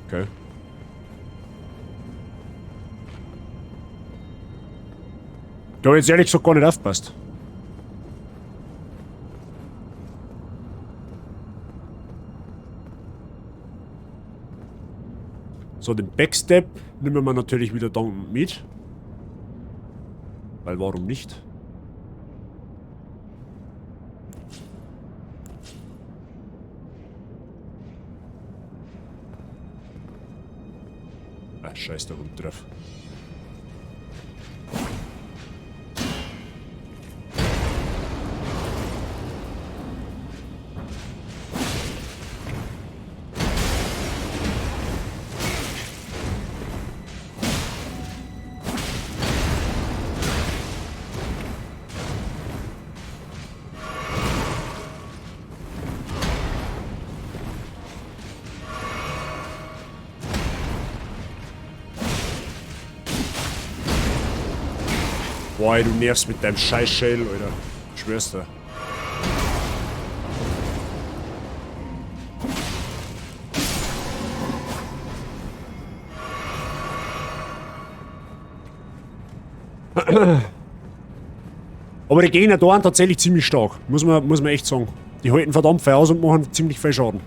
Okay. Da hab ich jetzt ehrlich gesagt gar nicht aufgepasst. So, den Backstep nehmen wir natürlich wieder dann mit. Weil warum nicht? Ah, scheiß da unten drauf. Boah, du nervst mit deinem scheiß Shell, Alter. Ich schwör's dir. Aber die Gegner da sind tatsächlich ziemlich stark. Muss man echt sagen. Die halten verdammt viel aus und machen ziemlich viel Schaden.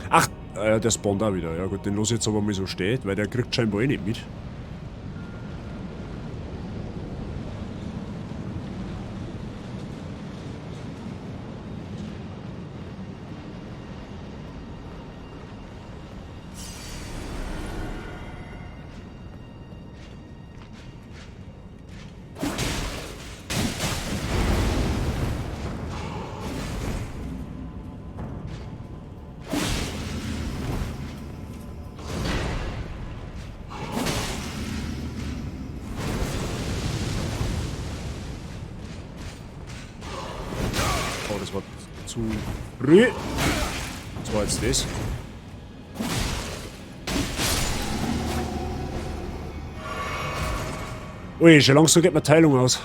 Ach, der spawnt auch wieder. Ja gut, den los jetzt aber mal so steht, weil der kriegt scheinbar eh nicht mit. Oh, das war zu früh. Was war jetzt das? Ui, schon langsam geht mir Teilung aus.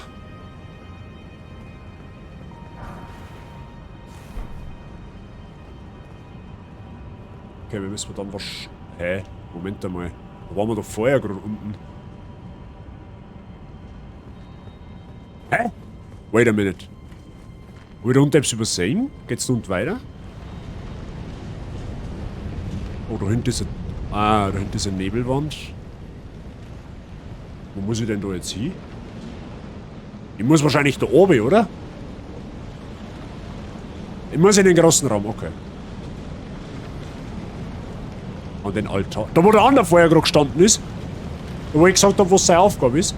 Okay, wir müssen dann was... Hä? Moment einmal. Wo waren wir da vorher gerade unten? Hä? Wait a minute. Habe ich da unten etwas übersehen? Geht's da unten weiter? Oh, da hinten ist ein... Ah, da hinten ist eine Nebelwand. Wo muss ich denn da jetzt hin? Ich muss wahrscheinlich da oben, oder? Ich muss in den großen Raum, okay. An den Altar. Da wo der andere vorher gerade gestanden ist. Da wo ich gesagt habe, was seine Aufgabe ist.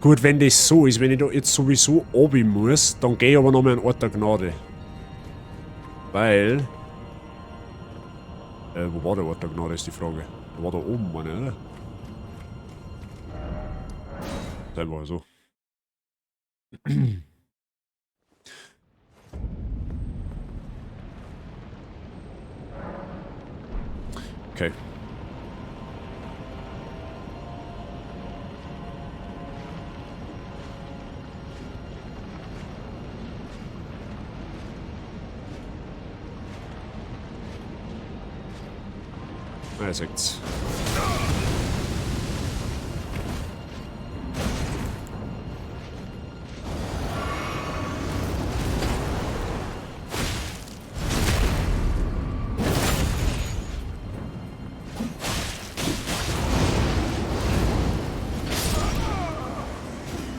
Gut, wenn das so ist, wenn ich da jetzt sowieso oben muss, dann gehe ich aber nochmal an Ort der Gnade. Weil... wo war der Ort der Gnade, ist die Frage. Der war da oben, meine, oder? Dann war so. Okay. Er sagt's.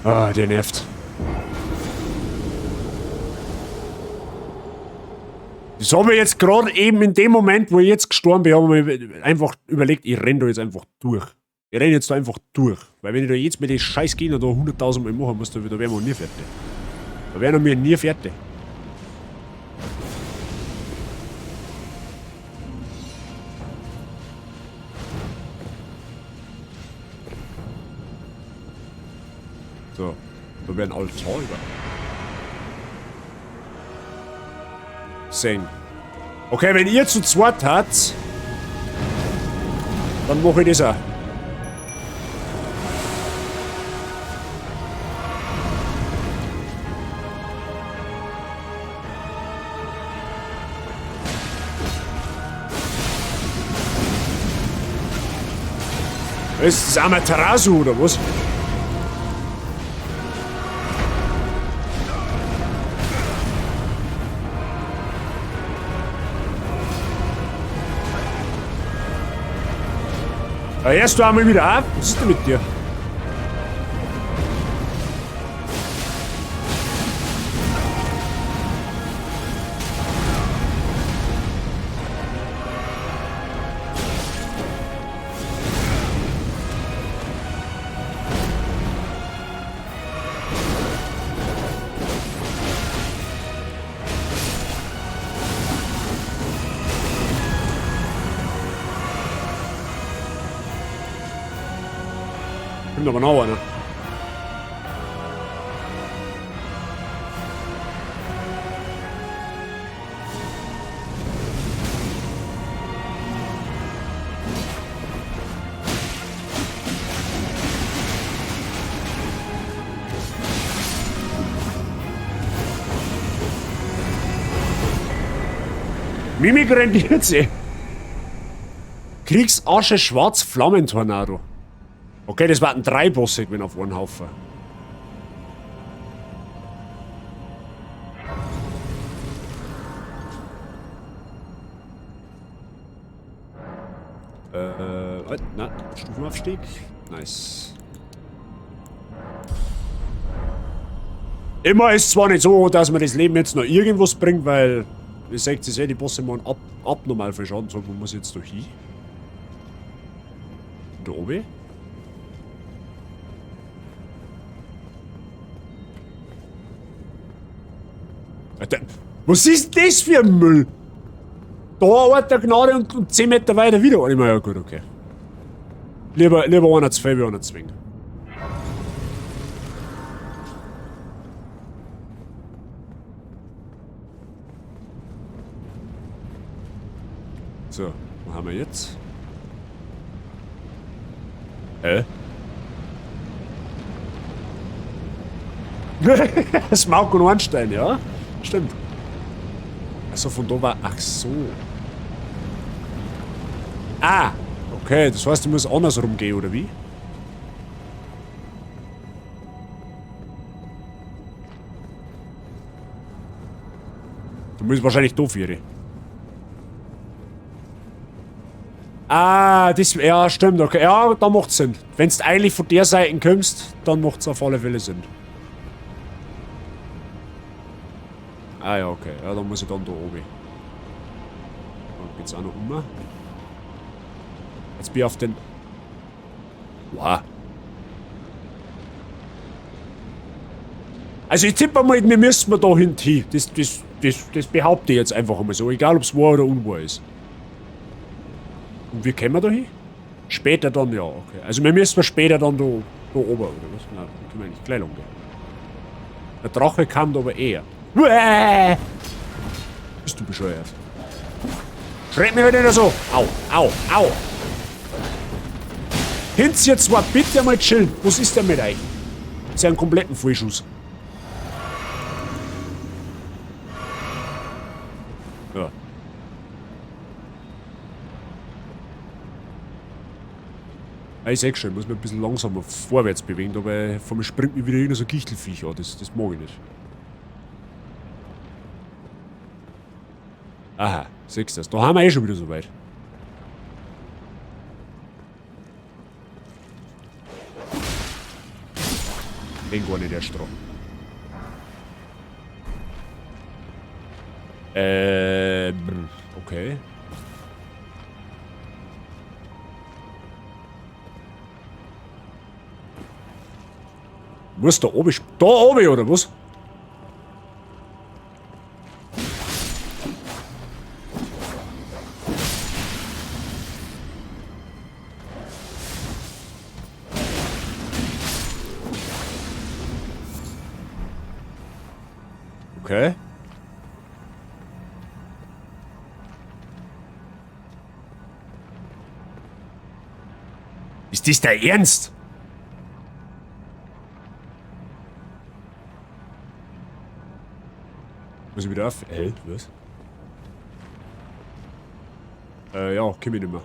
Ah, der nervt. Das habe ich jetzt gerade eben in dem Moment, wo ich jetzt gestorben bin, habe ich mir einfach überlegt, ich renne da jetzt einfach durch. Ich renne jetzt da einfach durch. Weil wenn ich da jetzt mit den scheiß Gegner da 100.000 Mal machen muss, da wären wir nie fertig. Da wären wir nie fertig. So, da werden alle Zauber. Sing. Okay, wenn ihr zu zweit habt, dann mache ich das auch. Ist das Amaterasu oder was? Ja, erst du einmal wieder ab. Was ist denn mit dir? Kommt aber noch einer. Mimik rendiert sie. Kriegsasche Schwarz-Flammentornado. Okay, das waren 3 Bosse gewesen auf einen Haufen. Na, Stufenaufstieg. Nice. Immer ist zwar nicht so, dass mir das Leben jetzt noch irgendwas bringt, weil, wie sagt ihr, die Bosse machen abnormal viel Schaden. So, wo muss ich jetzt da hin? Da oben? Was ist denn das für ein Müll? Da Ort der Gnade und 10 Meter weiter wieder. Ich meine, ja gut, okay. Lieber einer zu viel wie einer zu wenig. So, wo haben wir jetzt? Smaug und Ornstein, ja? Stimmt. Also von da war... Ach so. Ah! Okay, das heißt, ich muss andersrum gehen, oder wie? Du musst wahrscheinlich da führen. Ah, das... Ja, stimmt, okay. Ja, da macht's Sinn. Wenn du eigentlich von der Seite kommst, dann macht's auf alle Fälle Sinn. Ah ja, okay. Ja, dann muss ich dann da oben. Dann geht's auch noch um. Jetzt bin ich auf den... Wow. Also ich tippe mal, wir müssen da hin. Das behaupte ich jetzt einfach mal so. Egal, ob es wahr oder unwahr ist. Und wie kommen wir da hin? Später dann, ja, okay. Also wir müssen später dann da oben, oder was? Nein, da können wir eigentlich gleich lang gehen. Der Drache kam da aber eher. Uäh! Bist du bescheuert? Schreib mir wieder so. Au, au, au. Hinz jetzt war bitte mal chillen. Was ist denn mit euch? Das ist ja ein kompletten Vollschuss. Ja. Ich sag schon, ich muss mich ein bisschen langsamer vorwärts bewegen, aber vor mir springt mir wieder irgendein so Gichtelviech an. Das mag ich nicht. Aha, siehst du das? Da haben wir eh schon wieder so weit. Den gar nicht erst dran. Okay. Muss da oben, da oben, oder was? Okay. Ist das der Ernst? Muss ich wieder auf? Was? Ja, komm ich nicht mehr.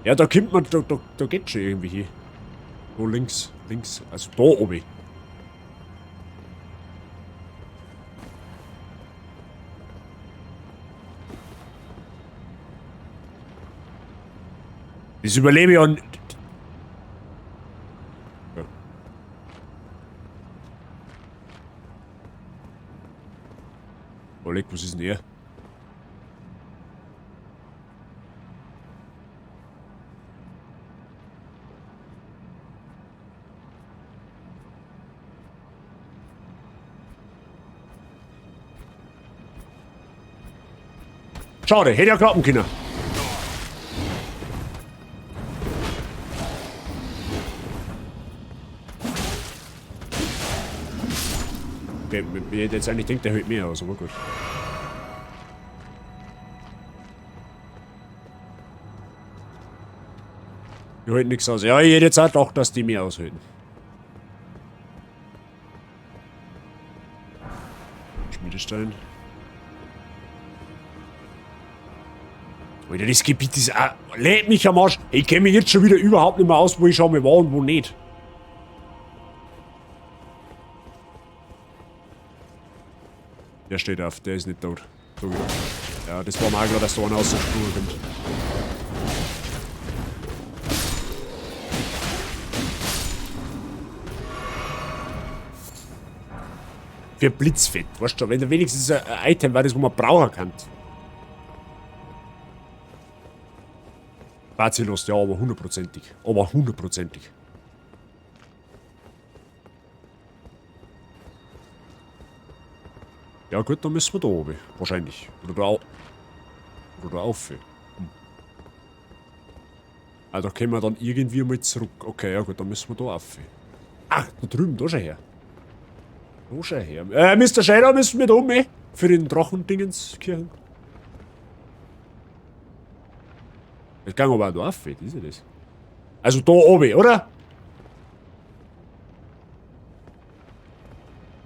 Ja, da kommt man, da geht schon irgendwie hin. Da links, also da oben. Das überlebe ich an. Ja. Oleg, was ist denn hier? Schade, hätte ja klappen können. Okay, ich hätte jetzt eigentlich gedacht, der hält mehr aus, aber gut. Die halten nichts aus. Ja, ich hätte jetzt auch gedacht, dass die mehr aushalten. Schmiedestein. Alter, das Gebiet ist auch... Lädt mich am Arsch. Ich kenne mich jetzt schon wieder überhaupt nicht mehr aus, wo ich schon mal war und wo nicht. Der steht auf, der ist nicht tot. So wieder. Ja, das war mal klar, dass da einer aus der Spur kommt. Für Blitzfett, weißt du, wenn da wenigstens ein Item war, das wo man brauchen kann. Bazilos, ja, aber hundertprozentig. Aber hundertprozentig. Ja gut, dann müssen wir da oben. Wahrscheinlich. Oder da auf. Oder da auf. Ah, da können wir dann irgendwie mal zurück. Okay, ja gut, dann müssen wir da auf. Ah, da drüben, da schon her. Da schon her. Mr. Shadow, müssen wir da oben für den Drachendingenskirchen. Das ging aber auch da auf, ist ja das. Also da oben, oder?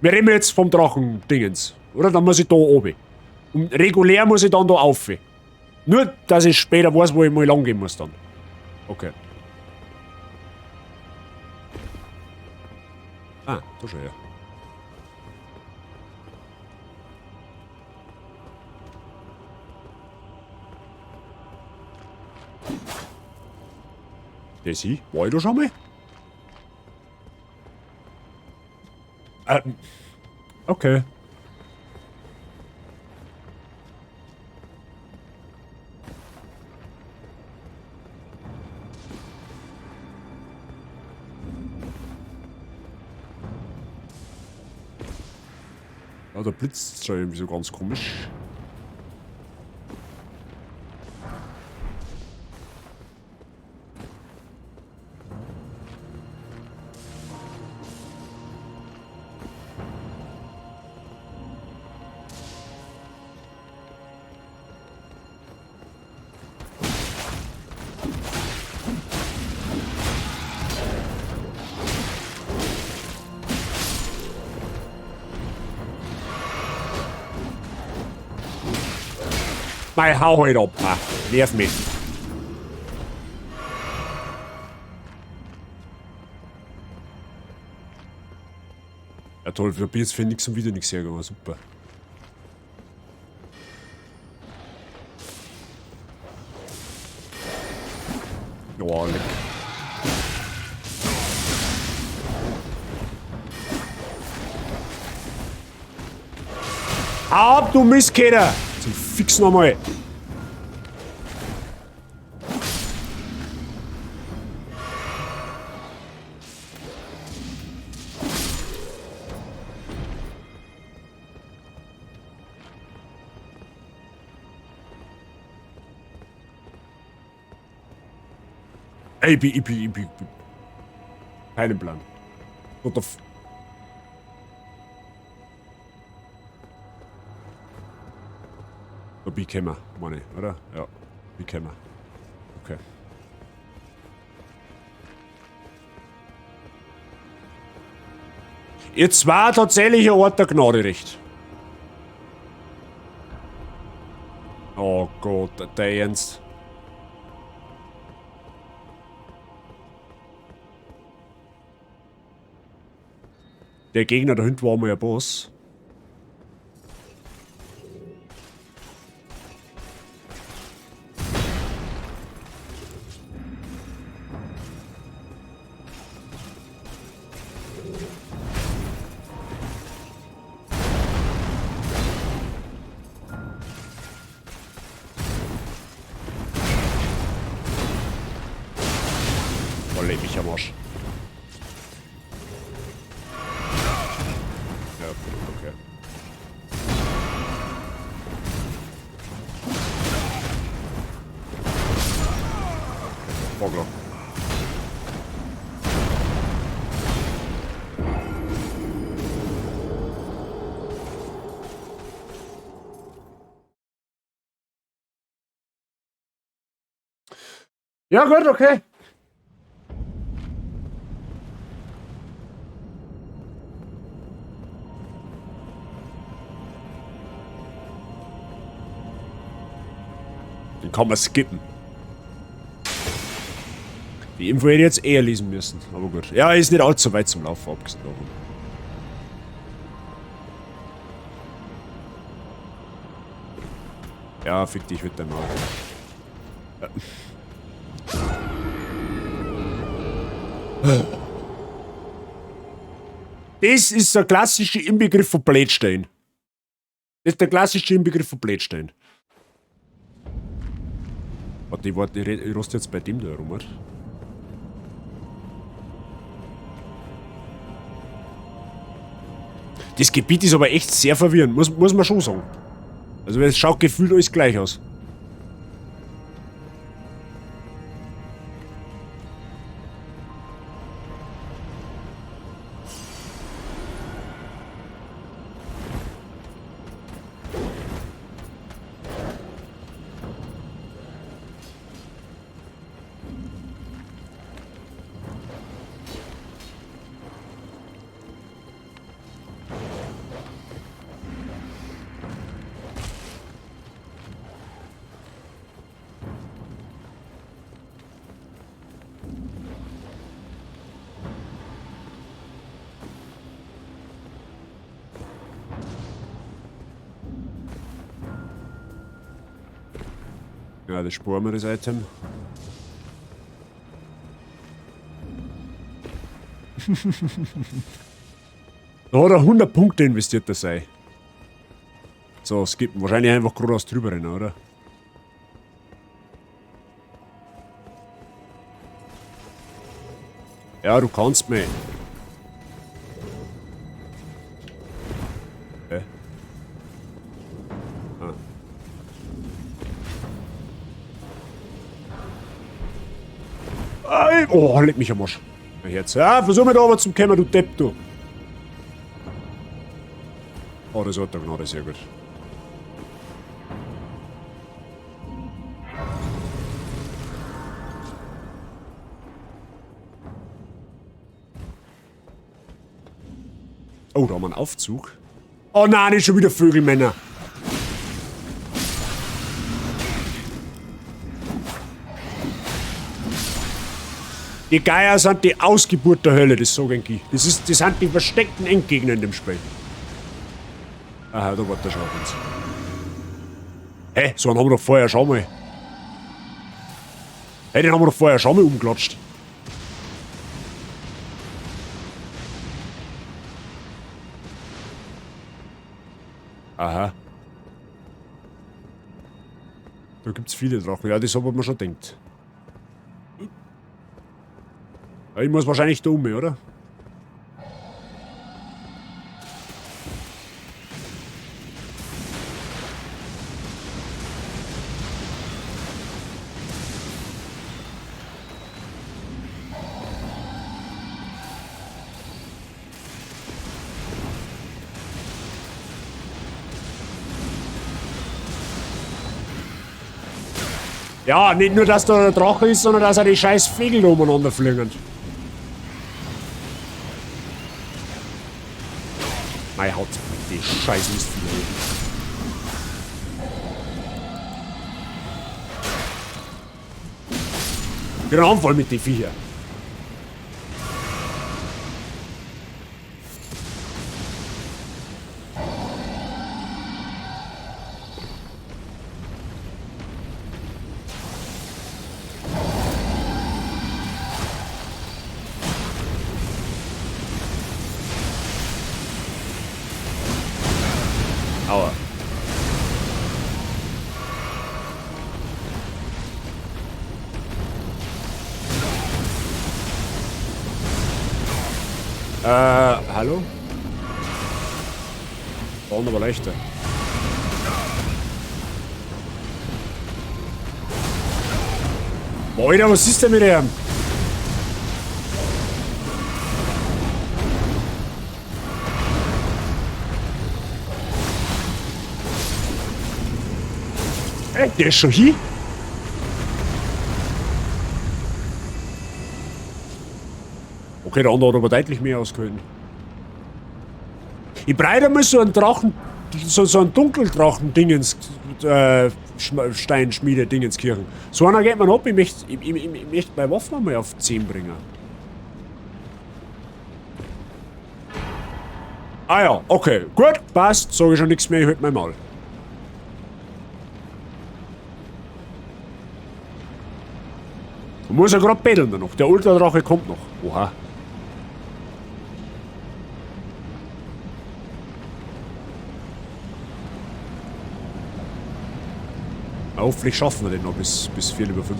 Wir reden jetzt vom Drachendingens. Oder? Dann muss ich da oben. Und regulär muss ich dann da auf. Nur, dass ich später weiß, wo ich mal lang gehen muss dann. Okay. Ah, da schon her. Desi, war ich da schon mal? Okay. Ja, der blitzt schon irgendwie so ganz komisch. Nein, hau halt ab, Mann. Nerv mich. Ja toll, für jetzt für nix und wieder nichts hergegangen, super. Ja, leck. Hau ab, du Mistkäter! Zum Fix nochmal. Ich bin. Keinen Plan. What the f... Da bin ich gekommen, meine ich, oder? Ja, bin ich gekommen. Okay. Jetzt war tatsächlich ein Ort der Gnade recht. Oh Gott, der Ernst. Der Gegner da hinten war mal ein Boss. Oh, leck mich am Arsch. Ja, okay. Vogler. Ja gut, okay. Den kann man skippen. Die Info hätte ich jetzt eher lesen müssen, aber gut. Ja, ist nicht allzu weit zum Laufen, abgesehen davon. Ja, fick dich mit deinem Auge. Das ist der klassische Inbegriff von Blödstein. Das ist der klassische Inbegriff von Blödstein. Warte, ich roste jetzt bei dem da rum, oder? Das Gebiet ist aber echt sehr verwirrend, muss man schon sagen. Also es schaut gefühlt alles gleich aus. Ja, das sparen wir das Item. Da hat er 100 Punkte investiert, das sei. So, skippen. Wahrscheinlich einfach geradeaus drüber rennen, oder? Ja, du kannst mich. Okay. Oh, leck mich am Arsch. Jetzt. Ja, versuch mich da aber zum Kämmer, du Depp, du. Oh, das hat er genau, sehr gut. Oh, da haben wir einen Aufzug. Oh nein, nicht schon wieder Vögelmänner. Die Geier sind die Ausgeburt der Hölle, das sag ich. Das sind die versteckten Endgegner in dem Spiel. Aha, da war der Schaufels. Hä, so einen haben wir doch vorher schon mal. Hey, den haben wir doch vorher schon mal umgeklatscht. Aha. Da gibt's viele Drachen. Ja, das hat man schon gedacht. Ich muss wahrscheinlich da um, oder? Ja, nicht nur, dass da der Drache ist, sondern dass er die scheiß Vögel umeinander fliegen. Meine Haut, die scheiß Mistvieh. Genau, voll mit den Viecher. Aua. Hallo? Bauen aber leichter. Alter, was ist denn mit dem? Der ist schon hier? Okay, der andere hat aber deutlich mehr ausgehalten. Ich breite mal so einen Drachen, so einen Dunkeldrachen-Dingens, Steinschmiede-Dingenskirchen. So einer geht man ab, ich möchte meine Waffen mal auf 10 bringen. Ah ja, okay, gut, passt, sage ich schon nichts mehr, ich halte mein Maul. Man muss ja gerade betteln da noch. Der Ultradrache kommt noch. Oha. Hoffentlich schaffen wir den noch bis 4 über 5.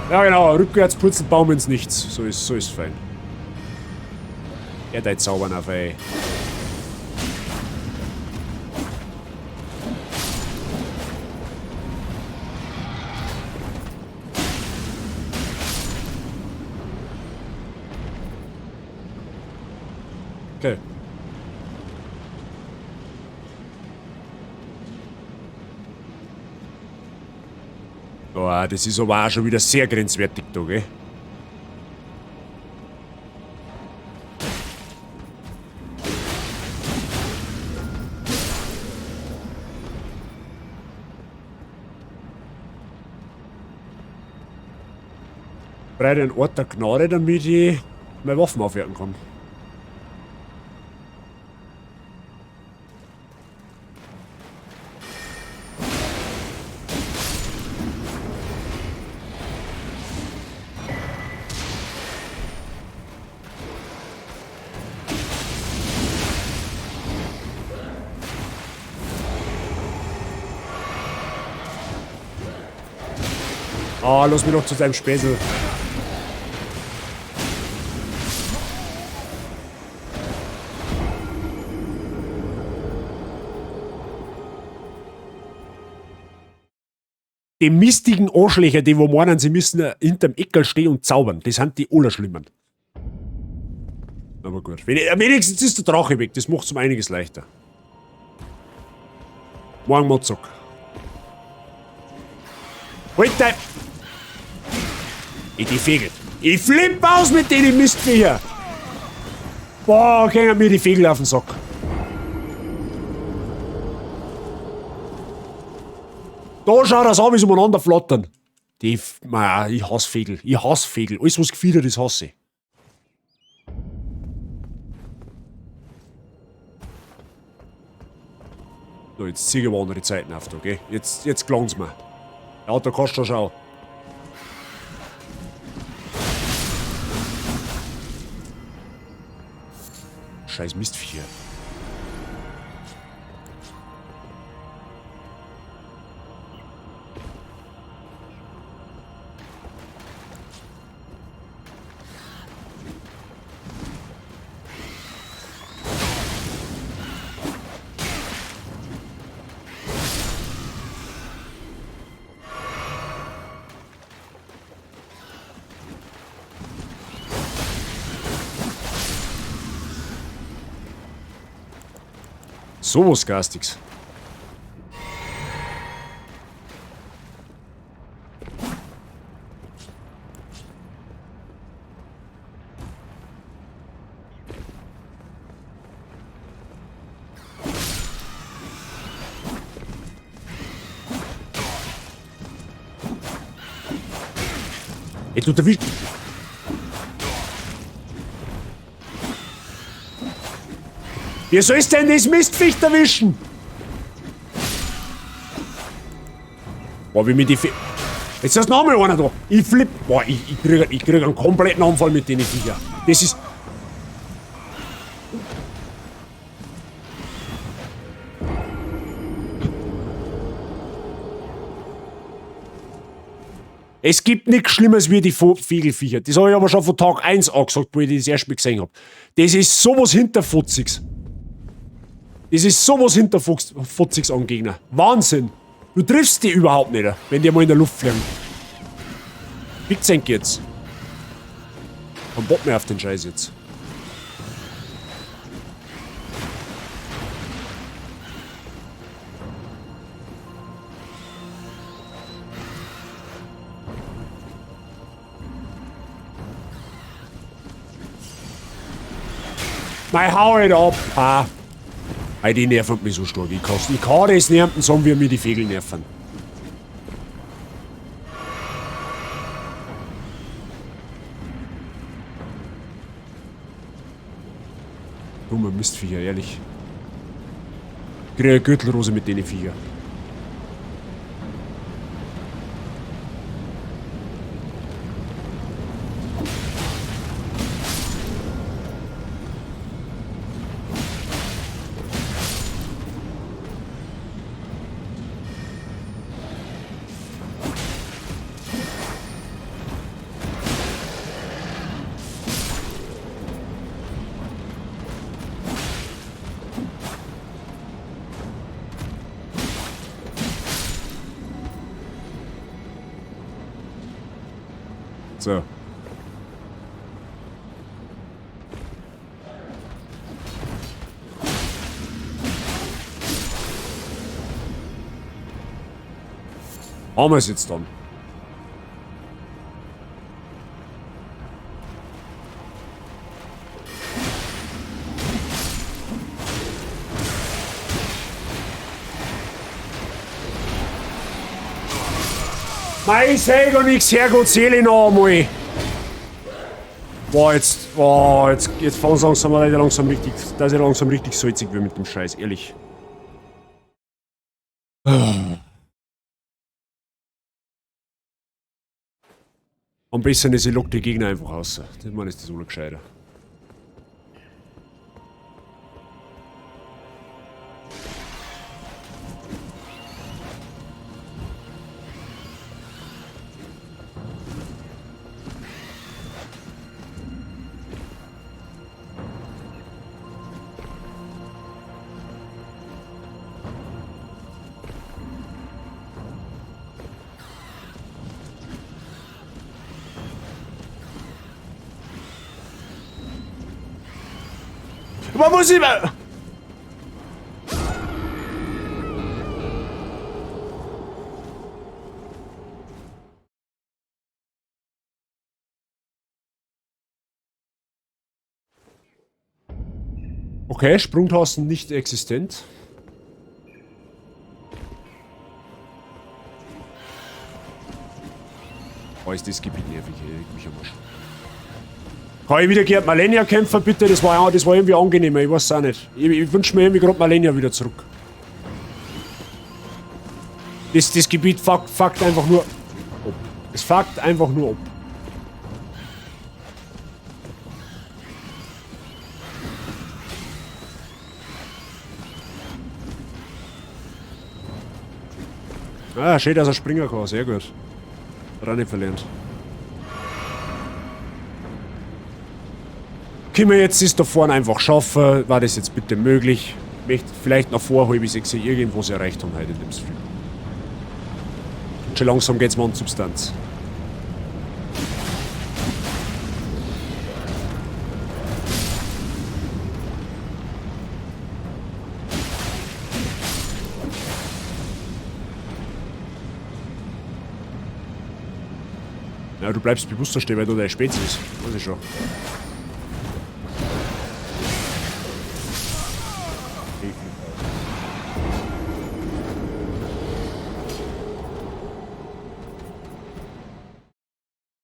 Ja genau, rückwärts putzen, Baum ins Nichts. So ist fein. Er dein Zaubern auf, ey. Okay. Oh, das ist aber auch schon wieder sehr grenzwertig da, gell? Breite einen Ort der Gnade, damit ich meine Waffen aufwerten kann. Ah, lass mich doch zu deinem Späßel. Die mistigen Arschlöcher, die wo meinen, sie müssen hinterm Eckel stehen und zaubern, das sind die Allerschlimmen. Aber gut. Wenigstens ist der Drache weg, das macht es um einiges leichter. Morgen Mozok. Halt dein... Die Vögel. Ich flipp aus mit denen Mistviecher. Boah, gehen mir die Vögel auf den Sack. Da schau das an, wie sie umeinander flattern. Ich hasse Vögel. Ich hasse Vögel. Alles, was gefiedert ist, hasse ich. So, jetzt ziehen wir andere Zeiten auf, okay? Jetzt gelang's mir. Ja, da kannst du schauen. Scheiß Mistviecher. So was Garstiges. Jetzt unterwischt. Wie soll ich denn das Mistviech erwischen? Boah, wie mir die Fe... Jetzt ist noch mal einer da. Ich flipp. Boah, ich krieg einen kompletten Anfall mit den Viecher. Das ist... Es gibt nichts Schlimmes wie die Vogelviecher. Das habe ich aber schon von Tag 1 angesagt, wo ich das erste Mal gesehen habe. Das ist sowas Hinterfutziges. Das ist sowas Hinterfutziges an Gegner. Wahnsinn. Du triffst die überhaupt nicht, wenn die mal in der Luft fliegen. Pixenk jetzt. Kein Bock mehr auf den Scheiß jetzt. Nein, hau halt ab. Ah. Die nerven mich so stark. Ich kann das nerven, sagen wir mir die Vögel nerven. Dummer Mistviecher, ehrlich. Ich kriege eine Gürtelrose mit den Viecher. So. Haben wir es jetzt dann? Mei, ich seh gar nichts, Herrgott, Seele noch einmal. Boah, jetzt fangen sie langsam richtig, dass ich langsam richtig salzig wird mit dem Scheiß, ehrlich. Am besten ist, ich lock die Gegner einfach raus. Das meine, ist das wohl gescheiter. Man muss immer... Okay, Sprungtasten nicht existent. Oh, ist das Gebiet nervig, ey. Mich am Arsch. Kann ich wieder gegen Malenia kämpfen, bitte? Das war irgendwie angenehmer, ich weiß auch nicht. Ich wünsche mir irgendwie gerade Malenia wieder zurück. Das Gebiet fuckt einfach nur ab. Es fuckt einfach nur ab. Ah, schön, dass er springen kann. Sehr gut. Hat er nicht verlernt. Können wir jetzt das da vorne einfach schaffen? War das jetzt bitte möglich? Ich möchte vielleicht noch vorher, bis ich sehe, irgendwas erreicht haben heute in dem Stream. Und schon langsam geht's mal an Substanz. Ja, du bleibst bewusster stehen, weil du deine Spezies. Weiß ich schon.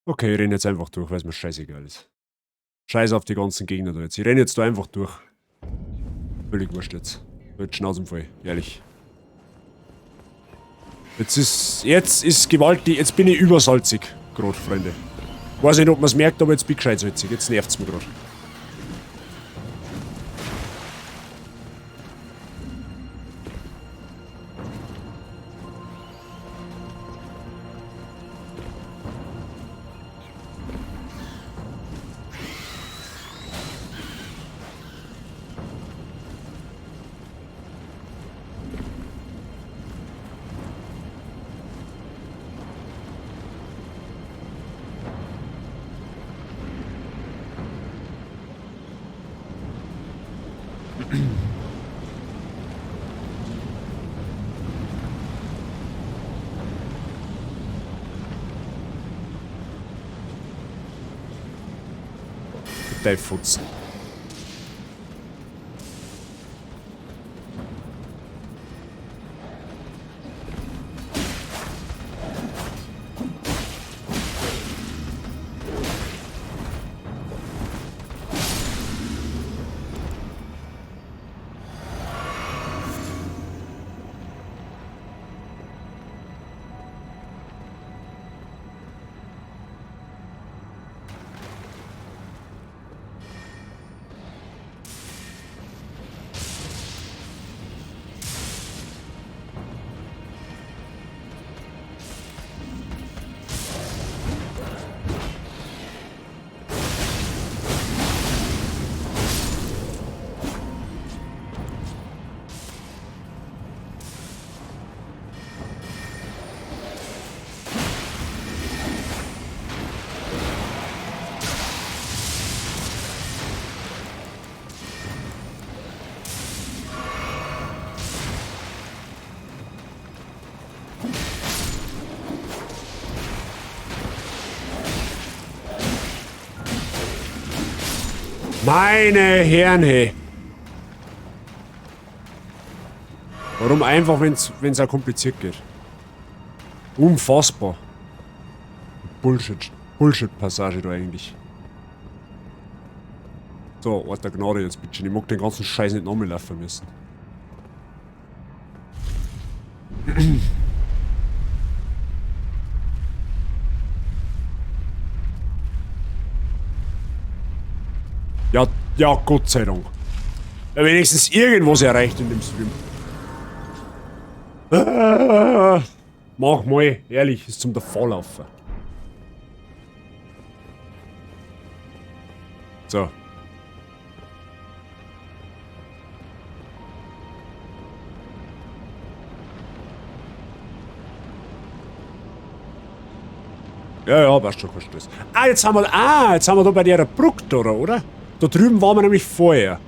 Okay, ich renne jetzt einfach durch, weil es mir scheißegal ist. Scheiß auf die ganzen Gegner da jetzt. Ich renne jetzt da einfach durch. Völlig wurscht jetzt. Mit Schnauzen voll, ehrlich. Jetzt ist gewaltig, jetzt bin ich übersalzig, gerade, Freunde. Weiß nicht, ob man es merkt, aber jetzt bin ich gescheit salzig. Jetzt nervt es mir gerade. Dein Futzen. Meine Herren, hey. Warum einfach, wenn es auch kompliziert geht? Unfassbar. Bullshit-Passage da eigentlich. So, Ort der Gnade jetzt bitte. Ich mag den ganzen Scheiß nicht nochmal laufen müssen. Ja, Gott sei Dank. Ja, wenigstens irgendwas erreicht in dem Stream. Mach mal, ehrlich, ist zum Davonlaufen. So. Ja, passt schon, kein Stress. Jetzt haben wir da bei der Brücke, oder? Da drüben waren wir nämlich vorher.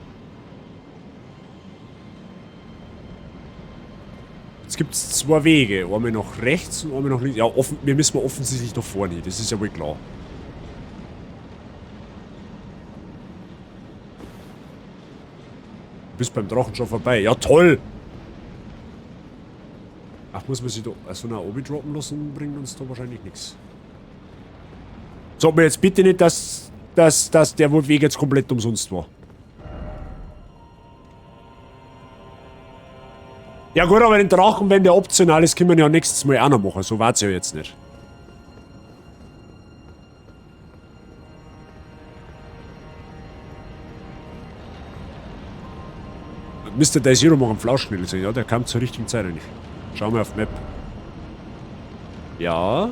Jetzt gibt es zwei Wege. Einmal nach rechts und einmal nach links. Ja, wir müssen offensichtlich nach vorne. Das ist ja wohl klar. Du bist beim Drachen schon vorbei. Ja, toll! Ach, muss man sich da so eine Obi droppen lassen? Bringt uns da wahrscheinlich nichts. Sag mir jetzt bitte nicht, dass der Weg jetzt komplett umsonst war. Ja gut, aber den Drachen, wenn der optional ist, können wir ja nächstes Mal auch noch machen. So war's ja jetzt nicht. Mr. Daisiro machen Flauschschnittel sehen, ja, der kam zur richtigen Zeit eigentlich. Schauen wir auf die Map. Ja.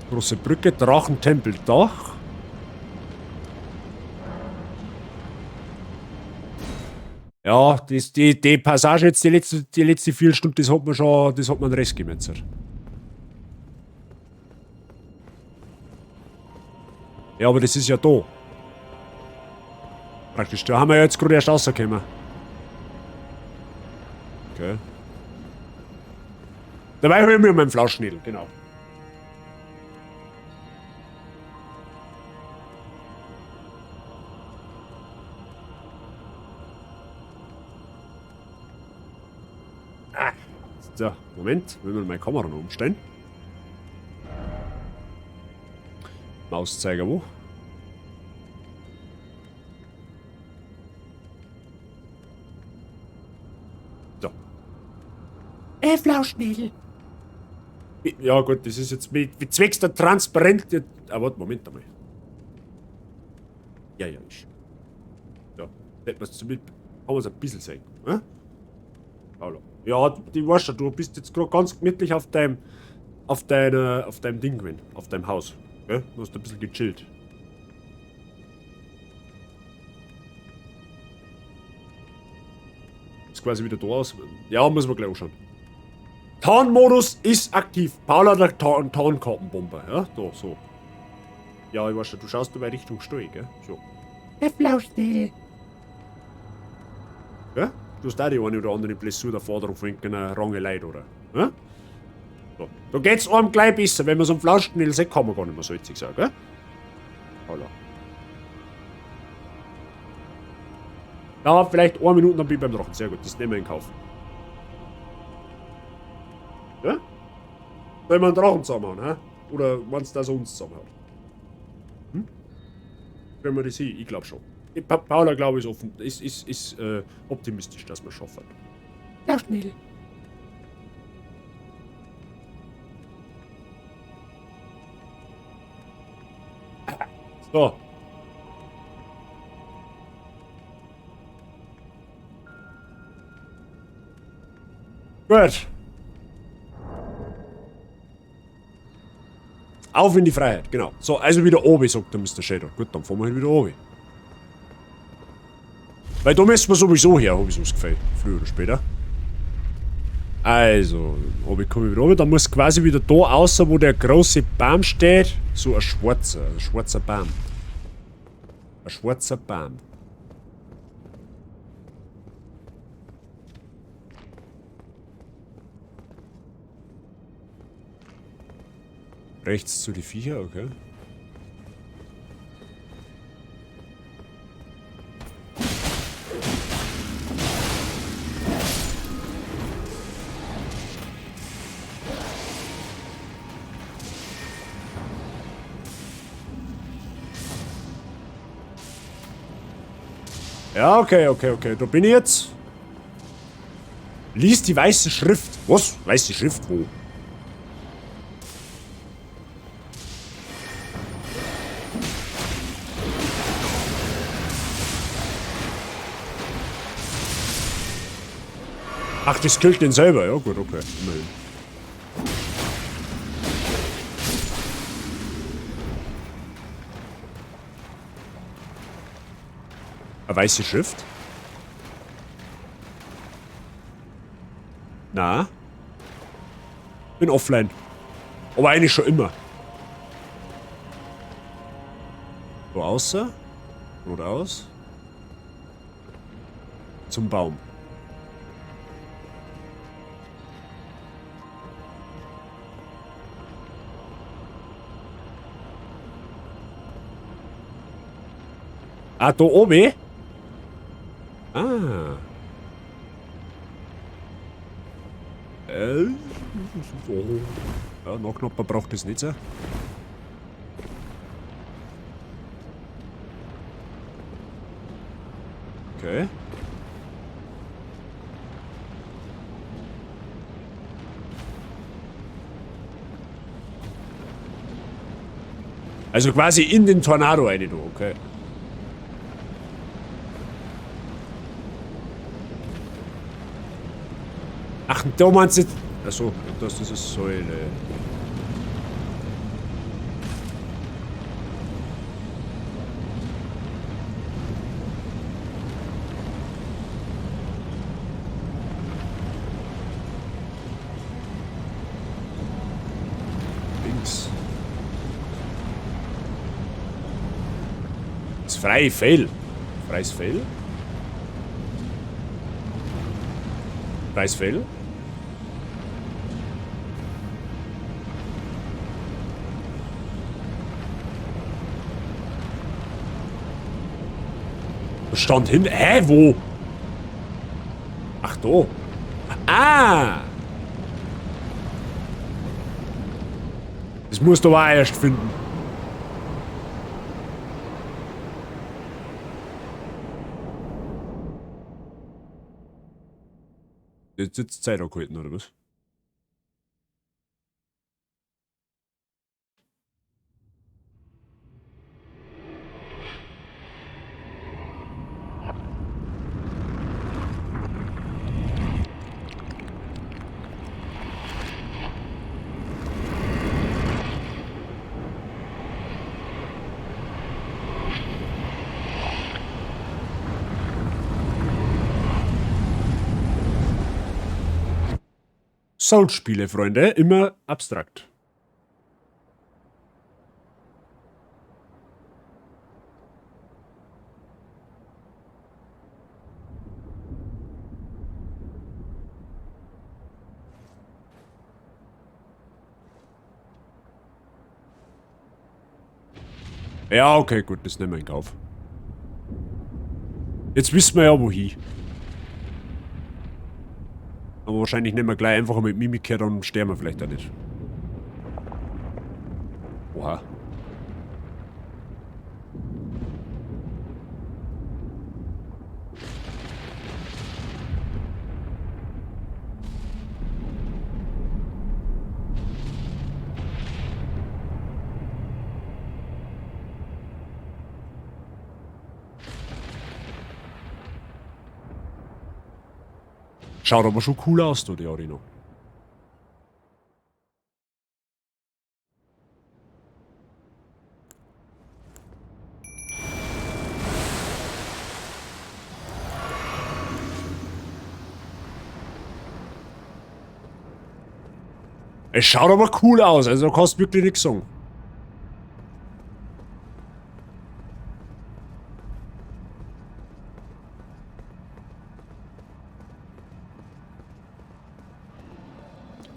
Große Brücke, Drachentempel, Dach. Ja, die Passage jetzt, die letzte Viertelstunde, das hat man schon, das hat man den Rest gemetzert. Ja, aber das ist ja da. Praktisch, da haben wir ja jetzt gerade erst rausgekommen. Okay. Dabei hören wir meinen Flauschschnädel, genau. So, Moment, wenn wir meine Kamera noch umstellen. Mauszeiger wo? So. Flauschschnädel. Ja gut, das ist jetzt mit zwecks der Transparenz. Ah, warte, Moment einmal. Ja, ist. Ja, hätten wir es zumindest. Haben wir es ein bisschen sehen. Hallo. Ja, die weißt du bist jetzt gerade ganz gemütlich auf deinem Ding gewesen, auf deinem Haus. Gell? Du hast ein bisschen gechillt. Ist quasi wieder da aus. Ja, muss man gleich anschauen. Tarnmodus ist aktiv. Paula hat eine Tarnkartenbombe. Ja, da, so. Ja, ich weiß schon, du schaust dabei Richtung Steuer, gell? So. Der Flauschnädel. Ja? Du hast auch die eine oder andere Blessur davor drauf wegen einer Rangelei, oder? Ja? So. Da geht's einem gleich besser. Wenn man so einen Flauschschnädel sieht, kann man gar nicht mehr salzig sagen, gell? Hallo. Ja, vielleicht 1 Minute, dann bin ich beim Drachen. Sehr gut, das nehmen wir in Kauf. Ja? Sollen wir einen Drachen zusammenhauen, hä? Oder meinst du, dass er uns zusammenhaut? Können wir das hin? Ich glaube schon. Paula, glaube ich, ist optimistisch, dass wir es schaffen. Flauschschnädel. So. Gut. Auf in die Freiheit, genau. So, also wieder oben, sagt der Mr. Shadow. Gut, dann fahren wir halt wieder oben. Weil da müssen wir sowieso her, habe ich so das Gefühl. Früher oder später. Also, oben komme ich wieder oben. Dann muss quasi wieder da außer, wo der große Baum steht, so ein schwarzer Baum. Ein schwarzer Baum. Rechts zu die Viecher, okay. Ja, okay. Da bin ich jetzt. Lies die weiße Schrift. Was? Weiße Schrift? Wo? Ach, das killt den selber. Ja, gut, okay. Immerhin. Eine weiße Schrift? Na? Bin offline. Aber eigentlich schon immer. So außer? Geradeaus? Zum Baum. Ah, da oben? Ah. Oh. Ja, noch knapper braucht es nicht sein. Okay. Also quasi in den Tornado rein, du, okay. Ach, da meinst du jetzt... Achso, das ist eine Säule. Links. Das freie Feld. Freies Feld? Freies Feld? Stand hin. Hä, wo? Ach, da. Ah! Das musst du aber erst finden. Jetzt sitzt Zeit angehalten, oder was? Souls-Spiele, Freunde, immer abstrakt. Ja, okay, gut, das nehmen wir in Kauf. Jetzt wissen wir ja, wohin. Aber wahrscheinlich nehmen wir gleich einfach mit Mimikir, dann sterben wir vielleicht auch nicht. Oha. Schaut aber schon cool aus, du, die Orino. Es schaut aber cool aus, also du kannst wirklich nichts sagen.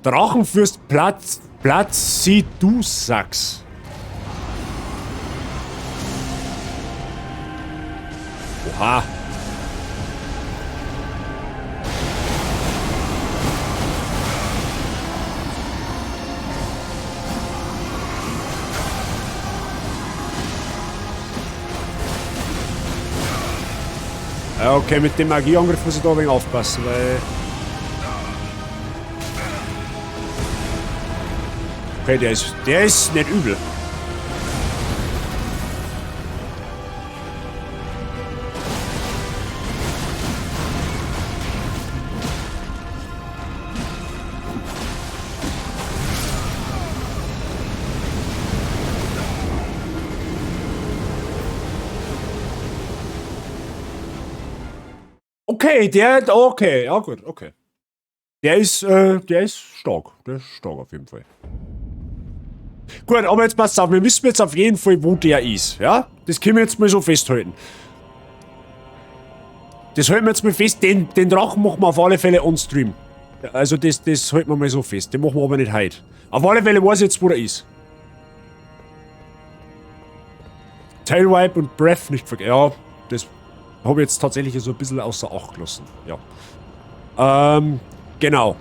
Drachenfürst Platzidusax. Oha. Ja, okay, mit dem Magieangriff muss ich da ein wenig aufpassen, weil... Okay, der ist nicht übel. Okay, okay, ja gut, okay. Der ist stark. Der ist stark auf jeden Fall. Gut, aber jetzt passt auf, wir wissen jetzt auf jeden Fall, wo der ist, ja? Das können wir jetzt mal so festhalten. Das halten wir jetzt mal fest, den Drachen machen wir auf alle Fälle on Stream. Also das halten wir mal so fest, den machen wir aber nicht heute. Auf alle Fälle weiß ich jetzt, wo der ist. Tailwipe und Breath nicht vergessen. Ja, das habe ich jetzt tatsächlich so ein bisschen außer Acht gelassen. Ja. Genau.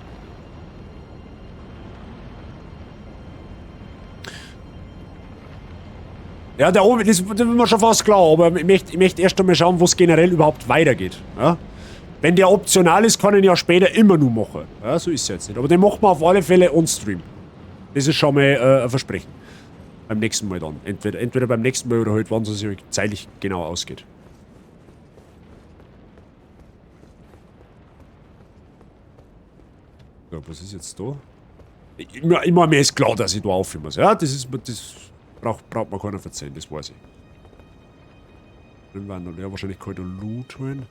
Ja, da oben, das ist mir schon fast klar, aber ich möchte erst einmal schauen, wo es generell überhaupt weitergeht. Ja? Wenn der optional ist, kann ich ihn ja später immer nur machen. Ja, so ist es jetzt nicht. Aber den machen wir auf alle Fälle on-stream. Das ist schon mal ein Versprechen. Beim nächsten Mal dann. Entweder beim nächsten Mal oder halt, wann es sich zeitlich genau ausgeht. So, was ist jetzt da? Immer mir ist klar, dass ich da aufhören muss. Ja, das braucht man keiner verzeihen, das weiß ich. Dann werden da wahrscheinlich keiner Loot holen.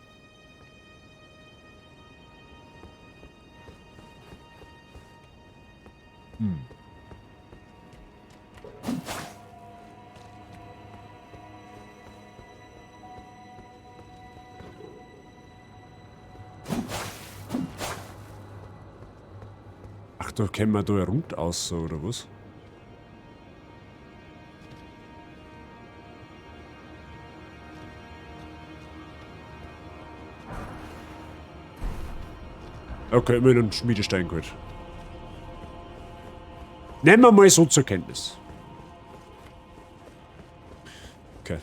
Ach, da kennen wir da eine Rund aus, so, oder was? Okay, immer einen Schmiedestein geholt. Nehmen wir mal so zur Kenntnis. Okay.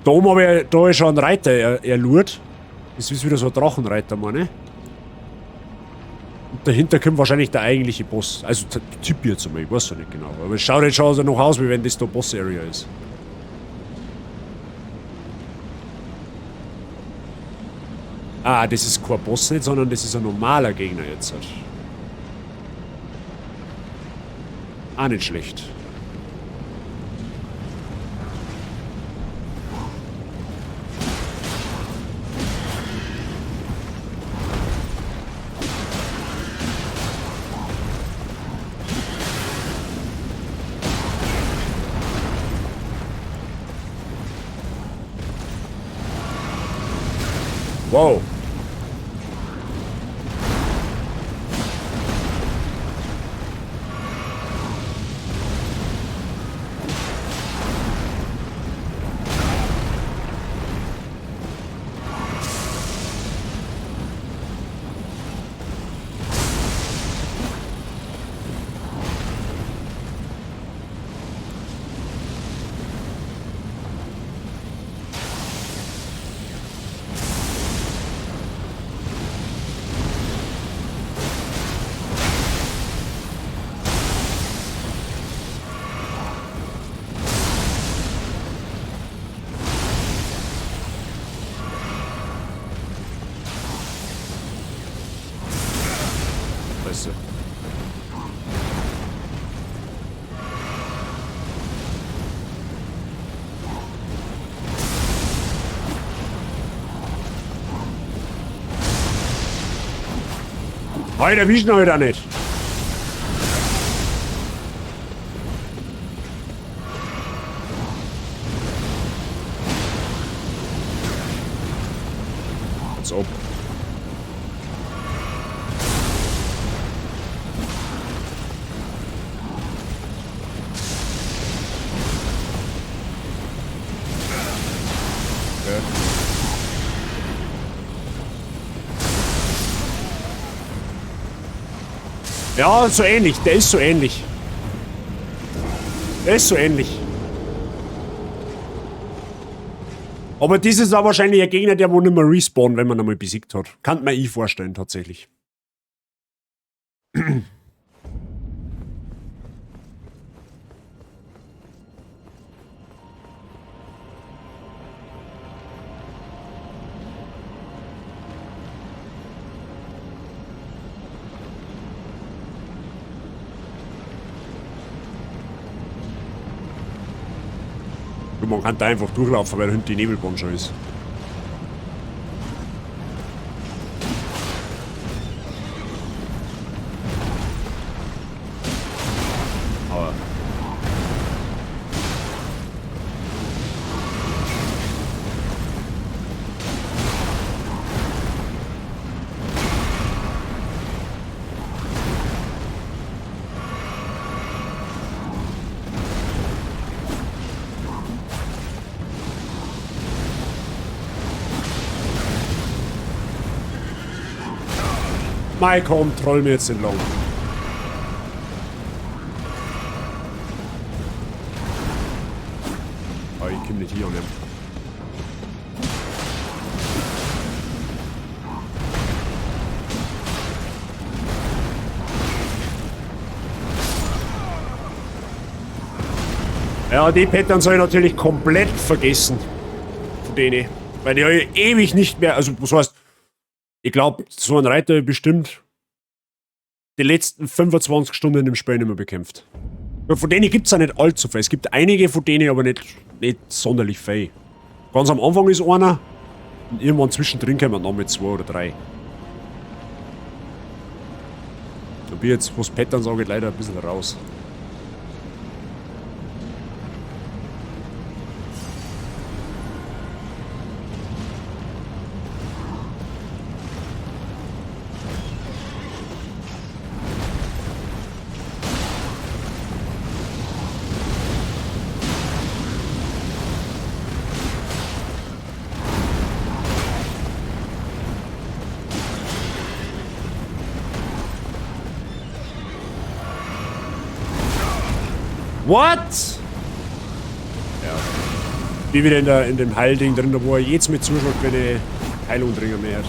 Da oben habe ich, da ist schon ein Reiter erlurt. Das ist wieder so ein Drachenreiter, meine ich. Und dahinter kommt wahrscheinlich der eigentliche Boss. Also Typ jetzt einmal, ich weiß ja nicht genau. Aber es schaut jetzt schon so noch aus, wie wenn das der Boss-Area ist. Ah, das ist kein Boss nicht, sondern das ist ein normaler Gegner jetzt. Auch nicht schlecht. Wow. Scheiße. Heute erwischen wir heute auch nicht. Als ob. Ja, so ähnlich. Der ist so ähnlich. Der ist so ähnlich. Aber das ist auch wahrscheinlich ein Gegner, der wohl nicht mehr respawnen, wenn man ihn einmal besiegt hat. Kann man vorstellen, tatsächlich. Man kann da einfach durchlaufen, weil hinten die Nebelbahn schon ist. Aber Mai, komm, troll mir jetzt entlang. Oh, ich komm nicht hier an. Ja, die Pattern soll ich natürlich komplett vergessen. Von denen. Weil die habe ich ewig nicht mehr. Also, was heißt, ich glaube, so ein Reiter bestimmt die letzten 25 Stunden im Spiel nicht mehr bekämpft. Von denen gibt es auch nicht allzu viel. Es gibt einige von denen, aber nicht sonderlich viel. Ganz am Anfang ist einer und irgendwann zwischendrin kommen noch mit 2 oder 3. Da bin ich jetzt, was Pattern sage, leider ein bisschen raus. What? Ja. Wie wieder in dem Heilding drin, wo er jetzt mit zuschaut, wenn ich Heilung dringend mehr hat.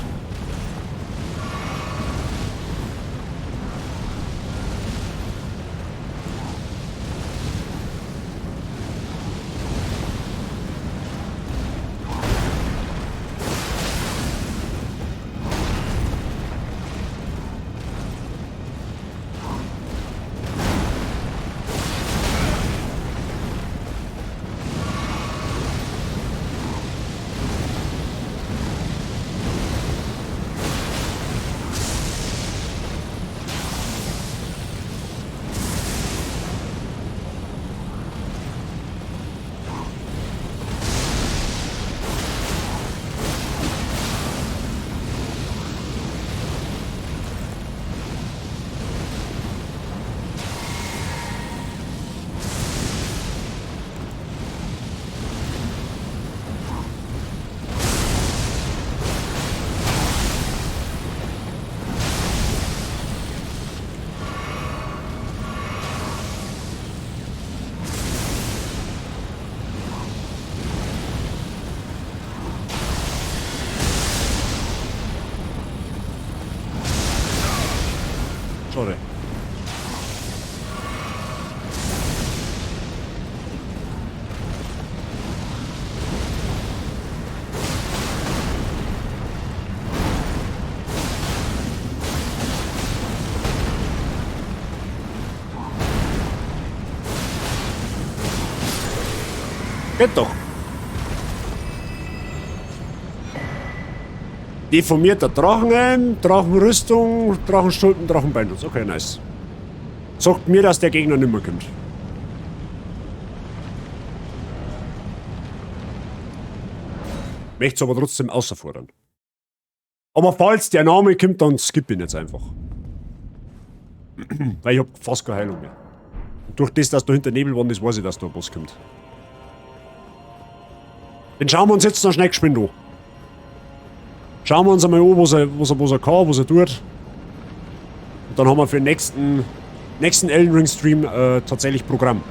Schade. Geht doch. Deformierter Drachenhelm, Drachenrüstung, Drachenstulpen, Drachenbeinus. Okay, nice. Sagt mir, dass der Gegner nicht mehr kommt. Möchte es aber trotzdem außerfordern. Aber falls der Name kommt, dann skippe ich ihn jetzt einfach. Weil ich hab fast keine Heilung mehr. Und durch das, dass du hinter Nebelwand ist, weiß ich, dass da ein Boss kommt. Den schauen wir uns jetzt noch schnell geschwind an. Schauen wir uns einmal an, was er kann, was er tut. Und dann haben wir für den nächsten Elden Ring Stream tatsächlich Programm.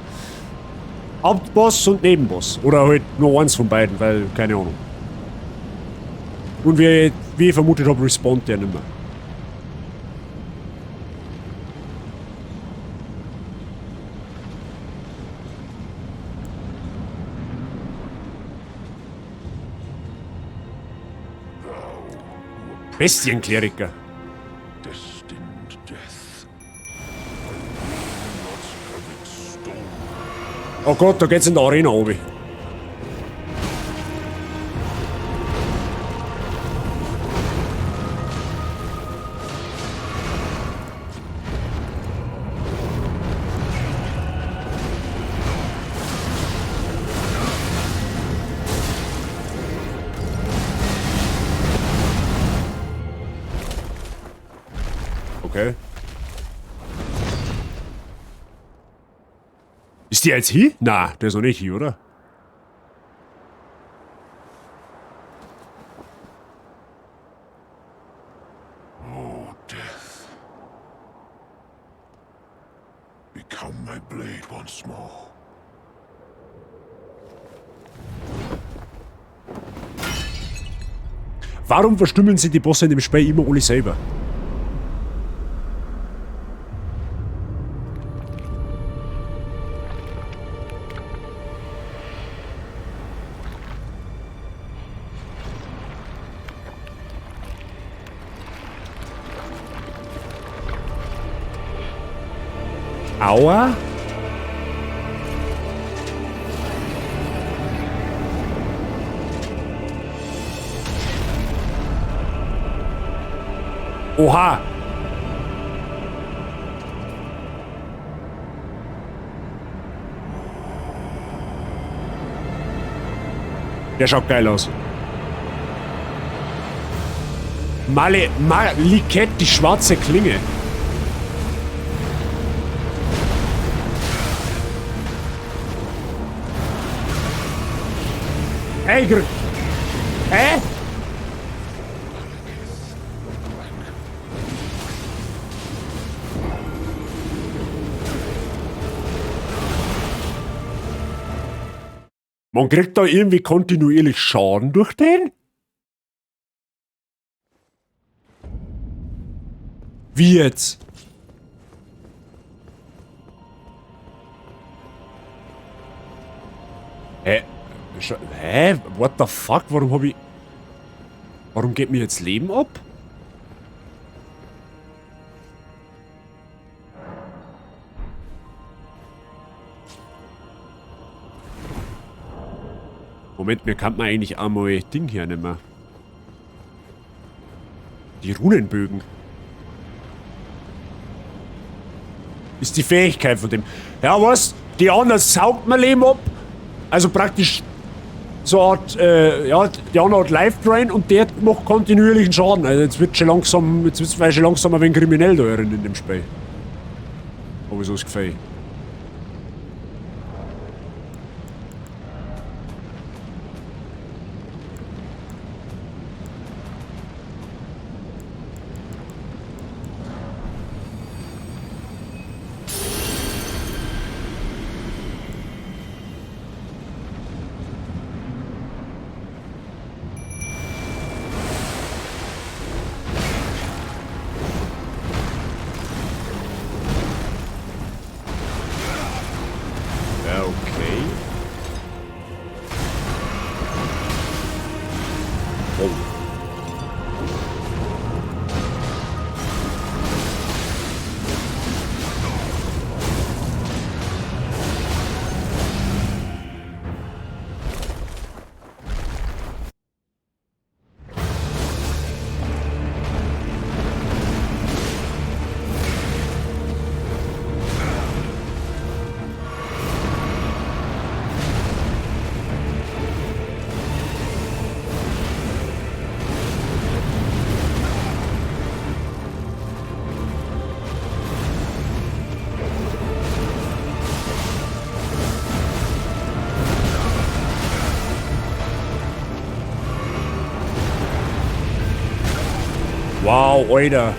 Hauptboss und Nebenboss. Oder halt nur eins von beiden, weil, keine Ahnung. Und wie ich vermutet habe, respawnt der nicht mehr. Bestienkleriker. Destined death. Oh Gott, da geht's in der Arena oben. Okay. Ist der jetzt hier? Na, der ist noch nicht hier, oder? Oh, death. my blade once more. Warum verstimmen sie die Bosse in dem Spiel immer alle selber? Aua? Oha! Der schaut geil aus. Malikett, die schwarze Klinge. Hey, hä? Man kriegt da irgendwie kontinuierlich Schaden durch den? Wie jetzt? Hä? What the fuck? Warum hab ich... Warum geht mir jetzt Leben ab? Moment, mir kann man eigentlich einmal Ding hier nicht mehr. Die Runenbögen. Ist die Fähigkeit von dem. Ja, was? Die andere saugt mein Leben ab. Also praktisch so eine Art, ja, die andere Art Life Drain und der macht kontinuierlichen Schaden. Also jetzt wird schon langsam, jetzt wird schon langsam ein wenig kriminell da in dem Spiel. Aber so ist Gefühl. Wow, Alter.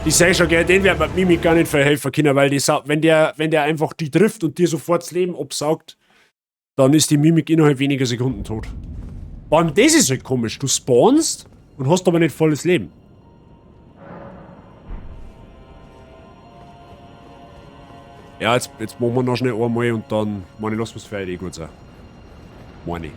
Ich sag schon, gell, den wird man Mimik gar nicht verhelfen können, weil die wenn der einfach die trifft und dir sofort das Leben absaugt, dann ist die Mimik innerhalb weniger Sekunden tot. Vor allem das ist halt komisch. Du spawnst und hast aber nicht volles Leben. Ja, jetzt machen wir noch schnell einmal und dann, meine, lassen wir es fertig gut sein. Meine.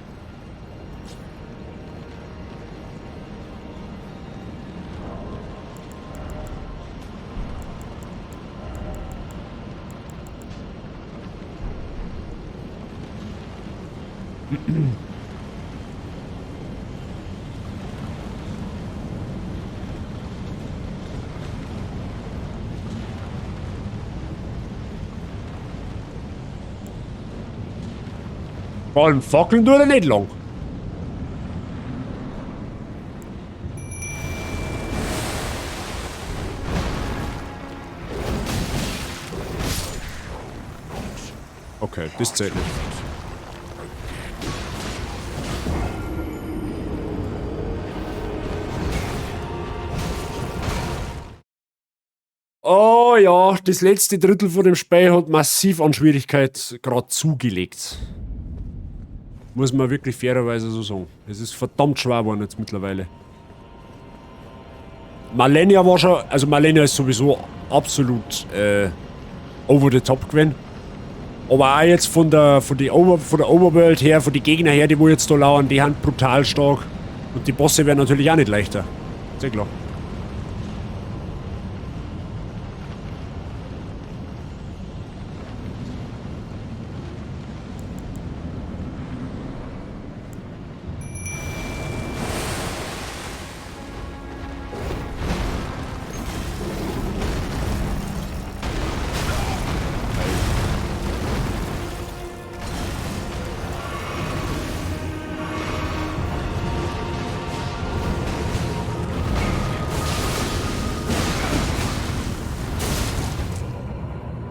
Vor allem fackeln tut er nicht lang. Okay, das zählt nicht. Oh ja, das letzte Drittel von dem Spiel hat massiv an Schwierigkeit gerade zugelegt. Muss man wirklich fairerweise so sagen. Es ist verdammt schwer geworden jetzt mittlerweile. Malenia war schon, also Malenia ist sowieso absolut over the top gewesen. Aber auch jetzt von der Overworld her, von den Gegner her, die wo jetzt da lauern, die sind brutal stark. Und die Bosse werden natürlich auch nicht leichter. Sehr klar.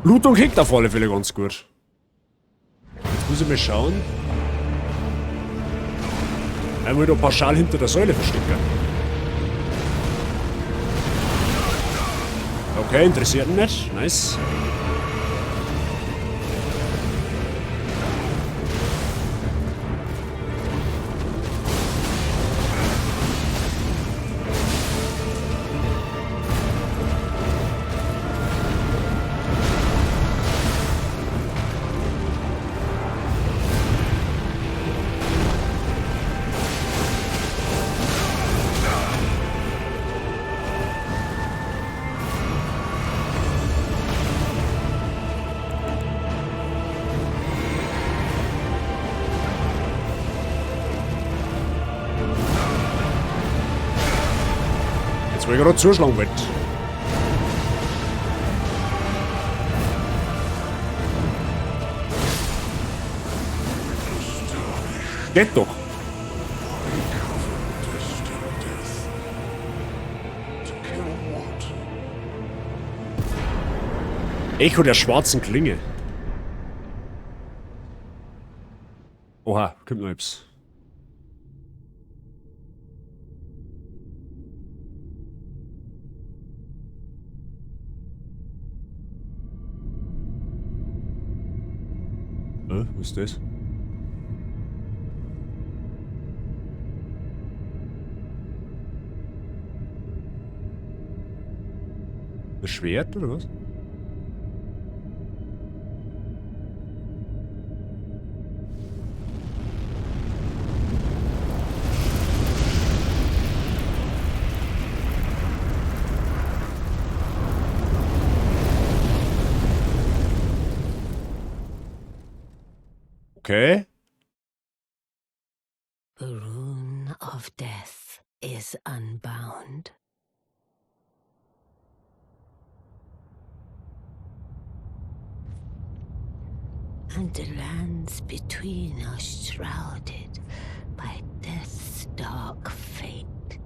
Blutung kickt auf alle Fälle ganz gut. Jetzt muss ich mal schauen. Einmal da pauschal hinter der Säule verstecken. Okay, interessiert ihn nicht. Nice. Jetzt will ich gerade zuschlagen wollte. Geht doch. Echo der schwarzen Klinge. Oha, kommt noch etwas. Was ist das? Das Schwert oder was? Okay. The rune of death is unbound. And the lands between are shrouded by death's dark fate.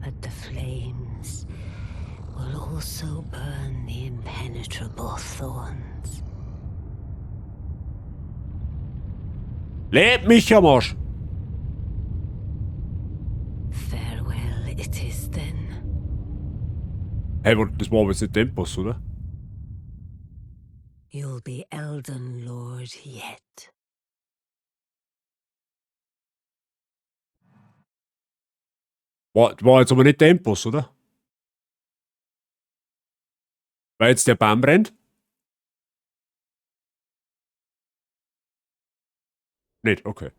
But the flames will also burn the impenetrable thorns. Lebt mich am Arsch! Farewell it is then. Hey, das war aber jetzt nicht Tempos, oder? You'll be Elden Lord yet. War jetzt aber nicht Tempos, oder? Weil jetzt der Baum brennt? Nicht, okay.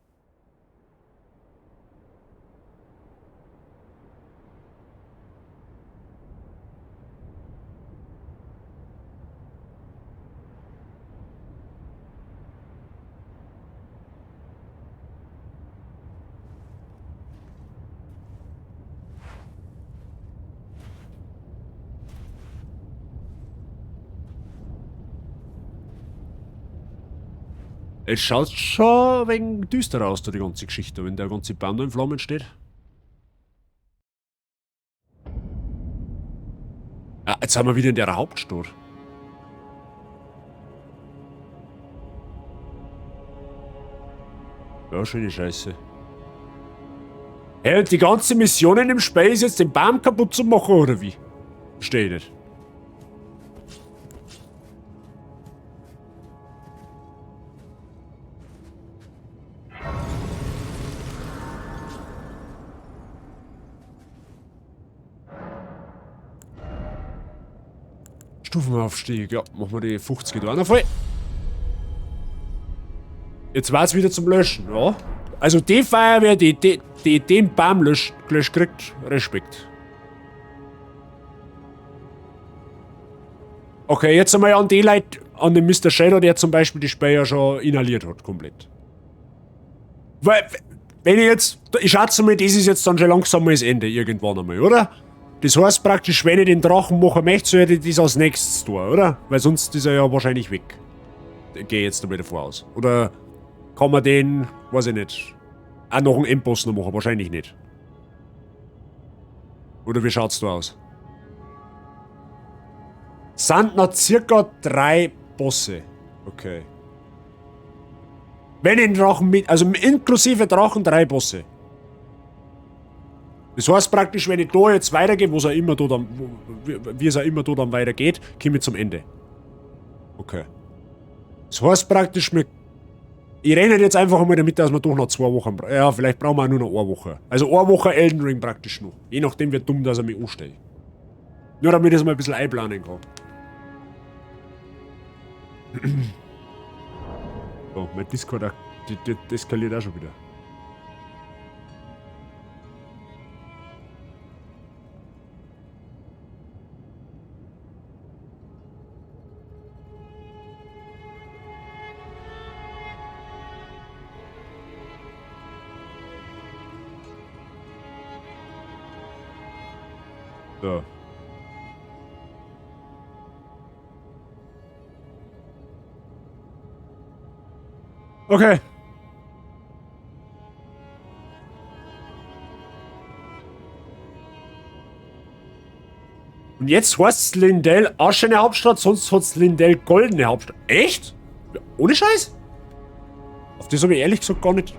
Es schaut schon ein wenig düster aus, da die ganze Geschichte, wenn der ganze Baum da in Flammen steht. Ah, jetzt sind wir wieder in der Hauptstadt. Ja, schöne Scheiße. Hey, und die ganze Mission in dem Spiel ist jetzt den Baum kaputt zu machen, oder wie? Verstehe ich nicht. Stufenaufstieg, ja, machen wir die 50 da noch voll. Jetzt war es wieder zum Löschen, ja. Also die Feuerwehr, die den Baum gelöscht kriegt, Respekt. Okay, jetzt einmal an die Leute, an den Mr. Shadow, der zum Beispiel die Speyer schon inhaliert hat, komplett. Weil, wenn ich jetzt, ich schätze mal, das ist jetzt dann schon langsam mal das Ende, irgendwann einmal, oder? Das heißt praktisch, wenn ich den Drachen machen möchte, soll ich das als nächstes tun, oder? Weil sonst ist er ja wahrscheinlich weg. Ich gehe jetzt damit davor aus. Oder kann man den, weiß ich nicht, auch noch einen Endboss noch machen? Wahrscheinlich nicht. Oder wie schaut's da aus? Sind noch circa 3 Bosse. Okay. Wenn ich den Drachen mit, also inklusive Drachen 3 Bosse. Das heißt praktisch, wenn ich da jetzt weitergehe, wo es auch immer da dann, wie es auch immer da dann weitergeht, komme ich zum Ende. Okay. Das heißt praktisch, ich renne jetzt einfach einmal damit, dass wir doch noch 2 Wochen brauchen. Ja, vielleicht brauchen wir auch nur noch 1 Woche. Also 1 Woche Elden Ring praktisch noch. Je nachdem, wie dumm, dass er mich anstellt. Nur damit ich es mal ein bisschen einplanen kann. So, mein Discord, das eskaliert auch schon wieder. So. Okay. Und jetzt heißt es Lindell aschene Hauptstadt, sonst hat es Lindell goldene Hauptstadt. Echt? Ja, ohne Scheiß? Auf das habe ich ehrlich gesagt gar nicht.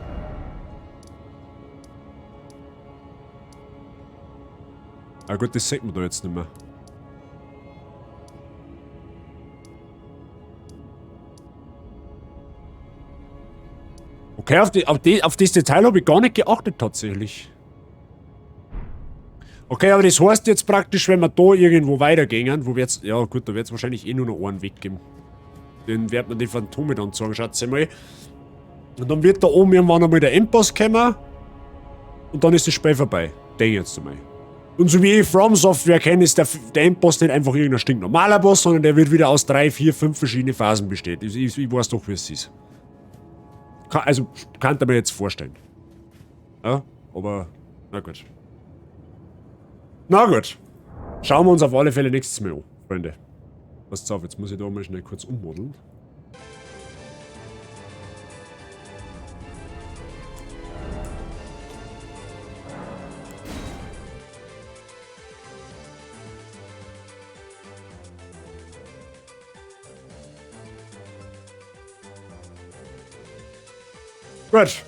Ah gut, das sieht man da jetzt nicht mehr. Okay, auf das Detail habe ich gar nicht geachtet tatsächlich. Okay, aber das heißt jetzt praktisch, wenn wir da irgendwo weitergehen, wo wir jetzt, ja gut, da wird es wahrscheinlich eh nur noch einen Weg geben. Den wird man die Phantome dann sagen, schaut mal. Und dann wird da oben irgendwann einmal der Endboss kommen. Und dann ist das Spiel vorbei. Denke ich jetzt einmal. Und so wie ich From Software kenne, ist der Endboss nicht einfach irgendein stinknormaler Boss, sondern der wird wieder aus 3, 4, 5 verschiedenen Phasen bestehen. Ich weiß doch, wie es ist. Also, kann ich mir jetzt vorstellen. Ja, aber, na gut. Na gut. Schauen wir uns auf alle Fälle nächstes Mal an, Freunde. Passt auf, jetzt muss ich da mal schnell kurz ummodeln. Gut.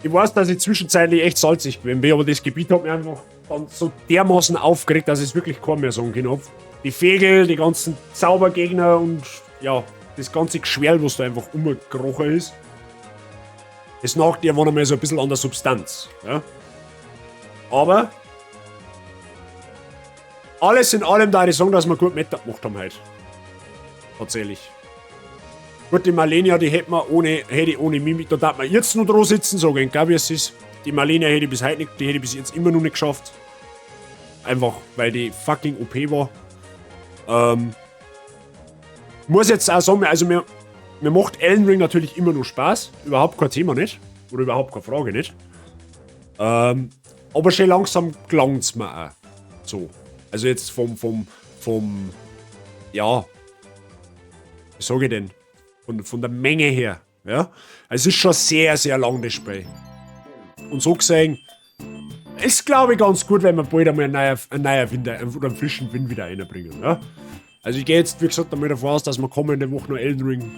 Ich weiß, dass ich zwischenzeitlich echt salzig bin, aber das Gebiet hat mich einfach dann so dermaßen aufgeregt, dass ich es wirklich kaum mehr sagen kann. Die Vögel, die ganzen Zaubergegner und ja, das ganze Geschwerl, was da einfach umgekrochen ist. Das nagt ja einmal so ein bisschen an der Substanz. Ja? Aber alles in allem da ich sagen, dass wir gut Meta gemacht haben heute. Tatsächlich. Gut, die Malenia, die hätte ich ohne Mimik, da darf man jetzt noch dran sitzen, sagen, ich glaube, es ist. Die Malenia hätte ich bis heute nicht, die hätte ich bis jetzt immer noch nicht geschafft. Einfach, weil die fucking OP war. Muss jetzt auch sagen, also mir macht Elden Ring natürlich immer noch Spaß. Überhaupt kein Thema nicht. Oder überhaupt keine Frage nicht. Aber schon langsam gelangt es mir auch. So. Also jetzt vom ja. Wie sage ich denn? Von der Menge her. Ja? Also es ist schon sehr, sehr lang das Spiel. Und so gesehen, ist glaube ich ganz gut, wenn wir bald einmal einen neuen Wind oder einen frischen Wind wieder reinbringen. Ja? Also ich gehe jetzt, wie gesagt, einmal davon aus, dass wir kommende Woche noch Elden Ring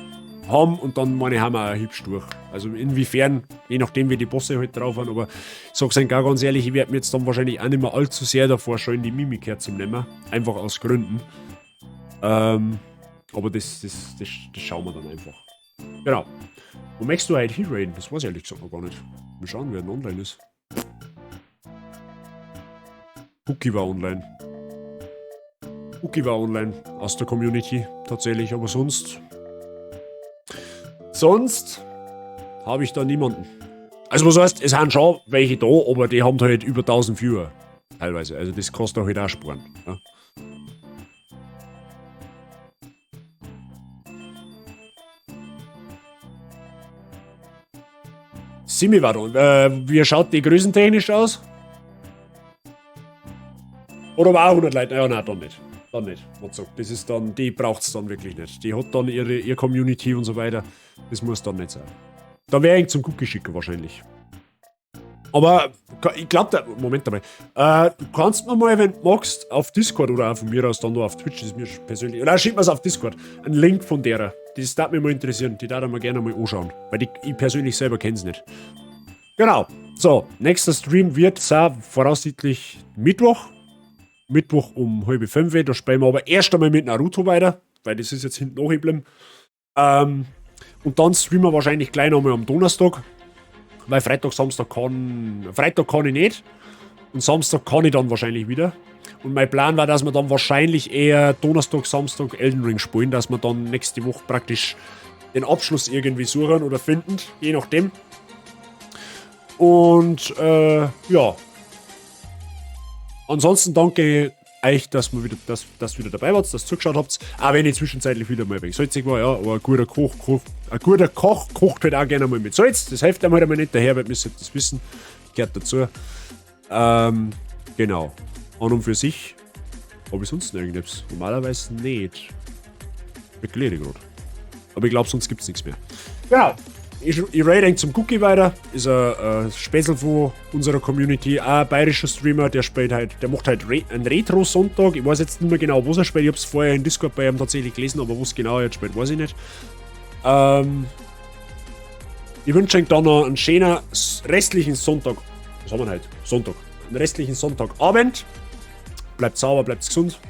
haben und dann meine haben wir auch hübsch durch. Also inwiefern, je nachdem wie die Bosse halt drauf haben, aber ich sag's Ihnen gar ganz ehrlich, ich werde mir jetzt dann wahrscheinlich auch nicht mehr allzu sehr davor schon in die Mimik herzunehmen. Einfach aus Gründen. Aber das schauen wir dann einfach. Genau. Wo möchtest du heute hinraiden? Das weiß ich ehrlich gesagt noch gar nicht. Mal schauen, wer denn online ist. Cookie war online. Cookie war online aus der Community tatsächlich, aber sonst habe ich da niemanden. Also was heißt, es sind schon welche da, aber die haben halt über 1000 Viewer teilweise. Also das kostet halt auch Sporen. Ja. Simi war da. Wie schaut die größentechnisch aus? Oder war auch 100 Leute? Ja, nein, dann nicht. Dann nicht. Das ist dann, die braucht es dann wirklich nicht. Die hat dann ihr Community und so weiter. Das muss dann nicht sein. Da wäre ich zum Cookie schicken wahrscheinlich. Aber ich glaube, Moment einmal. Du kannst mir mal, wenn du magst, auf Discord oder auch von mir aus dann nur auf Twitch, das ist mir persönlich. Oder schick mir es auf Discord. Einen Link von derer. Das darf mich mal interessieren. Die darf ich mir gerne mal anschauen. Weil ich persönlich selber kenne es nicht. Genau. So, nächster Stream wird voraussichtlich Mittwoch. Mittwoch um 4:30. Da spielen wir aber erst einmal mit Naruto weiter. Weil das ist jetzt hinten nachgeblieben. Und dann streamen wir wahrscheinlich gleich nochmal am Donnerstag. Weil Freitag, Samstag Freitag kann ich nicht. Und Samstag kann ich dann wahrscheinlich wieder. Und mein Plan war, dass wir dann wahrscheinlich eher Donnerstag, Samstag Elden Ring spielen, dass wir dann nächste Woche praktisch den Abschluss irgendwie suchen oder finden, je nachdem. Und ja. Ansonsten danke euch, dass ihr wieder dabei wart, dass ihr zugeschaut habt. Auch wenn ich zwischenzeitlich wieder mal wegen salzig war, ja, aber ein guter Koch kocht halt auch gerne mal mit Salz. Das hilft einem halt einmal nicht, der Herbert müsste das wissen. Gehört dazu. Genau. An und für sich habe ich sonst noch irgendwas. Normalerweise nicht. Erkläre ich gerade. Aber ich glaube, sonst gibt es nichts mehr. Genau. Ich rate zum Cookie weiter. Ist ein Späßel von unserer Community. Auch ein bayerischer Streamer, der macht halt einen Retro-Sonntag. Ich weiß jetzt nicht mehr genau, was er spielt. Ich habe es vorher in Discord bei ihm tatsächlich gelesen, aber was genau er jetzt spielt, weiß ich nicht. Ich wünsche euch dann noch einen schönen restlichen Sonntag. Was haben wir heute? Sonntag. Einen restlichen Sonntagabend. Bleibt sauber, bleibt gesund.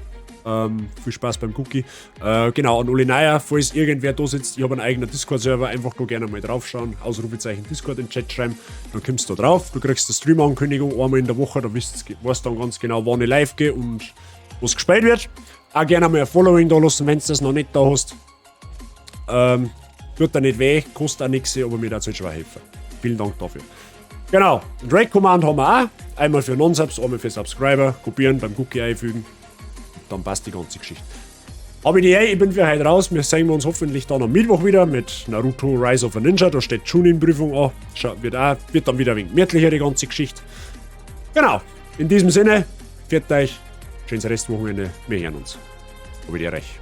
Viel Spaß beim Cookie. Genau, an alle Neuer, falls irgendwer da sitzt, ich habe einen eigenen Discord-Server, einfach da gerne mal draufschauen, Ausrufezeichen Discord in den Chat schreiben, dann kommst du da drauf, du kriegst eine Stream-Ankündigung einmal in der Woche, da weißt du dann ganz genau, wann ich live gehe und was gespielt wird. Auch gerne mal ein Following da lassen, wenn du das noch nicht da hast. Tut dir nicht weh, kostet auch nichts, aber mir darf es schon helfen. Vielen Dank dafür. Genau, Drake Command haben wir auch. Einmal für Non-Subs, einmal für Subscriber. Kopieren, beim Cookie einfügen. Dann passt die ganze Geschichte. Aber ich bin für heute raus. Wir sehen uns hoffentlich dann am Mittwoch wieder mit Naruto Rise of a Ninja. Da steht Chunin-Prüfung an. Wird dann wieder ein wenig gemütlicher, die ganze Geschichte. Genau. In diesem Sinne, pfiat euch. Schönes Restwochenende. Wir hören uns. Aber die recht.